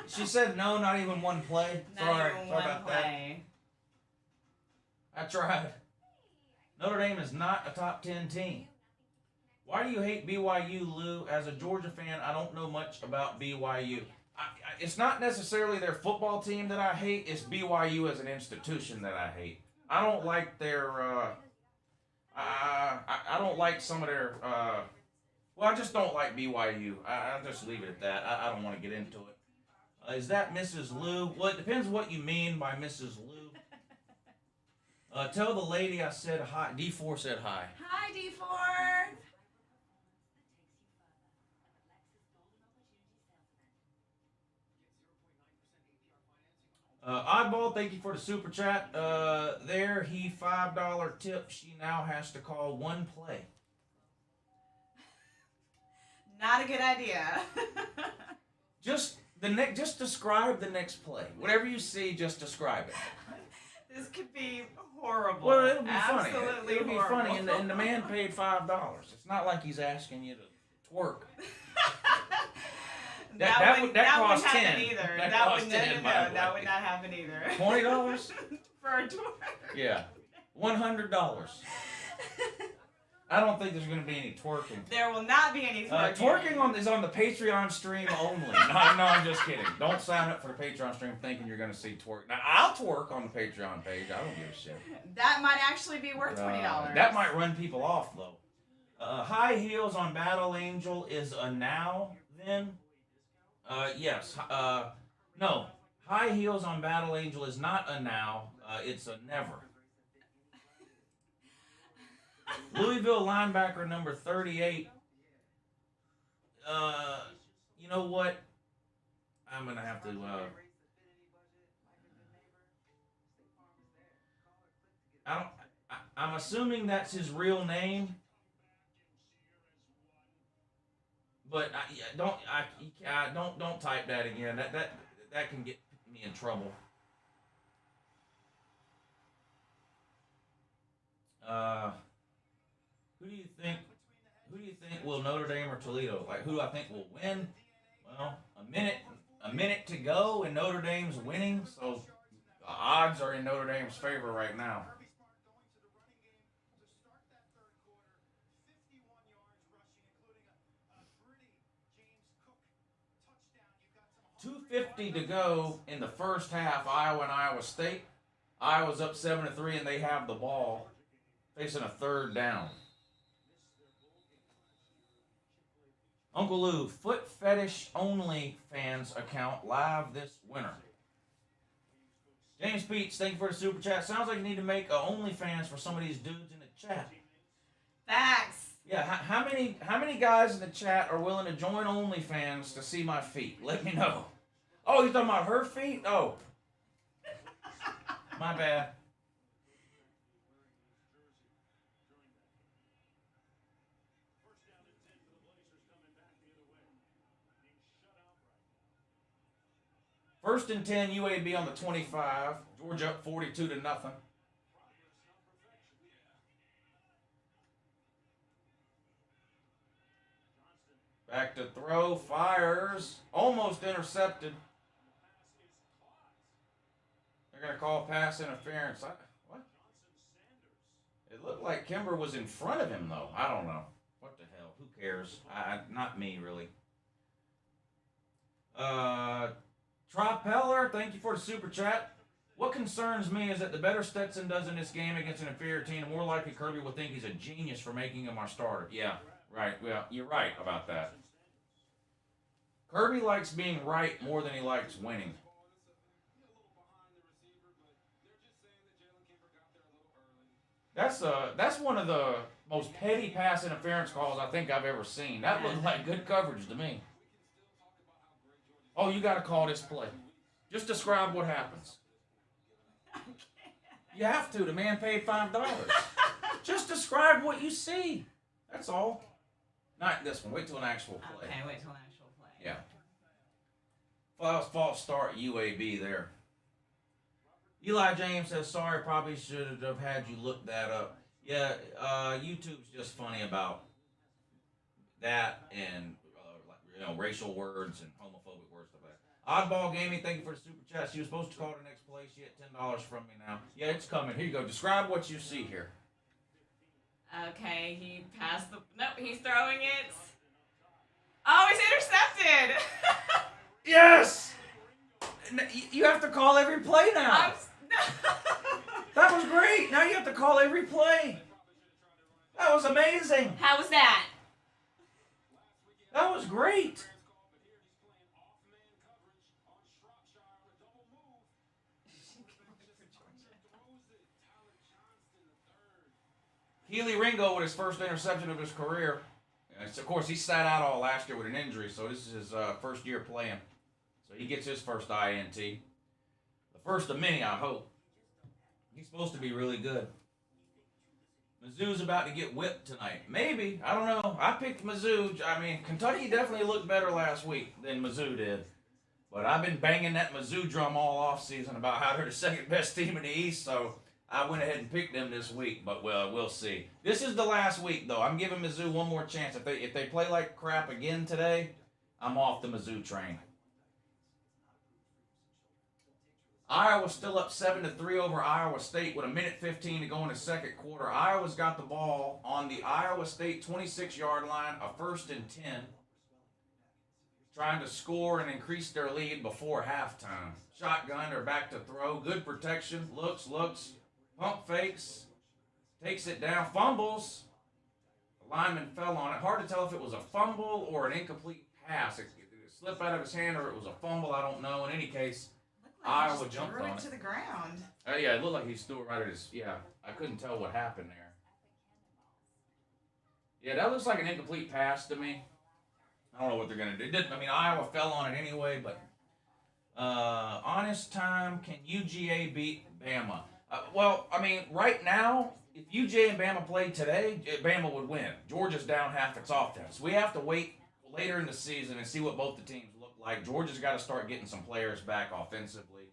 She said no, not even one play. Sorry about that. I tried. Notre Dame is not a top 10 team. Why do you hate BYU, Lou? As a Georgia fan, I don't know much about BYU. It's not necessarily their football team that I hate. It's BYU as an institution that I hate. I don't like their, I don't like some of their, well, I just don't like BYU. I'll just leave it at that. I don't want to get into it. Is that Mrs. Lou? Well, it depends what you mean by Mrs. Lou. Tell the lady I said hi. D4 said hi. Hi, D4. Oddball, thank you for the super chat. There, he $5 tip. She now has to call one play. Not a good idea. Just describe the next play. Whatever you see, just describe it. This could be horrible. Well, it'll be Absolutely funny. It'll be horrible. funny, and the man paid $5. It's not like he's asking you to twerk. That would cost happen 10. either. That That cost would 10, by the that way. would not happen either. $20? For a tour. Yeah. $100. I don't think there's going to be any twerking. There will not be any twerking. Twerking is on the Patreon stream only. No, I'm just kidding. Don't sign up for the Patreon stream thinking you're going to see twerk. Now, I'll twerk on the Patreon page. I don't give a shit. That might actually be worth $20. That might run people off, though. High heels on Battle Angel is a now, then? Yes. No. High heels on Battle Angel is not a now. It's a never. Louisville linebacker number 38. You know what? I'm gonna have to. I'm assuming that's his real name, but don't type that again. That can get me in trouble. Who do you think will Notre Dame or Toledo? Like, who do I think will win? Well, a minute to go, and Notre Dame's winning, so the odds are in Notre Dame's favor right now. 2:50 to go in the first half, Iowa and Iowa State. Iowa's up 7-3, and they have the ball, facing a third down. Uncle Lou, foot fetish only fans account live this winter. James Peach, thank you for the super chat. Sounds like you need to make a OnlyFans for some of these dudes in the chat. Facts. Yeah, how many guys in the chat are willing to join OnlyFans to see my feet? Let me know. Oh, you talking about her feet? Oh. My bad. First and 10, UAB on the 25. Georgia up 42-0. Back to throw, fires, almost intercepted. They're going to call pass interference. What? It looked like Kimber was in front of him, though. I don't know. What the hell? Who cares? Not me, really. Tropeller, thank you for the super chat. What concerns me is that the better Stetson does in this game against an inferior team, the more likely Kirby will think he's a genius for making him our starter. Yeah, right. Well, you're right about that. Kirby likes being right more than he likes winning. That's one of the most petty pass interference calls I think I've ever seen. That looked like good coverage to me. Oh, you got to call this play. Just describe what happens. You have to. The man paid $5. Just describe what you see. That's all. Not this one. Wait till an actual play. Okay, wait till an actual play. Yeah. False start UAB there. Eli James says, sorry, probably should have had you look that up. Yeah, YouTube's just funny about that and racial words and homophobic words, stuff like that. Oddball Gaming, thank you for the super chat. She was supposed to call the next play. She had $10 from me now. Yeah, it's coming. Here you go. Describe what you see here. Okay, he passed the... No, he's throwing it. Oh, he's intercepted! Yes! You have to call every play now. That was great. Now you have to call every play. That was amazing. How was that? That was great. Keely Ringo with his first interception of his career. Of course, he sat out all last year with an injury, so this is his first year playing. So he gets his first INT. The first of many, I hope. He's supposed to be really good. Mizzou's about to get whipped tonight. Maybe. I don't know. I picked Mizzou. I mean, Kentucky definitely looked better last week than Mizzou did. But I've been banging that Mizzou drum all offseason about how they're the second best team in the East, so I went ahead and picked them this week. But we'll see. This is the last week, though. I'm giving Mizzou one more chance. If they play like crap again today, I'm off the Mizzou train. Iowa still up 7-3 over Iowa State with 1:15 to go in the second quarter. Iowa's got the ball on the Iowa State 26-yard line, a 1st and 10, trying to score and increase their lead before halftime. Shotgun, they're back to throw. Good protection. Looks, pump fakes, takes it down, fumbles. The lineman fell on it. Hard to tell if it was a fumble or an incomplete pass. It slipped out of his hand or it was a fumble. I don't know. In any case, Iowa jumped on it. To the ground. Yeah, it looked like he threw it right at his. Yeah, I couldn't tell what happened there. Yeah, that looks like an incomplete pass to me. I don't know what they're gonna do. Iowa fell on it anyway, but honest time, can UGA beat Bama? Right now, if UGA and Bama played today, Bama would win. Georgia's down half its offense. We have to wait later in the season and see what both the teams look like. Georgia's got to start getting some players back offensively.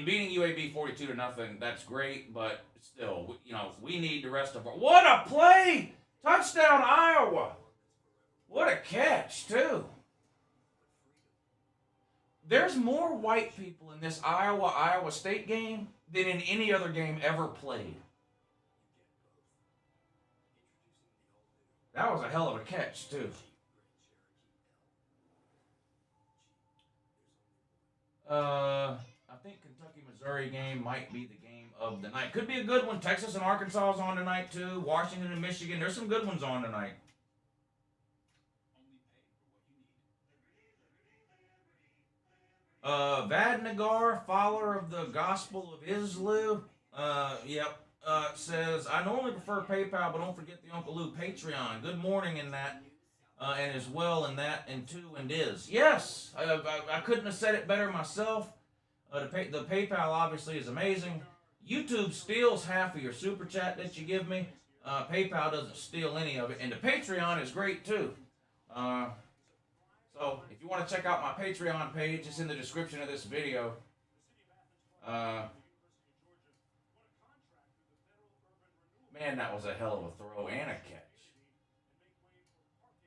Beating UAB 42-0, that's great, but still, we need the rest of our. What a play! Touchdown, Iowa! What a catch, too. There's more white people in this Iowa State game than in any other game ever played. That was a hell of a catch, too. I think Kentucky-Missouri game might be the game of the night. Could be a good one. Texas and Arkansas is on tonight, too. Washington and Michigan. There's some good ones on tonight. Vadnagar, follower of the Gospel of Islu, says, I normally prefer PayPal, but don't forget the UNCLELOU Patreon. Good morning in that, and as well in that, and two, and is. Yes, I couldn't have said it better myself. The PayPal obviously is amazing. YouTube steals half of your super chat that you give me. PayPal doesn't steal any of it, and the Patreon is great too. So, if you want to check out my Patreon page, it's in the description of this video. Man, that was a hell of a throw and a catch.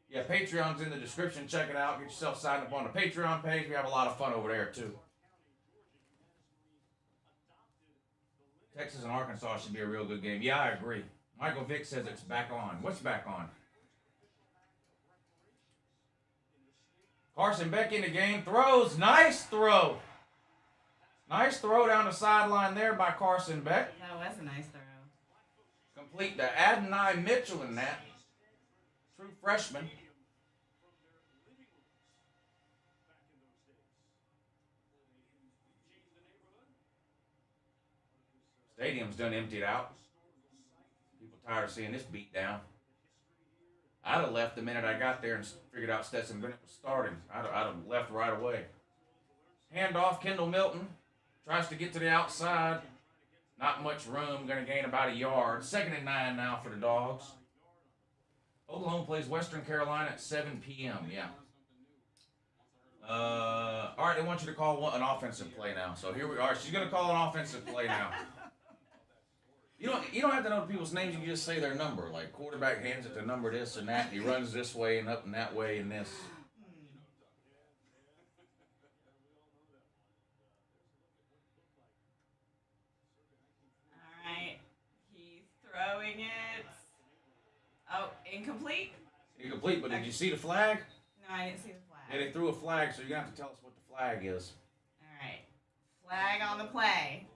Yeah, Patreon's in the description. Check it out. Get yourself signed up on the Patreon page. We have a lot of fun over there, too. Texas and Arkansas should be a real good game. Yeah, I agree. Michael Vick says it's back on. What's back on? Carson Beck in the game. Throws. Nice throw. Nice throw down the sideline there by Carson Beck. That was a nice throw. Complete to Adonai Mitchell in that. True freshman. Stadium's done emptied out. People tired of seeing this beat down. I'd have left the minute I got there and figured out Stetson Bennett was starting. I'd have left right away. Handoff, Kendall Milton. Tries to get to the outside. Not much room. Going to gain about a yard. 2nd and 9 now for the Dogs. Oklahoma plays Western Carolina at 7 p.m. Yeah. All right, they want you to call an offensive play now. So here we are. She's going to call an offensive play now. You don't have to know the people's names. You can just say their number. Like quarterback hands it to number this and that. And he runs this way and up and that way and this. All right. He's throwing it. Oh, incomplete? Incomplete, but did you see the flag? No, I didn't see the flag. Yeah, they threw a flag, so you're going to have to tell us what the flag is. All right. Flag on the play.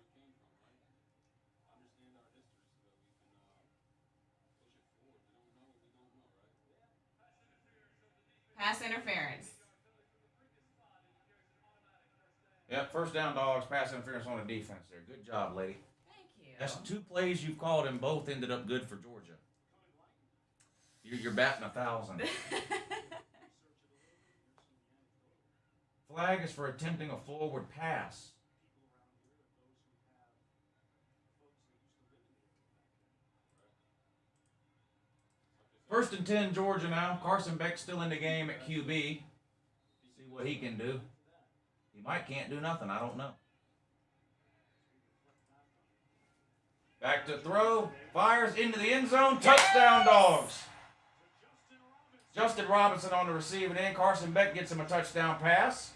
Pass interference. Yep, first down, Dogs. Pass interference on the defense there. Good job, lady. Thank you. That's 2 plays you've called, and both ended up good for Georgia. You're batting 1,000. Flag is for attempting a forward pass. First and 10, Georgia now. Carson Beck still in the game at QB. See what he can do. He can't do nothing. I don't know. Back to throw. Fires into the end zone. Touchdown, Dogs. Justin Robinson on the receiving end. Carson Beck gets him a touchdown pass.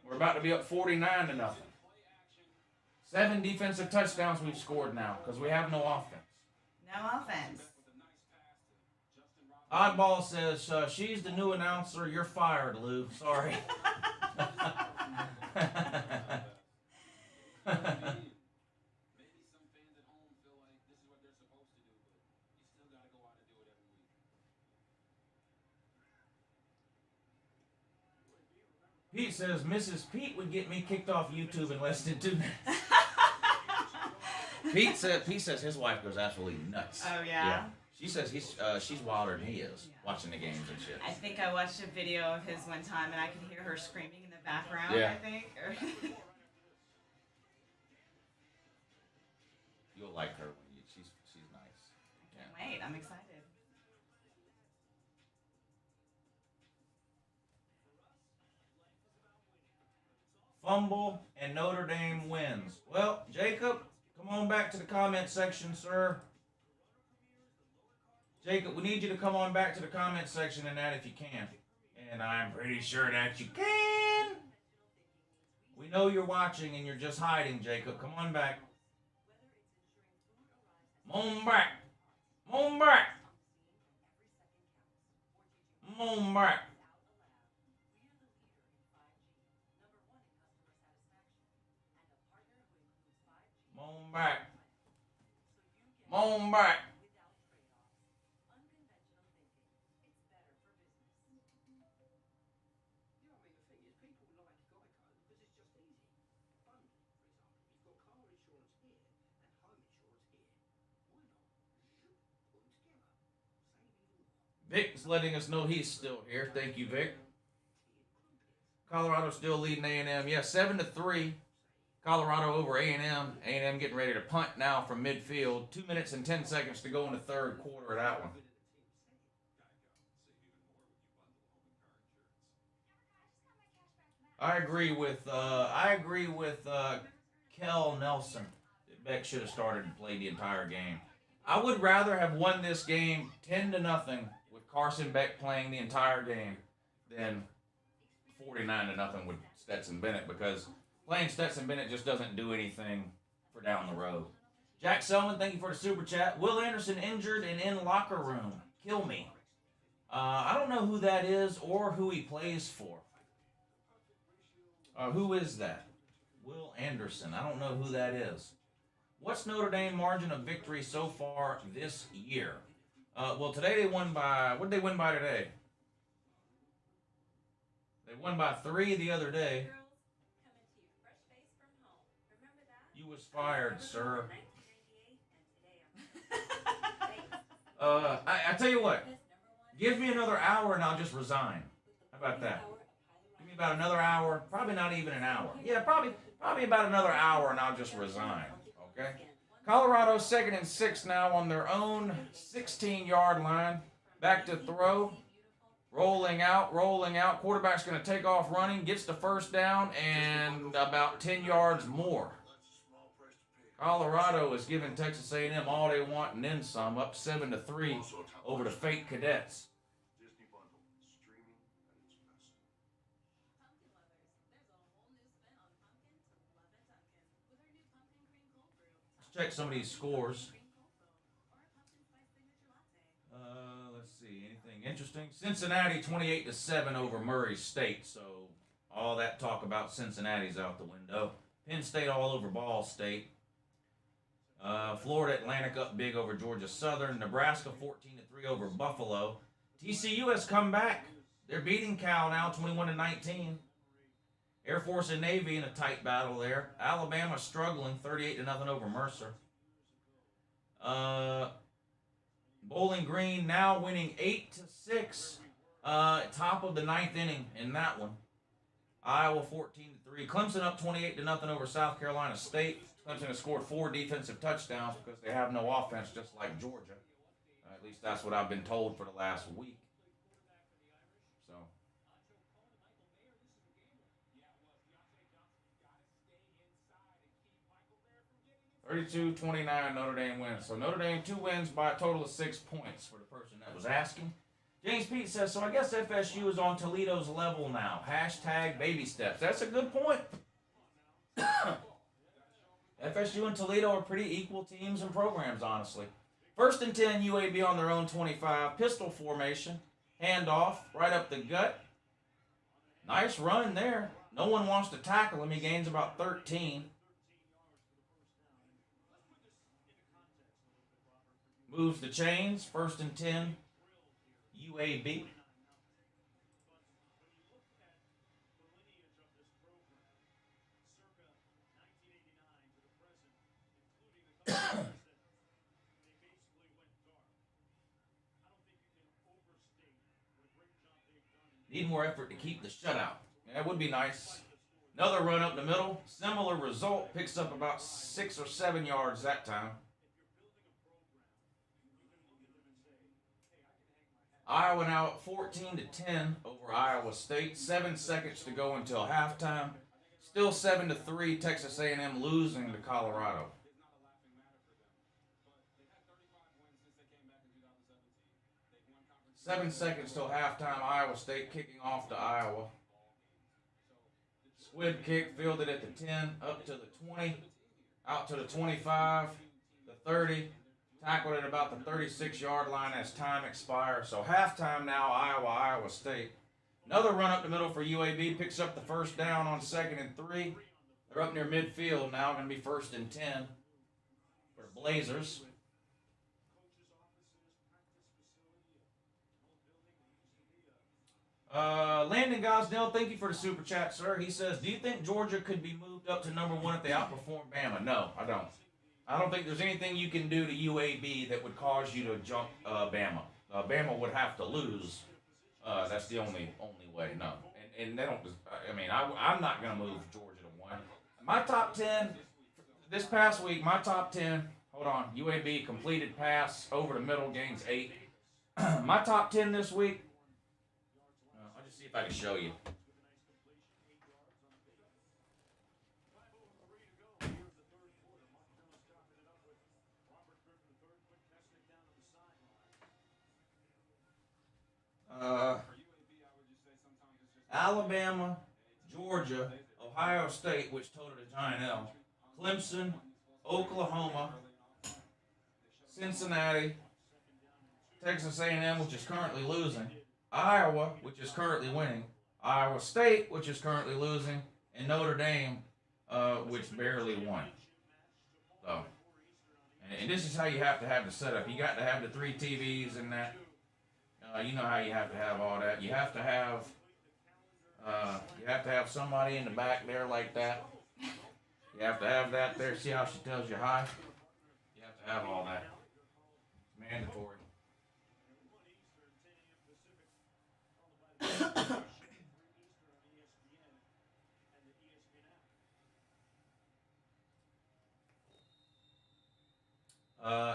We're about to be up 49-0. 7 defensive touchdowns we've scored now because we have no offense. No offense. Oddball says, she's the new announcer. You're fired, Lou. Sorry. Pete says, Mrs. Pete would get me kicked off YouTube in less than 2 minutes. Pete says his wife goes absolutely nuts. Oh, yeah? She says she's wilder than he is watching the games and shit. I think I watched a video of his one time and I could hear her screaming in the background, Yeah. I think. You'll like her when she's nice. Can't wait, I'm excited. Fumble and Notre Dame wins. Well, Jacob, come on back to the comment section, sir. Jacob, we need you to come on back to the comment section and that if you can. And I'm pretty sure that you can. We know you're watching and you're just hiding, Jacob. Come on back. Come on back. Come on back. Come on back. Come on back. Come on back. Vic's letting us know he's still here. Thank you, Vic. Colorado still leading A&M. Yeah, 7-3. Colorado over A&M. A&M getting ready to punt now from midfield. 2 minutes and 10 seconds to go in the third quarter of that one. I agree with Kel Nelson. Beck should have started and played the entire game. I would rather have won this game 10-0 with Carson Beck playing the entire game than 49-0 with Stetson Bennett, because playing Stetson Bennett just doesn't do anything for down the road. Jack Selman, thank you for the super chat. Will Anderson injured and in locker room. Kill me. I don't know who that is or who he plays for. Who is that? Will Anderson. I don't know who that is. What's Notre Dame margin of victory so far this year? Well, today they won by... What did they win by today? They won by 3 the other day. You was fired, sir. I tell you what. Give me another hour and I'll just resign. How about that? Give me about another hour. Probably not even an hour. Yeah, probably about another hour and I'll just resign. Okay? Colorado 2nd and 6 now on their own 16-yard line. Back to throw. Rolling out. Quarterback's going to take off running. Gets the first down and about 10 yards more. Colorado is giving Texas A&M all they want and then some. Up 7-3 over the fake Cadets. Check some of these scores. Let's see. Anything interesting? Cincinnati 28-7 over Murray State. So all that talk about Cincinnati's out the window. Penn State all over Ball State. Florida Atlantic up big over Georgia Southern. Nebraska 14-3 over Buffalo. TCU has come back. They're beating Cal now 21-19. Air Force and Navy in a tight battle there. Alabama struggling 38-0 over Mercer. Bowling Green now winning 8-6. Top of the 9th inning in that one. Iowa 14-3. Clemson up 28-0 over South Carolina State. Clemson has scored 4 defensive touchdowns because they have no offense, just like Georgia. At least that's what I've been told for the last week. So. 32-29 Notre Dame wins. So Notre Dame 2 wins by a total of 6 points for the person that was asking. James Pete says, so I guess FSU is on Toledo's level now. Hashtag baby steps. That's a good point. FSU and Toledo are pretty equal teams and programs, honestly. 1st and 10, UAB on their own 25. Pistol formation. Handoff. Right up the gut. Nice run there. No one wants to tackle him. He gains about 13. Moves the chains. 1st and 10, UAB. Need more effort to keep the shutout. That would be nice. Another run up the middle. Similar result. Picks up about 6 or 7 yards that time. Iowa now 14-10 over Iowa State. 7 seconds to go until halftime. Still 7-3. Texas A&M losing to Colorado. 7 seconds till halftime. Iowa State kicking off to Iowa. Squid kick fielded at the 10, up to the 20, out to the 25, the 30, tackled at about the 36-yard line as time expires. So halftime now, Iowa State. Another run up the middle for UAB, picks up the first down on 2nd and 3. They're up near midfield now, going to be 1st and 10 for the Blazers. Landon Gosnell, thank you for the super chat, sir. He says, do you think Georgia could be moved up to number 1 if they outperform Bama? No, I don't. I don't think there's anything you can do to UAB that would cause you to jump Bama. Bama would have to lose. That's the only way. No, and they don't. I mean, I'm not gonna move Georgia to 1. My top 10 this past week. My top 10. Hold on. UAB completed pass over the middle, gains 8. My top 10 this week. I'll just see if I can show you. Alabama, Georgia, Ohio State, which totaled a giant L, Clemson, Oklahoma, Cincinnati, Texas A&M, which is currently losing, Iowa, which is currently winning, Iowa State, which is currently losing, and Notre Dame, which barely won. So, and this is how you have to have the setup. You got to have the 3 TVs and that. You know how you have to have all that. You have to have somebody in the back there like that. You have to have that there. See how she tells you hi? You have to have all that. It's mandatory.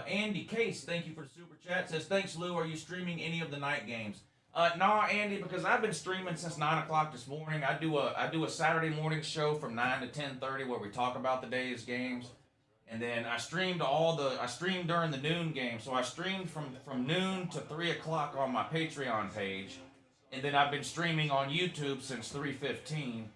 Andy Case, thank you for the super chat. Says, thanks, Lou. Are you streaming any of the night games? Nah, Andy, because I've been streaming since 9 o'clock this morning. I do a Saturday morning show from 9 to 10:30 where we talk about the day's games, and then I streamed during the noon game. So I streamed from noon to 3 o'clock on my Patreon page, and then I've been streaming on YouTube since 3:15.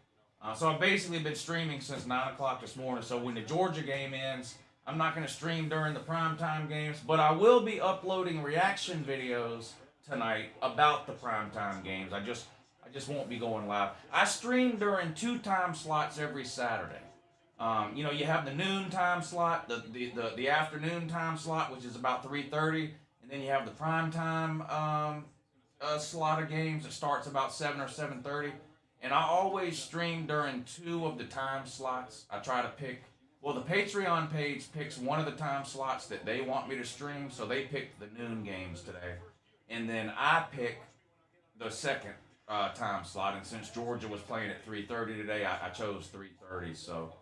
So I've basically been streaming since 9 o'clock this morning. So when the Georgia game ends, I'm not going to stream during the primetime games, but I will be uploading reaction videos tonight about the primetime games. I just won't be going live. I stream during 2 time slots every Saturday. You have the noon time slot, the afternoon time slot, which is about 3:30, and then you have the primetime slot of games that starts about 7 or 7:30. And I always stream during 2 of the time slots. I try to pick. Well, the Patreon page picks one of the time slots that they want me to stream, so they picked the noon games today. And then I pick the second time slot, and since Georgia was playing at 3:30 today, I chose 3:30. So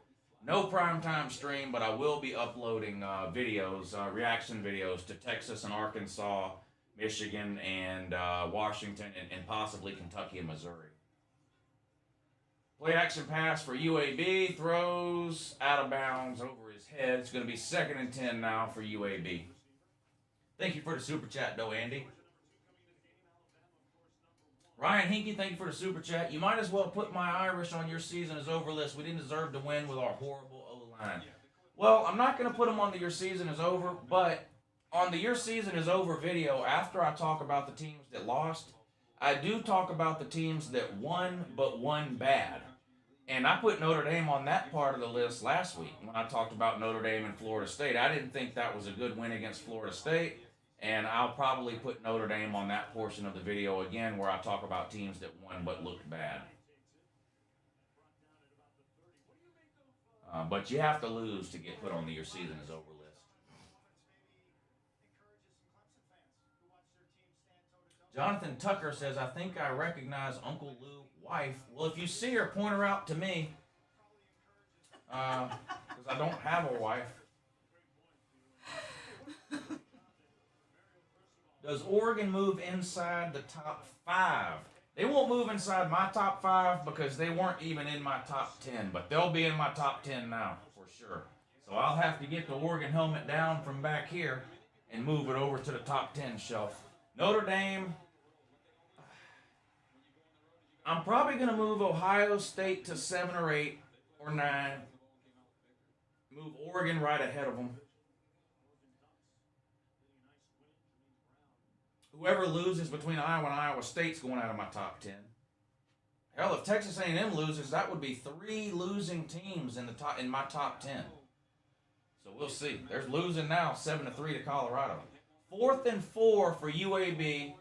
no primetime stream, but I will be uploading videos, reaction videos to Texas and Arkansas, Michigan, and Washington, and possibly Kentucky and Missouri. Play action pass for UAB. Throws out of bounds over his head. It's going to be 2nd and 10 now for UAB. Thank you for the super chat, though, Andy. Ryan Hinkie, thank you for the super chat. You might as well put my Irish on your season is over list. We didn't deserve to win with our horrible O-line. Well, I'm not going to put them on the your season is over, but on the your season is over video, after I talk about the teams that lost, I do talk about the teams that won but won bad. And I put Notre Dame on that part of the list last week when I talked about Notre Dame and Florida State. I didn't think that was a good win against Florida State, and I'll probably put Notre Dame on that portion of the video again where I talk about teams that won but looked bad. But you have to lose to get put on the your season is over list. Jonathan Tucker says, I think I recognize Uncle Lou wife. Well, if you see her, point her out to me. Because I don't have a wife. Does Oregon move inside the top 5? They won't move inside my top 5 because they weren't even in my top 10. But they'll be in my top 10 now, for sure. So I'll have to get the Oregon helmet down from back here and move it over to the top 10 shelf. Notre Dame, I'm probably going to move Ohio State to 7 or 8 or 9. Move Oregon right ahead of them. Whoever loses between Iowa and Iowa State's going out of my top 10. Hell, if Texas A&M loses, that would be 3 losing teams in my top 10. So we'll see. There's losing now, 7-3 to Colorado. 4th and 4 for UAB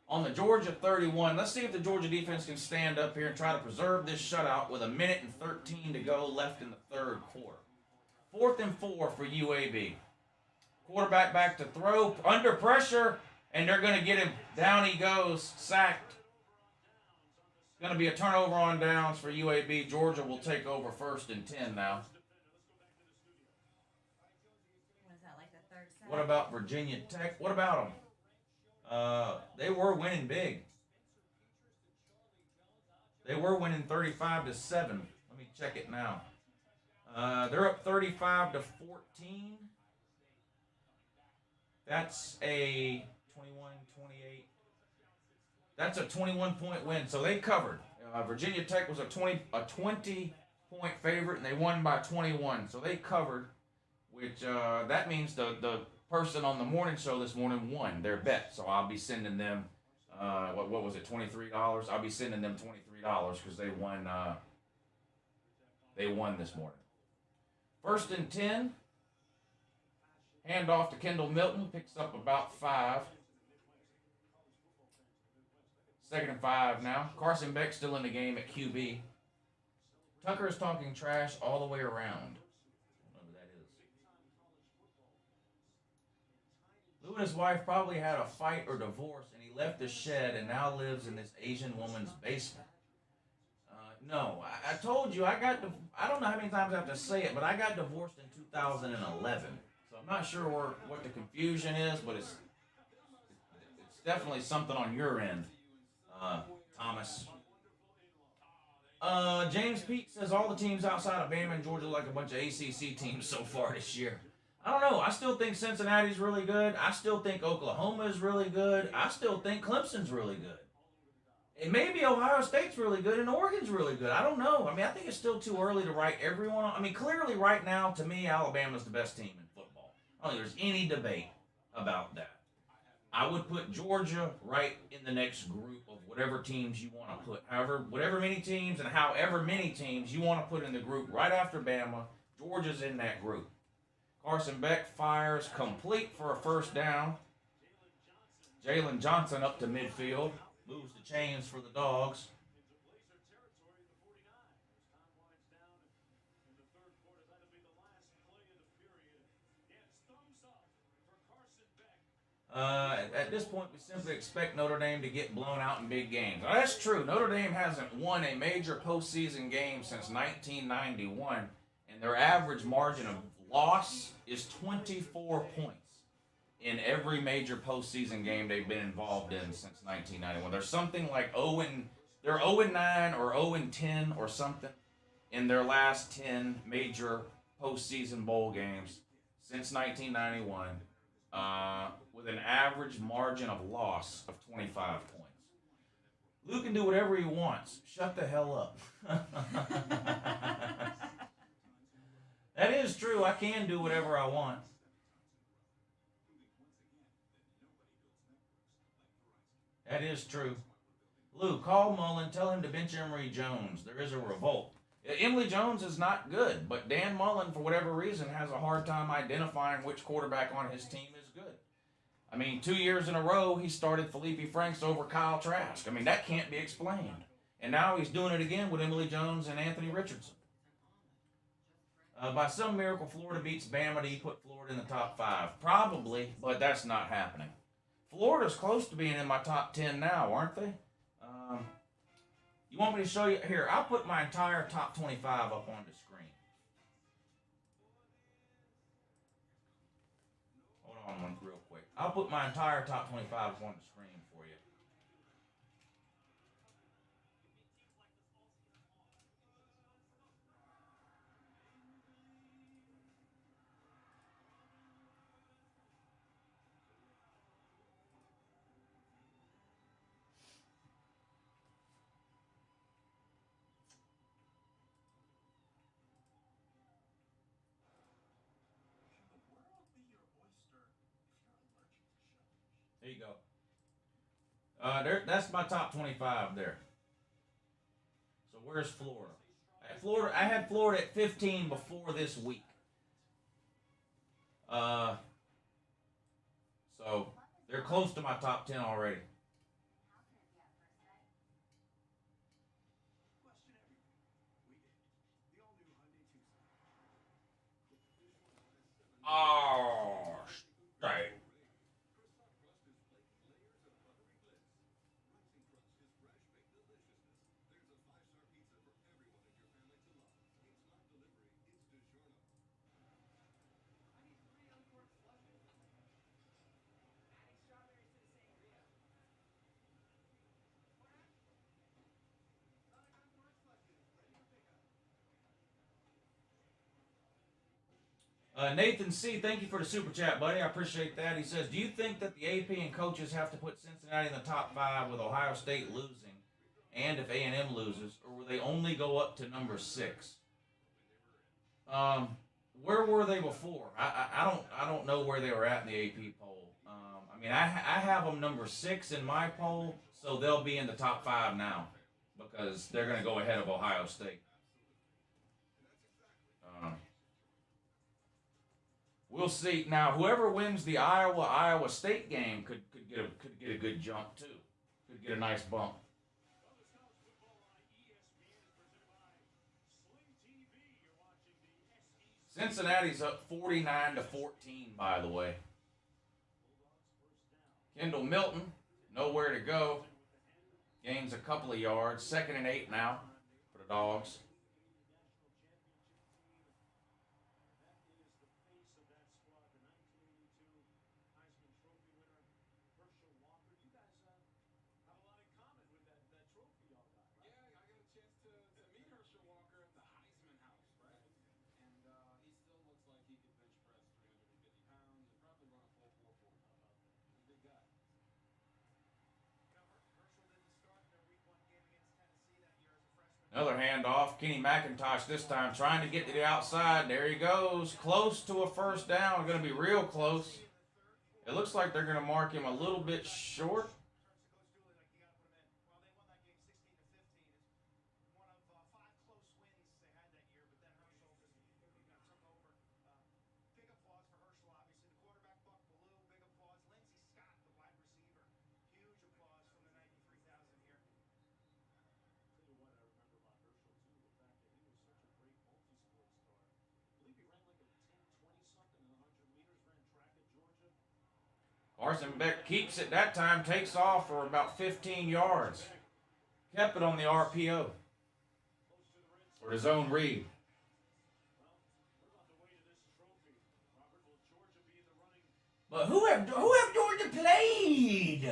on the Georgia 31. Let's see if the Georgia defense can stand up here and try to preserve this shutout with 1:13 to go left in the 3rd quarter. 4th and 4 for UAB. Quarterback back to throw, under pressure, and they're going to get him. Down he goes, sacked. It's going to be a turnover on downs for UAB. Georgia will take over 1st and 10 now. Was that like the 3rd set? What about Virginia Tech? What about them? They were winning big. They were winning 35-7. Let me check it now. They're up 35-14. That's a 21-28. That's a 21-point win. So they covered. Virginia Tech was a 20-point favorite, and they won by 21. So they covered, which that means the person on the morning show this morning won their bet. So I'll be sending them, what was it, $23? I'll be sending them $23 because they won. They won this morning. 1st and 10. Hand off to Kendall Milton. Picks up about 5. 2nd and 5 now. Carson Beck still in the game at QB. Tucker is talking trash all the way around. I don't know who that is. Lou and his wife probably had a fight or divorce, and he left the shed and now lives in this Asian woman's basement. No, I told you, I don't know how many times I have to say it, but I got divorced in 2011. So I'm not sure what the confusion is, but it's definitely something on your end, Thomas. James Pete says all the teams outside of Bama and Georgia are like a bunch of ACC teams so far this year. I don't know. I still think Cincinnati's really good. I still think Oklahoma is really good. I still think Clemson's really good. And maybe Ohio State's really good and Oregon's really good. I don't know. I mean, I think it's still too early to write everyone on. I mean, clearly right now, to me, Alabama's the best team in football. I don't think there's any debate about that. I would put Georgia right in the next group of whatever teams you want to put. Whatever many teams and however many teams you want to put in the group right after Bama, Georgia's in that group. Carson Beck fires complete for a 1st down. Jalen Johnson up to midfield. Moves the chains for the Dogs. At this point, we simply expect Notre Dame to get blown out in big games. Now, that's true. Notre Dame hasn't won a major postseason game since 1991, and their average margin of loss is 24 points in every major postseason game they've been involved in since 1991. There's something like They're 0-9 or 0-10 or something in their last 10 major postseason bowl games since 1991, with an average margin of loss of 25 points. Lou can do whatever he wants. Shut the hell up. That is true. I can do whatever I want. That is true. Lou, call Mullen. Tell him to bench Emory Jones. There is a revolt. Emily Jones is not good, but Dan Mullen, for whatever reason, has a hard time identifying which quarterback on his team is good. I mean, 2 years in a row, he started Felipe Franks over Kyle Trask. I mean, that can't be explained. And now he's doing it again with Emily Jones and Anthony Richardson. By some miracle, Florida beats Bama. Do you put Florida in the top 5? Probably, but that's not happening. Florida's close to being in my top 10 now, aren't they? You want me to show you? Here, I'll put my entire top 25 up on the screen. Hold on one real quick. I'll put my entire top 25 up on the screen for you. There you go. That's my top 25 there. So where's Florida? I had Florida at 15 before this week. So they're close to my top 10 already. Oh, straight. Nathan C., thank you for the super chat, buddy. I appreciate that. He says, do you think that the AP and coaches have to put Cincinnati in the top 5 with Ohio State losing, and if A&M loses, or will they only go up to number 6? Where were they before? I don't know where they were at in the AP poll. I mean, I have them number 6 in my poll, so they'll be in the top 5 now because they're going to go ahead of Ohio State. We'll see. Now, whoever wins the Iowa State game could get a good jump too. Could get a nice bump. Cincinnati's up 49-14, by the way. Kendall Milton, nowhere to go. Gains a couple of yards. 2nd and 8 now for the Dogs. Another handoff. Kenny McIntosh this time trying to get to the outside. There he goes. Close to a first down. Going to be real close. It looks like they're going to mark him a little bit short. Carson Beck keeps it that time, takes off for about 15 yards. Kept it on the RPO. Or his own read. But who have Georgia played?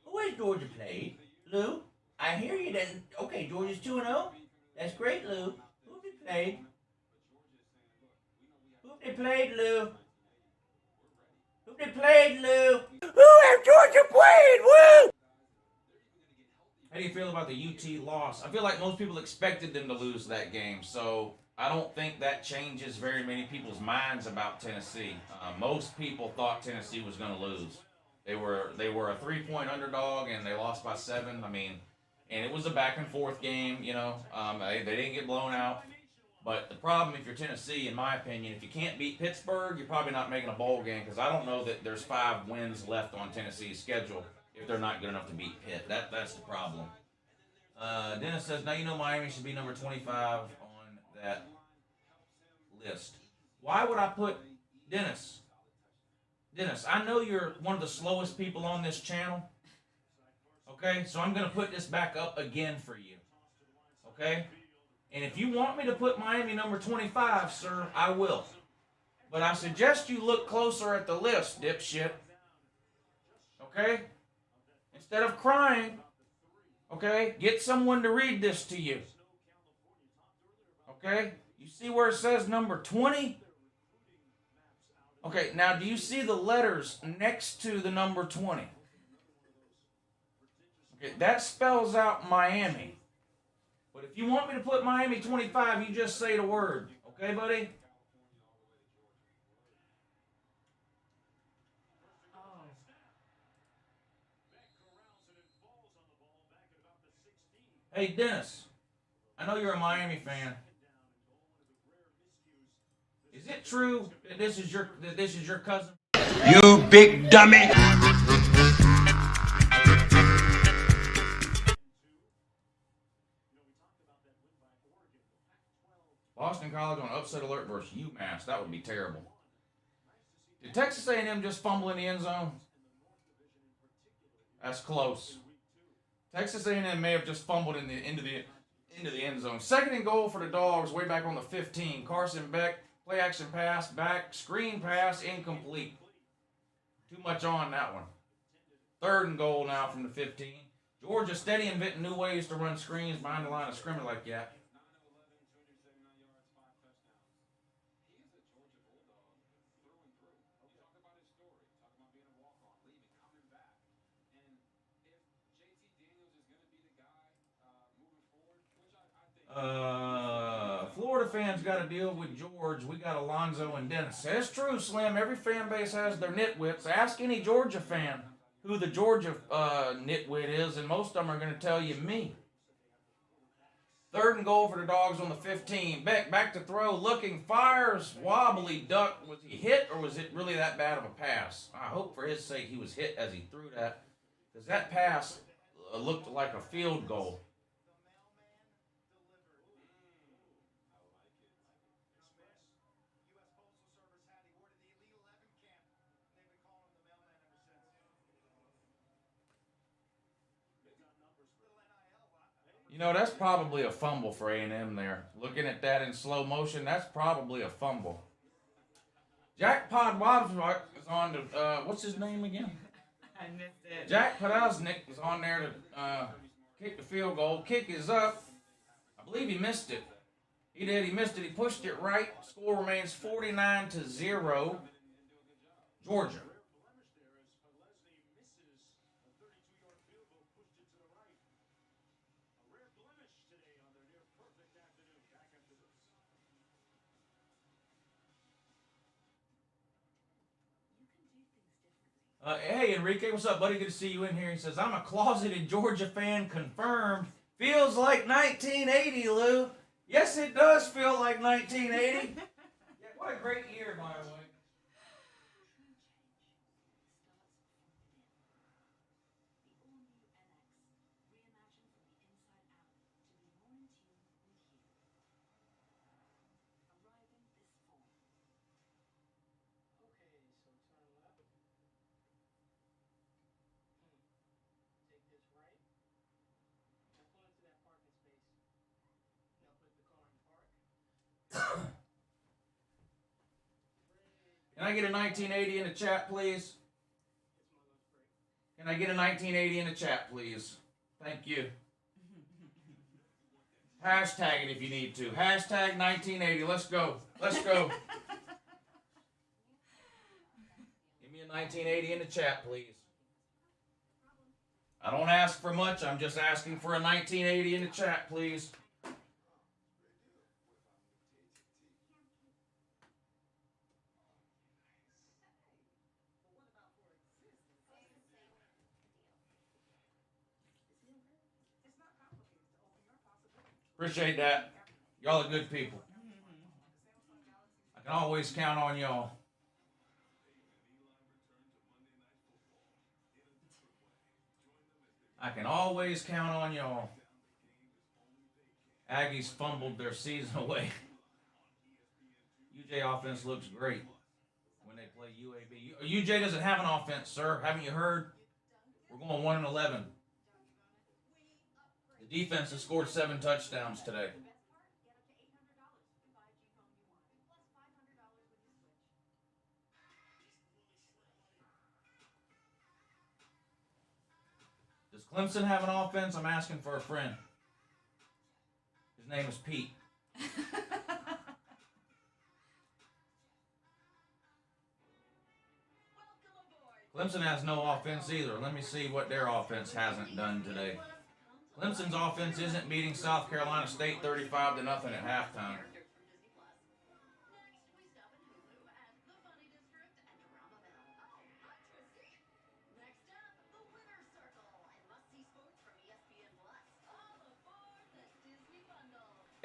Who has Georgia played? Lou? I hear you. Then okay, Georgia's 2-0. That's great, Lou. Who have they played? Who have they played, Lou? Who have they played, Lou? Who have Georgia played? Woo! How do you feel about the UT loss? I feel like most people expected them to lose that game, so I don't think that changes very many people's minds about Tennessee. Most people thought Tennessee was going to lose. They were a 3-point underdog and they lost by 7. I mean, and it was a back and forth game. You know, they didn't get blown out. But the problem, if you're Tennessee, in my opinion, if you can't beat Pittsburgh, you're probably not making a bowl game because I don't know that there's 5 wins left on Tennessee's schedule if they're not good enough to beat Pitt. That's the problem. Dennis says, now you know Miami should be number 25 on that list. Why would I put Dennis? Dennis, I know you're one of the slowest people on this channel. Okay, so I'm going to put this back up again for you. Okay? And if you want me to put Miami number 25, sir, I will. But I suggest you look closer at the list, dipshit. Okay? Instead of crying, okay, get someone to read this to you. Okay? You see where it says number 20? Okay, now do you see the letters next to the number 20? Okay, that spells out Miami. But if you want me to put Miami 25, you just say the word. Okay, buddy? Hey, Dennis, I know you're a Miami fan. Is it true that this is your cousin? You big dummy! Boston College on upset alert versus UMass. That would be terrible. Did Texas A&M just fumble in the end zone? That's close. Texas A&M may have just fumbled into the end zone. 2nd and goal for the Dogs, way back on the 15. Carson Beck, play action pass, back, screen pass, incomplete. Too much on that one. 3rd and goal now from the 15. Georgia steady inventing new ways to run screens behind the line of scrimmage like that. Florida fans got to deal with George. We got Alonzo and Dennis. That's true, Slim. Every fan base has their nitwits. Ask any Georgia fan who the Georgia nitwit is, and most of them are going to tell you me. 3rd and goal for the Dogs on the 15. Beck back to throw, looking, fires, wobbly duck. Was he hit, or was it really that bad of a pass? I hope for his sake he was hit as he threw that, because that pass looked like a field goal. You know, that's probably a fumble for A&M there. Looking at that in slow motion, that's probably a fumble. Jack Podwabswick is on to, what's his name again? I missed it. Jack Podolznik is on there to kick the field goal. Kick is up. I believe he missed it. He did. He missed it. He pushed it right. Score remains 49-0. Georgia. Hey, Enrique, what's up, buddy? Good to see you in here. He says, I'm a closeted Georgia fan, confirmed. Feels like 1980, Lou. Yes, it does feel like 1980. Yeah, what a great year, by the way. Can I get a 1980 in the chat, please? Can I get a 1980 in the chat, please? Thank you. Hashtag it if you need to. Hashtag 1980. Let's go. Let's go. Give me a 1980 in the chat, please. I don't ask for much. I'm just asking for a 1980 in the chat, please. Appreciate that. Y'all are good people. I can always count on y'all. I can always count on y'all. Aggies fumbled their season away. UJ offense looks great when they play UAB. UJ doesn't have an offense, sir. Haven't you heard? We're going 1-11. The defense has scored 7 touchdowns today. Does Clemson have an offense? I'm asking for a friend. His name is Pete. Clemson has no offense either. Let me see what their offense hasn't done today. Clemson's offense isn't beating South Carolina State 35-0 at halftime.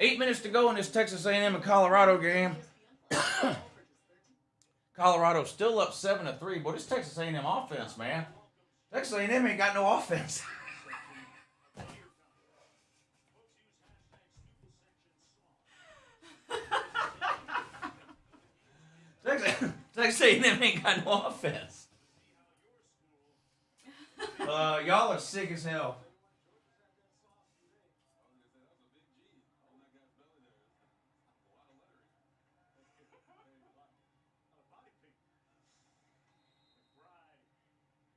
Eight minutes to go in this Texas A&M and Colorado game. Colorado's still up 7-3. Boy, this Texas A&M offense, man. Texas A&M ain't got no offense. Texas A&M ain't got no offense. Y'all are sick as hell.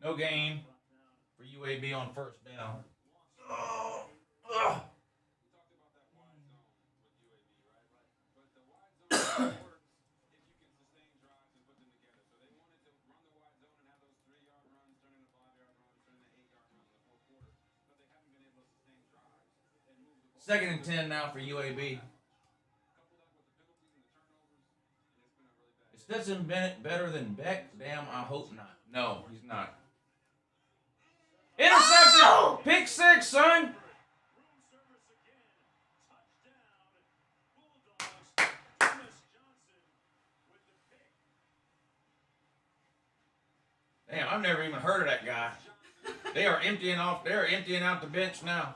No gain for UAB on first down. Oh, ugh. Second and 10 now for UAB. Is Stetson Bennett better than Beck? Damn, I hope not. No, he's not. Intercepted! Oh! Pick 6, son! Damn, I've never even heard of that guy. They're emptying out the bench now.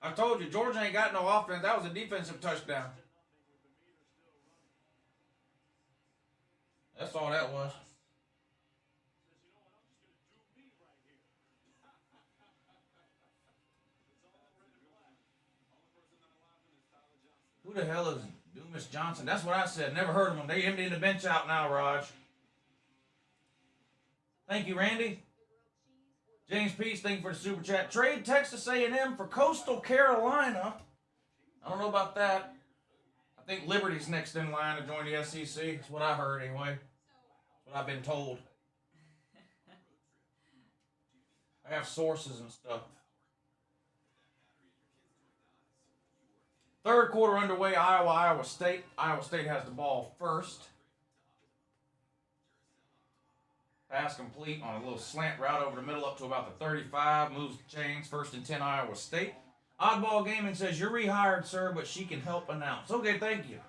I told you, Georgia ain't got no offense. That was a defensive touchdown. That's all that was. Who the hell is Dumas Johnson? That's what I said. Never heard of him. They emptying the bench out now, Raj. Thank you, Randy. James Peace, thank you for the super chat. Trade Texas A&M for Coastal Carolina. I don't know about that. I think Liberty's next in line to join the SEC. That's what I heard anyway. That's what I've been told. I have sources and stuff. Third quarter underway, Iowa State. Iowa State has the ball first. Pass complete on a little slant route over the middle up to about the 35. Moves the chains. First and 10, Iowa State. Oddball Gaming says, you're rehired, sir, but she can help announce. Okay, thank you.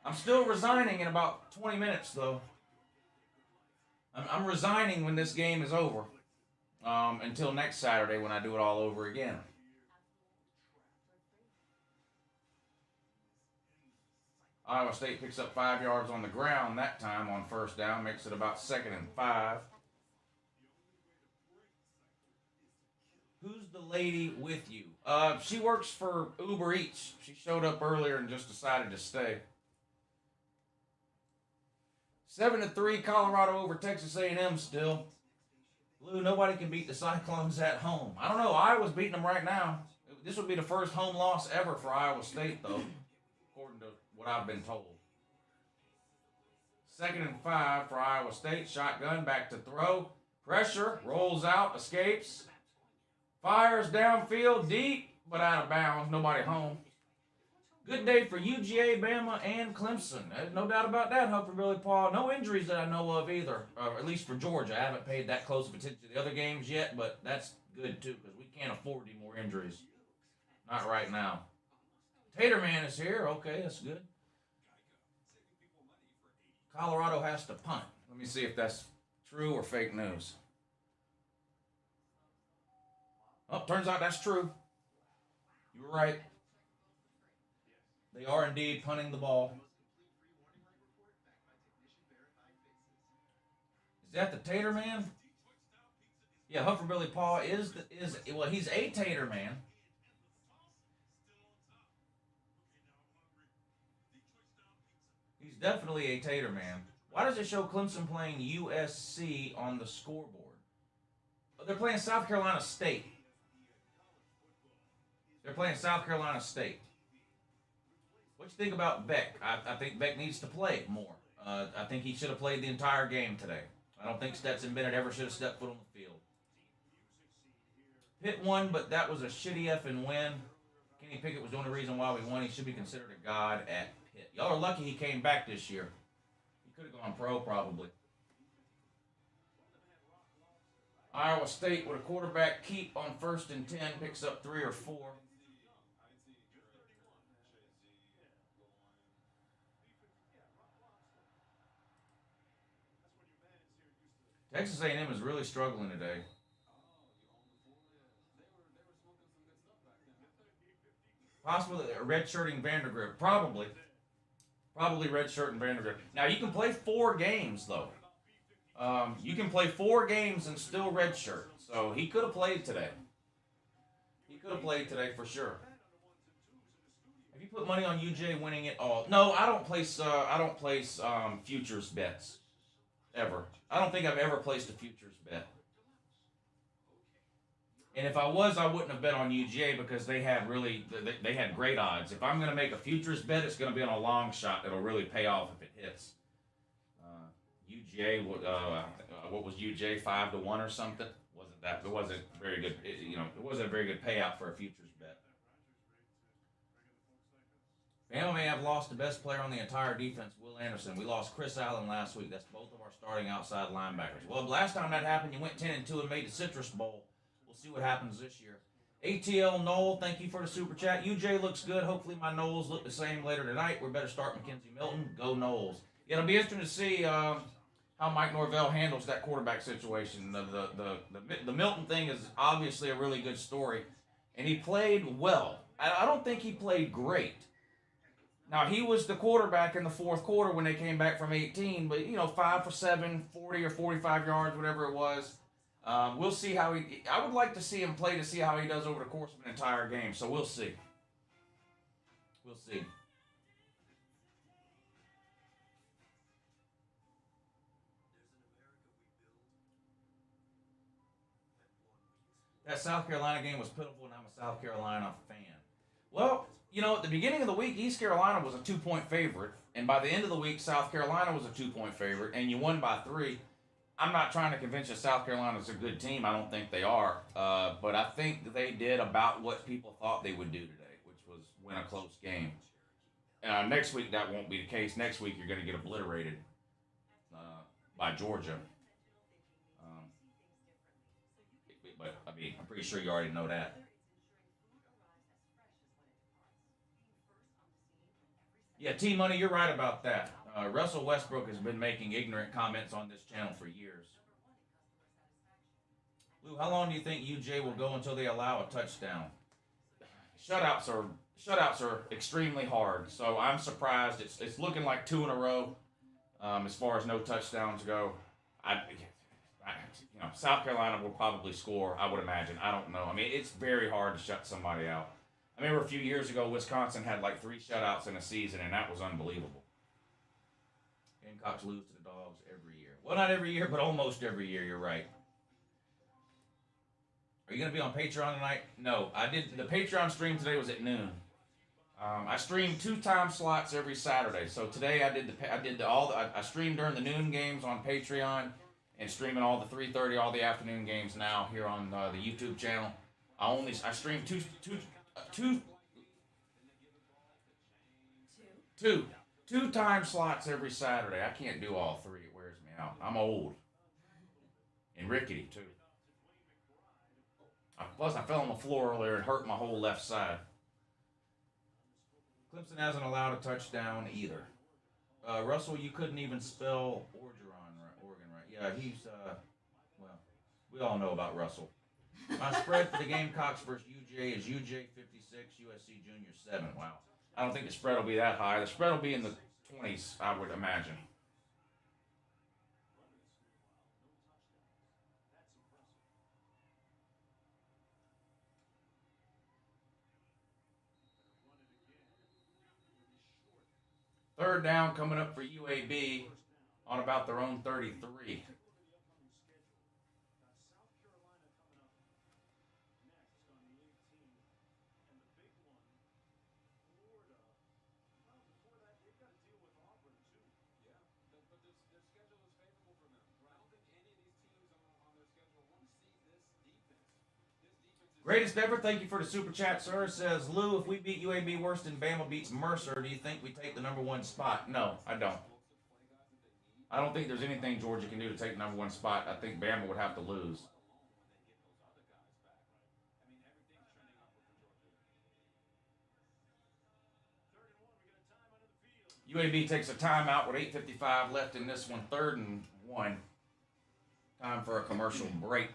I'm still resigning in about 20 minutes, though. I'm resigning when this game is over. Until next Saturday when I do it all over again. Iowa State picks up 5 yards on the ground that time on first down, makes it about 2nd and 5. Who's the lady with you? She works for Uber Eats. She showed up earlier and just decided to stay. 7-3, Colorado over Texas A&M still. Lou, nobody can beat the Cyclones at home. I don't know. Iowa's beating them right now. This would be the first home loss ever for Iowa State, though, according to what I've been told. 2nd and 5 for Iowa State. Shotgun, back to throw. Pressure, rolls out, escapes. Fires downfield, deep, but out of bounds. Nobody home. Good day for UGA, Bama, and Clemson. No doubt about that, Humphrey Billy Paul. No injuries that I know of either, at least for Georgia. I haven't paid that close of attention to the other games yet, but that's good too, because we can't afford any more injuries. Not right now. Taterman is here. Okay, that's good. Colorado has to punt. Let me see if that's true or fake news. Oh, turns out that's true. You were right. They are indeed punting the ball. Is that the Tater Man? Yeah, Humphrey Billy Paul is well, he's a Tater Man. He's definitely a Tater Man. Why does it show Clemson playing USC on the scoreboard? Oh, they're playing South Carolina State. They're playing South Carolina State. What do you think about Beck? I think Beck needs to play more. I think he should have played the entire game today. I don't think Stetson Bennett ever should have stepped foot on the field. Pitt won, but that was a shitty effing win. Kenny Pickett was the only reason why we won. He should be considered a god at Pitt. Y'all are lucky he came back this year. He could have gone pro probably. Iowa State with a quarterback keep on 1st and 10, picks up 3 or 4. Texas A&M is really struggling today. Possibly redshirting Vandergrift. Probably redshirting Vandergrift. Now, you can play 4 games, though. You can play 4 games and still redshirt. So, he could have played today. He could have played today for sure. Have you put money on UJ winning it all? No, I don't place futures bets. Ever. I don't think I've ever placed a futures bet. And if I was, I wouldn't have bet on UGA because they had great odds. If I'm going to make a futures bet, it's going to be on a long shot that'll really pay off if it hits. UGA, what was UGA, 5-1 or something? It wasn't very good. It wasn't a very good payout for a futures bet. Bama may have lost the best player on the entire defense, Will Anderson. We lost Chris Allen last week. That's both of our starting outside linebackers. Well, last time that happened, you went 10-2 and made the Citrus Bowl. We'll see what happens this year. ATL Noel, thank you for the super chat. UJ looks good. Hopefully my Noles look the same later tonight. We better start Mackenzie Milton. Go Noles. Yeah, it'll be interesting to see how Mike Norvell handles that quarterback situation. The Milton thing is obviously a really good story, and he played well. I don't think he played great. Now, he was the quarterback in the 4th quarter when they came back from 18, but, 5 for 7, 40 or 45 yards, whatever it was. We'll see how I would like to see him play to see how he does over the course of an entire game, so we'll see. We'll see. That South Carolina game was pitiful, and I'm a South Carolina fan. Well, at the beginning of the week, East Carolina was a 2-point favorite, and by the end of the week, South Carolina was a 2-point favorite, and you won by 3. I'm not trying to convince you South Carolina's a good team. I don't think they are, but I think they did about what people thought they would do today, which was win a close game. Next week, that won't be the case. Next week, you're going to get obliterated by Georgia. But, I'm pretty sure you already know that. Yeah, T-Money, you're right about that. Russell Westbrook has been making ignorant comments on this channel for years. Lou, how long do you think UJ will go until they allow a touchdown? shutouts are extremely hard. So I'm surprised. It's looking like 2 in a row as far as no touchdowns go. South Carolina will probably score. I would imagine. I don't know. I mean, it's very hard to shut somebody out. I remember a few years ago, Wisconsin had like 3 shutouts in a season, and that was unbelievable. Gamecocks lose to the Dogs every year. Well, not every year, but almost every year. You're right. Are you going to be on Patreon tonight? No, I did. The Patreon stream today was at noon. I stream 2 time slots every Saturday. So today I streamed during the noon games on Patreon, and streaming all the 3:30, all the afternoon games now here on the YouTube channel. I stream two time slots every Saturday. I can't do all 3. It wears me out. I'm old and rickety too. Plus, I fell on the floor earlier and hurt my whole left side. Clemson hasn't allowed a touchdown either. Russell, you couldn't even spell Oregon right. Yeah, he's, well, we all know about Russell. My spread for the Gamecocks versus UJ is UJ 56, USC Junior 7. Wow. I don't think the spread will be that high. The spread will be in the 20s, I would imagine. Third down coming up for UAB on about their own 33. Greatest ever, thank you for the super chat, sir. It says, Lou, if we beat UAB worse than Bama beats Mercer, do you think we take the #1 spot? No, I don't. I don't think there's anything Georgia can do to take the #1 spot. I think Bama would have to lose. UAB takes a timeout with 8:55 left in this one, 3rd and 1. Time for a commercial break.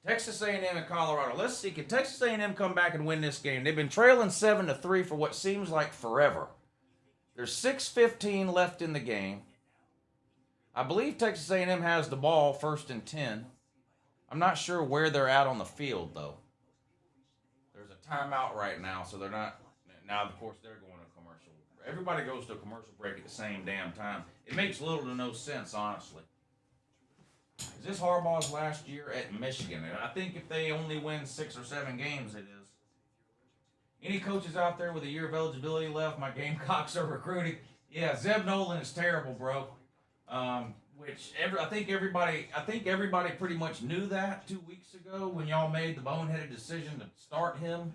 Texas A&M and Colorado. Let's see, can Texas A&M come back and win this game? They've been trailing 7-3 for what seems like forever. There's 6:15 left in the game. I believe Texas A&M has the ball 1st and 10. I'm not sure where they're at on the field, though. There's a timeout right now, so they're not. Now, of course, they're going to commercial. Everybody goes to a commercial break at the same damn time. It makes little to no sense, honestly. Is this Harbaugh's last year at Michigan? I think if they only win 6 or 7 games, it is. Any coaches out there with a year of eligibility left? My Gamecocks are recruiting. Yeah, Zeb Nolan is terrible, bro. I think everybody pretty much knew that 2 weeks ago when y'all made the boneheaded decision to start him.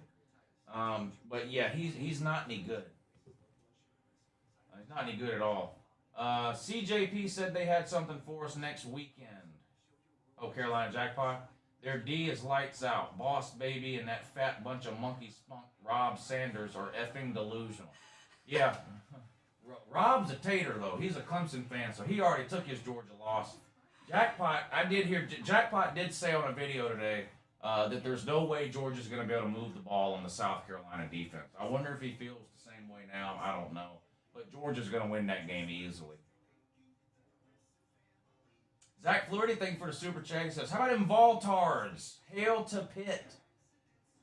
But yeah, he's not any good. He's not any good at all. CJP said they had something for us next weekend. Oh, Carolina Jackpot. Their D is lights out. Boss Baby and that fat bunch of monkey spunk Rob Sanders are effing delusional. Yeah. Rob's a tater, though. He's a Clemson fan, so he already took his Georgia loss. Jackpot did say on a video today that there's no way Georgia's going to be able to move the ball on the South Carolina defense. I wonder if he feels the same way now. I don't know. But Georgia's going to win that game easily. Zach Fluharty, thank you for the super chat. He says, how about them Voltards? Hail to Pitt.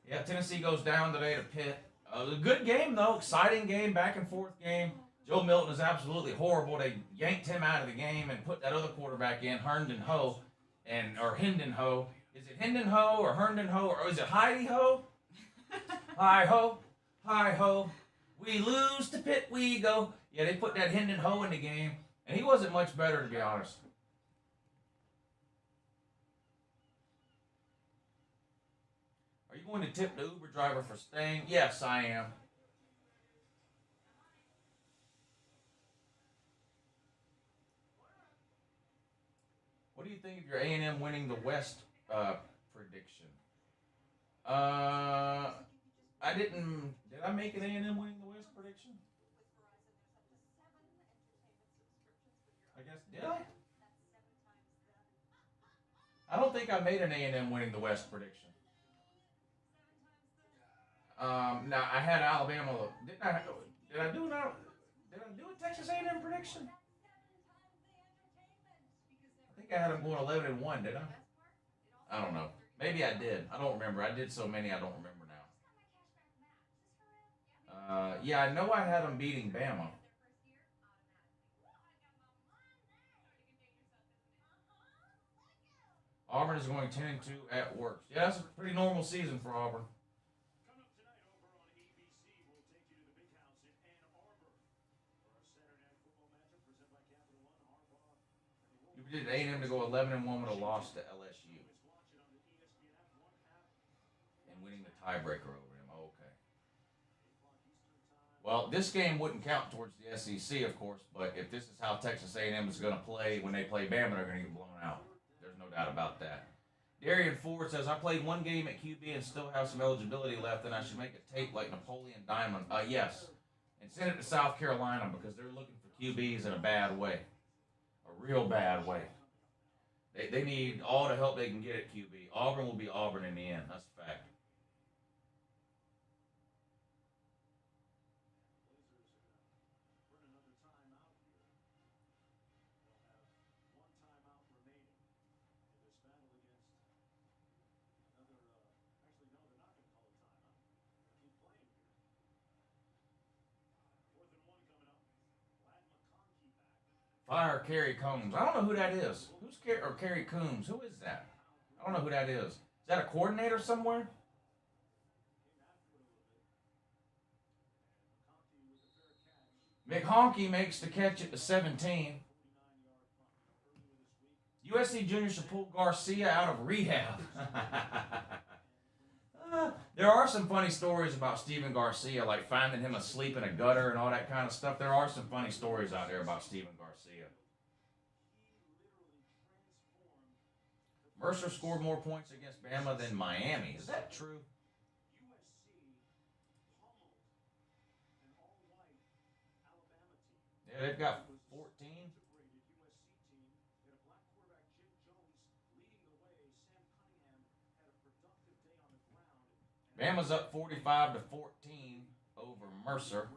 Yeah, Tennessee goes down today to Pitt. A good game, though. Exciting game, back and forth game. Joe Milton is absolutely horrible. They yanked him out of the game and put that other quarterback in, Herndon Ho. Or Hendon Ho. Is it Hendon Ho or Herndon Ho? Or is it Heidi Ho? Hi ho. Hi ho. We lose to Pitt, we go. Yeah, they put that Hendon Ho in the game. And he wasn't much better, to be honest. Are you going to tip the Uber driver for staying? Yes, I am. What do you think of your A&M winning the West prediction? Did I make an A&M winning the West prediction? I guess, did I? I don't think I made an A&M winning the West prediction. Now I had Alabama. Did I do now? Did I do a Texas A&M prediction? I think I had them going 11-1. Did I? I don't know. Maybe I did. I don't remember. I did so many. I don't remember now. Yeah, I know I had them beating Bama. Auburn is going 10-2 at worst. Yeah, that's a pretty normal season for Auburn. You predicted A&M to go 11-1 with a loss to LSU. And winning the tiebreaker over them. Oh, okay. Well, this game wouldn't count towards the SEC, of course, but if this is how Texas A&M is going to play when they play Bama, they're going to get blown out. There's no doubt about that. Darian Ford says, I played one game at QB and still have some eligibility left, and I should make a tape like Napoleon Diamond. Yes. And send it to South Carolina because they're looking for QBs in a bad way. A real bad way. They need all the help they can get at QB. Auburn will be Auburn in the end. That's a fact. Fire Kerry Combs. I don't know who that is. Who's Kerry Coombs? Who is that? I don't know who that is. Is that a coordinator somewhere? McHonky makes the catch at the 17. USC Junior should pull Garcia out of rehab. There are some funny stories about Steven Garcia, like finding him asleep in a gutter and all that kind of stuff. There are some funny stories out there about Steven Garcia. Mercer scored more points against Bama than Miami. Is that true? Yeah, they've got 14. Bama's up 45-14 over Mercer.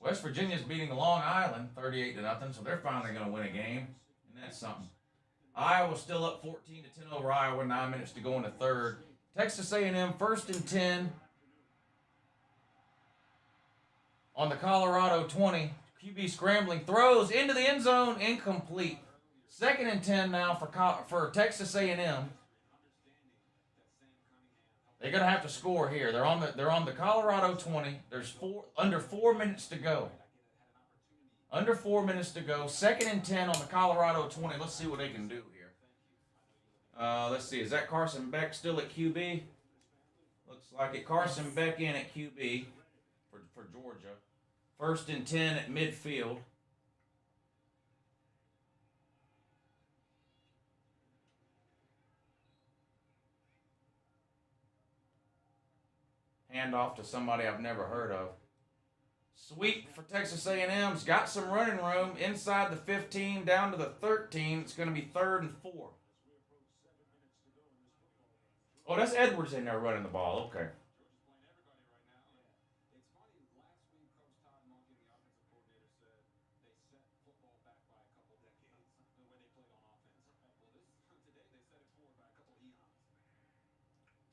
West Virginia's beating Long Island 38-0, so they're finally going to win a game, and that's something. Iowa's still up 14-10 over Iowa, 9 minutes to go in the third. Texas A&M 1st and 10 on the Colorado 20. QB scrambling, throws into the end zone, incomplete. 2nd and 10 now for Texas A&M. They're gonna have to score here. They're on the Colorado 20. There's under 4 minutes to go. Under 4 minutes to go. 2nd and 10 on the Colorado 20. Let's see what they can do here. Let's see. Is that Carson Beck still at QB? Looks like it. Carson Beck in at QB for Georgia. 1st and 10 at midfield. Hand off to somebody I've never heard of. Sweep for Texas A&M's got some running room inside the 15 down to the 13. It's going to be 3rd and 4. Oh, that's Edwards in there running the ball. Okay.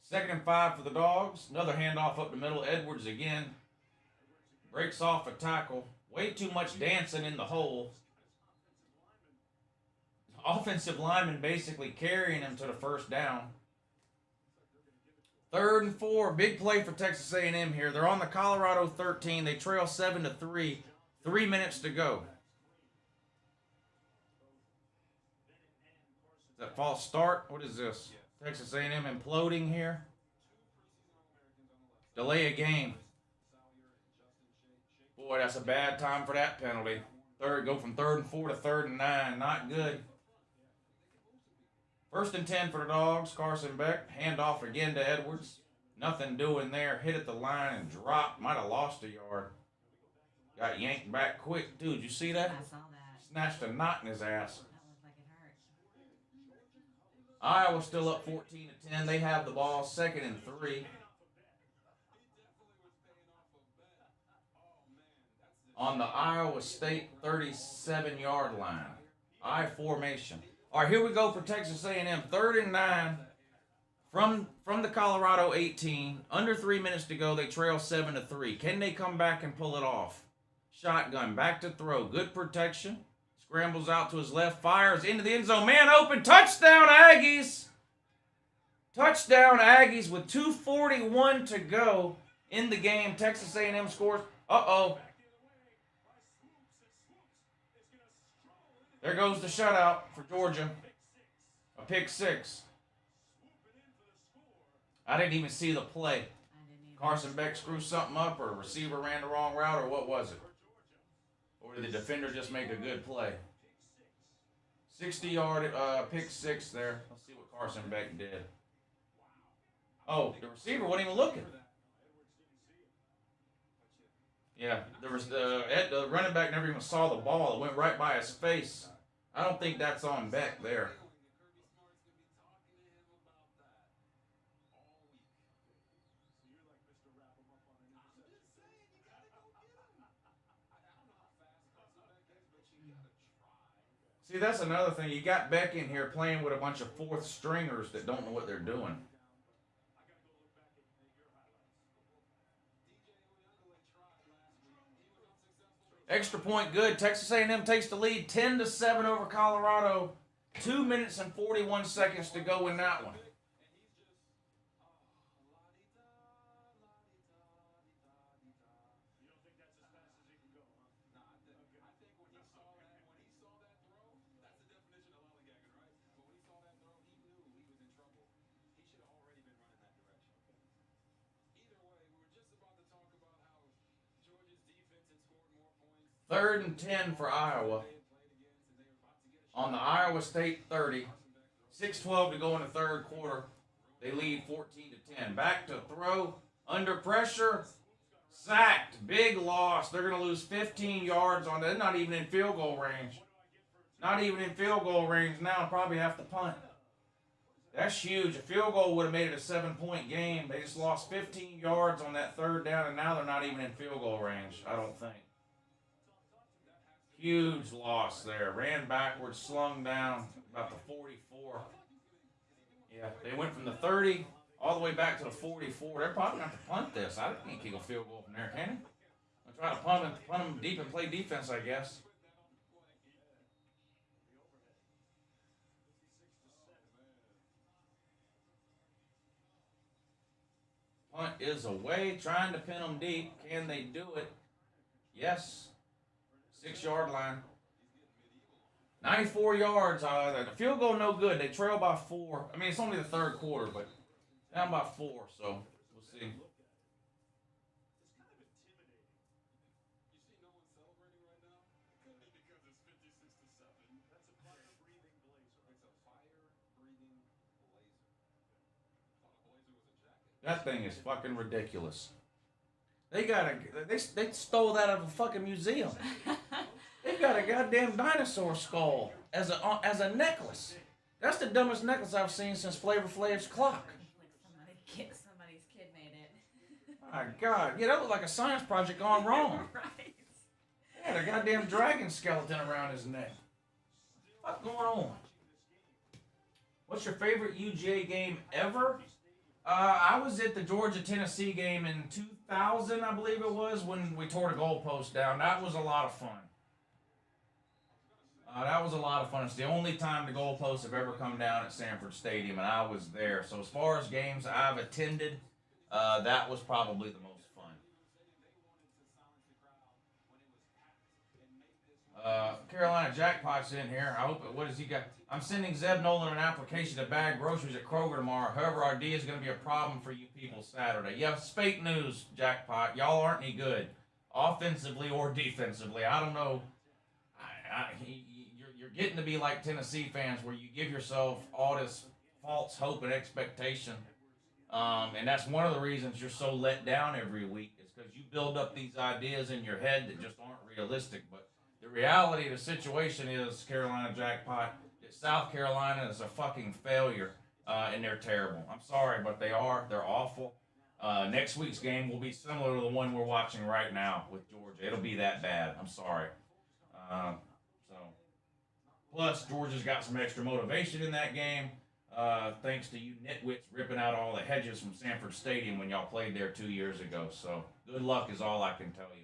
Second and 5 for the Dogs. Another handoff up the middle. Edwards again. Breaks off a tackle. Way too much dancing in the hole. Offensive lineman basically carrying him to the first down. 3rd and 4. Big play for Texas A&M here. They're on the Colorado 13. They trail 7-3. 3 minutes to go. Is that false start? What is this? Texas A&M imploding here. Delay a game. Boy, that's a bad time for that penalty. Go from 3rd and 4 to 3rd and 9. Not good. 1st and 10 for the Dogs. Carson Beck. Handoff again to Edwards. Nothing doing there. Hit at the line and dropped. Might have lost a yard. Got yanked back quick. Dude, you see that? I saw that. Snatched a knot in his ass. That looked like it hurt. Iowa still up 14-10. They have the ball. 2nd and 3. on the Iowa State 37-yard line. I formation. All right, here we go for Texas A&M. 3rd and 9 from the Colorado 18. Under 3 minutes to go. They trail 7-3. Can they come back and pull it off? Shotgun, back to throw. Good protection. Scrambles out to his left. Fires into the end zone. Man open. Touchdown, Aggies. Touchdown, Aggies with 2:41 to go in the game. Texas A&M scores. Uh-oh. There goes the shutout for Georgia. A pick 6. I didn't even see the play. Carson Beck screwed something up, or a receiver ran the wrong route, or what was it? Or did the defender just make a good play? 60-yard pick 6 there. Let's see what Carson Beck did. Oh, the receiver wasn't even looking. Yeah, there was the running back never even saw the ball. It went right by his face. I don't think that's on Beck there. See, that's another thing. You got Beck in here playing with a bunch of fourth stringers that don't know what they're doing. Extra point good. Texas A&M takes the lead 10-7 over Colorado. 2 minutes and 41 seconds to go in that one. Third and 10 for Iowa. On the Iowa State 30. 6:12 to go in the third quarter. They lead 14-10. Back to throw. Under pressure. Sacked. Big loss. They're going to lose 15 yards on that. They're not even in field goal range. Not even in field goal range now, and probably have to punt. That's huge. A field goal would have made it a 7-point game. They just lost 15 yards on that third down, and now they're not even in field goal range, I don't think. Huge loss there. Ran backwards, slung down about the 44. Yeah, they went from the 30 all the way back to the 44. They're probably going to have to punt this. I can't kick a field goal from there, can they? I'll try to punt them deep and play defense, I guess. Punt is away, trying to pin them deep. Can they do it? Yes. 6-yard line. 94 yards. The field goal no good. They trail by 4. I mean, it's only the third quarter, but down by 4, so we'll see. That thing is fucking ridiculous. They stole that out of a fucking museum. They've got a goddamn dinosaur skull as a necklace. That's the dumbest necklace I've seen since Flavor Flav's clock. Like somebody's kid made it. My God, yeah, that looked like a science project gone wrong. Right. He had a goddamn dragon skeleton around his neck. What's going on? What's your favorite UGA game ever? I was at the Georgia-Tennessee game in 2000, I believe it was, when we tore the goalpost down. That was a lot of fun. That was a lot of fun. It's the only time the goalposts have ever come down at Sanford Stadium, and I was there. So as far as games I've attended, that was probably the most fun. Carolina Jackpot's in here. I hope. What has he got? I'm sending Zeb Nolan an application to bag groceries at Kroger tomorrow. However, our D is going to be a problem for you people Saturday. Yeah, it's fake news, Jackpot. Y'all aren't any good, offensively or defensively. I don't know. You're getting to be like Tennessee fans, where you give yourself all this false hope and expectation, and that's one of the reasons you're so let down every week. Is because you build up these ideas in your head that just aren't realistic. But the reality of the situation is, Carolina Jackpot, that South Carolina is a fucking failure, and they're terrible. I'm sorry, but they are. They're awful. Next week's game will be similar to the one we're watching right now with Georgia. It'll be that bad. I'm sorry. So, plus Georgia's got some extra motivation in that game, thanks to you nitwits ripping out all the hedges from Sanford Stadium when y'all played there 2 years ago. So, good luck is all I can tell you.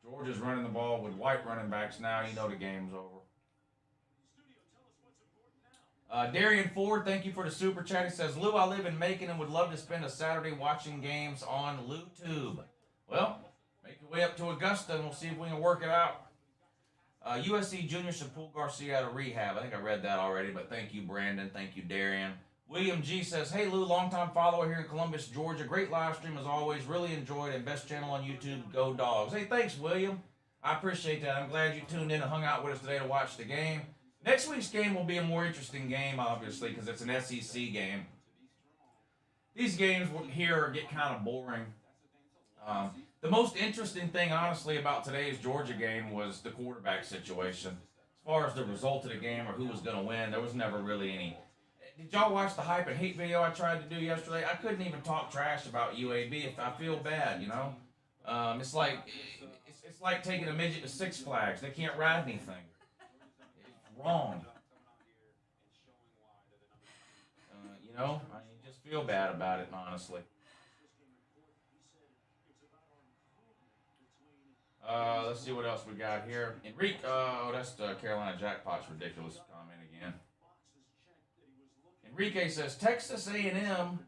Georgia's running the ball with white running backs now. You know the game's over. Darian Ford, thank you for the super chat. He says, Lou, I live in Macon and would love to spend a Saturday watching games on LouTube. Well, make your way up to Augusta and we'll see if we can work it out. USC Junior should pull Garcia out of rehab. I think I read that already, but thank you, Brandon. Thank you, Darian. William G says, hey, Lou, longtime follower here in Columbus, Georgia. Great live stream as always. Really enjoyed it. Best channel on YouTube. Go Dogs. Hey, thanks, William. I appreciate that. I'm glad you tuned in and hung out with us today to watch the game. Next week's game will be a more interesting game, obviously, because it's an SEC game. These games here get kind of boring. The most interesting thing, honestly, about today's Georgia game was the quarterback situation. As far as the result of the game or who was going to win, there was never really any. Did y'all watch the hype and hate video I tried to do yesterday? I couldn't even talk trash about UAB if I feel bad, you know? It's like taking a midget to Six Flags. They can't ride anything. Wrong. You know, I just feel bad about it, honestly. Let's see what else we got here. Enrique, that's the Carolina Jackpot's ridiculous comment again. Enrique says, Texas A&M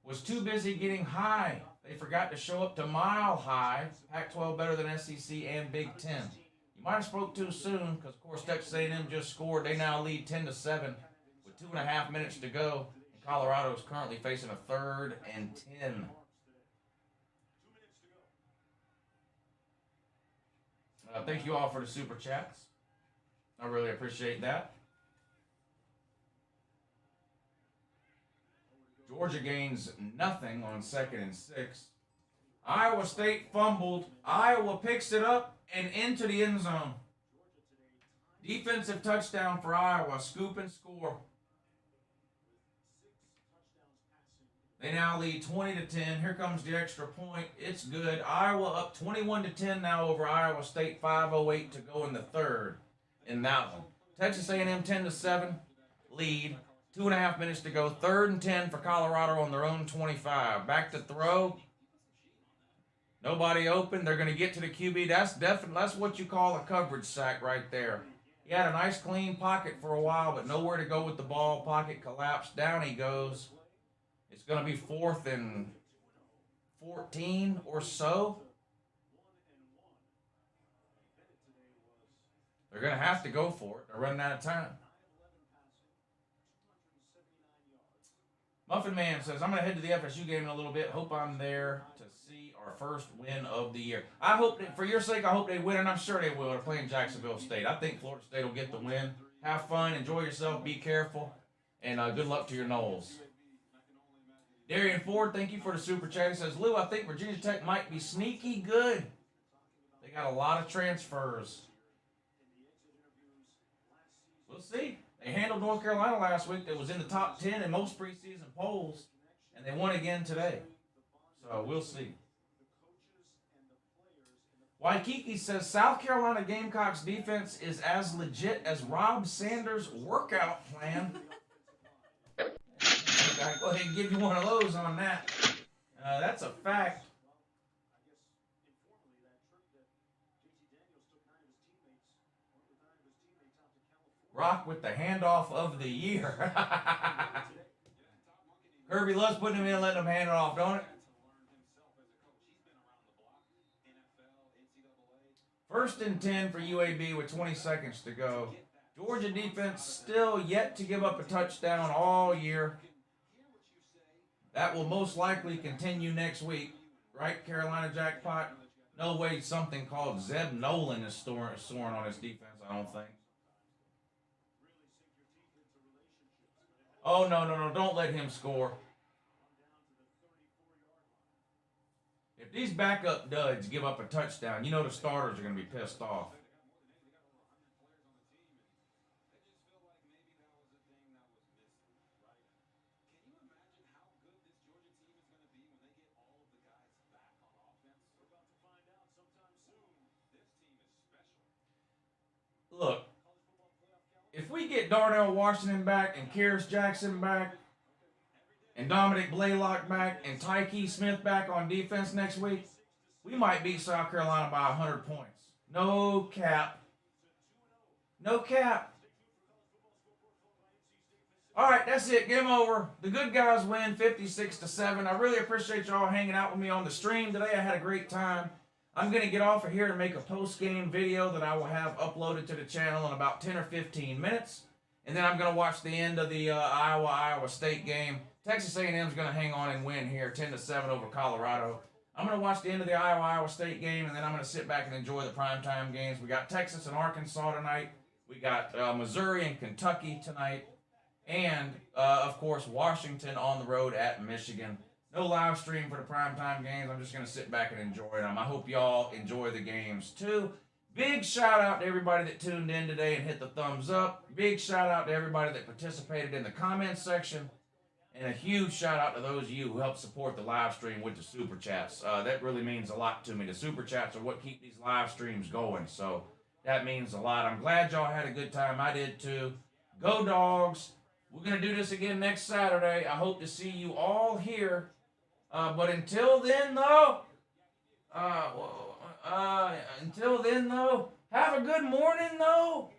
was too busy getting high. They forgot to show up to Mile High. Pac-12 better than SEC and Big Ten. You might have spoke too soon because, of course, Texas A&M just scored. They now lead 10-7 with 2.5 minutes to go. And Colorado is currently facing a 3rd and 10. Thank you all for the super chats. I really appreciate that. Georgia gains nothing on 2nd and 6. Iowa State fumbled. Iowa picks it up and into the end zone. Defensive touchdown for Iowa. Scoop and score. They now lead 20-10. Here comes the extra point. It's good. Iowa up 21-10 now over Iowa State. 5:08 to go in the third in that one. Texas A&M 10-7 lead. 2.5 minutes to go. 3rd and 10 for Colorado on their own 25. Back to throw. Nobody open. They're going to get to the QB. That's what you call a coverage sack right there. He had a nice clean pocket for a while, but nowhere to go with the ball. Pocket collapsed. Down he goes. It's going to be 4th and 14 or so. They're going to have to go for it. They're running out of time. Muffin Man says, I'm going to head to the FSU game in a little bit. Hope I'm there to see our first win of the year. I hope, for your sake, I hope they win, and I'm sure they will. They're playing Jacksonville State. I think Florida State will get the win. Have fun. Enjoy yourself. Be careful. And good luck to your Noles. Darian Ford, thank you for the super chat. He says, Lou, I think Virginia Tech might be sneaky good. They got a lot of transfers. We'll see. They handled North Carolina last week. That was in the top 10 in most preseason polls, and they won again today. So we'll see. Waikiki says, South Carolina Gamecocks defense is as legit as Rob Sanders' workout plan. I'll go ahead and give you one of those on that. That's a fact. Rock with the handoff of the year. Kirby loves putting him in and letting him hand it off, don't it? 1st and 10 for UAB with 20 seconds to go. Georgia defense still yet to give up a touchdown all year. That will most likely continue next week. Right, Carolina Jackpot? No way something called Zeb Nolan is soaring on his defense, I don't think. Oh, no. Don't let him score. If these backup duds give up a touchdown, you know the starters are going to be pissed off. look, if we get Darnell Washington back and Kyrus Jackson back and Dominic Blaylock back and Tyke Smith back on defense next week, we might beat South Carolina by 100 points. No cap. No cap. All right, that's it. Game over. The good guys win 56-7. I really appreciate y'all hanging out with me on the stream today. I had a great time. I'm going to get off of here and make a post-game video that I will have uploaded to the channel in about 10 or 15 minutes. And then I'm going to watch the end of the Iowa State game. Texas A&M is going to hang on and win here 10-7 over Colorado. I'm going to watch the end of the Iowa State game, and then I'm going to sit back and enjoy the primetime games. We got Texas and Arkansas tonight. We got Missouri and Kentucky tonight. And, of course, Washington on the road at Michigan. No live stream for the primetime games. I'm just going to sit back and enjoy them. I hope y'all enjoy the games, too. Big shout-out to everybody that tuned in today and hit the thumbs up. Big shout-out to everybody that participated in the comments section. And a huge shout-out to those of you who helped support the live stream with the Super Chats. That really means a lot to me. The Super Chats are what keep these live streams going, so that means a lot. I'm glad y'all had a good time. I did, too. Go Dogs. We're going to do this again next Saturday. I hope to see you all here. But until then, though, have a good morning, though.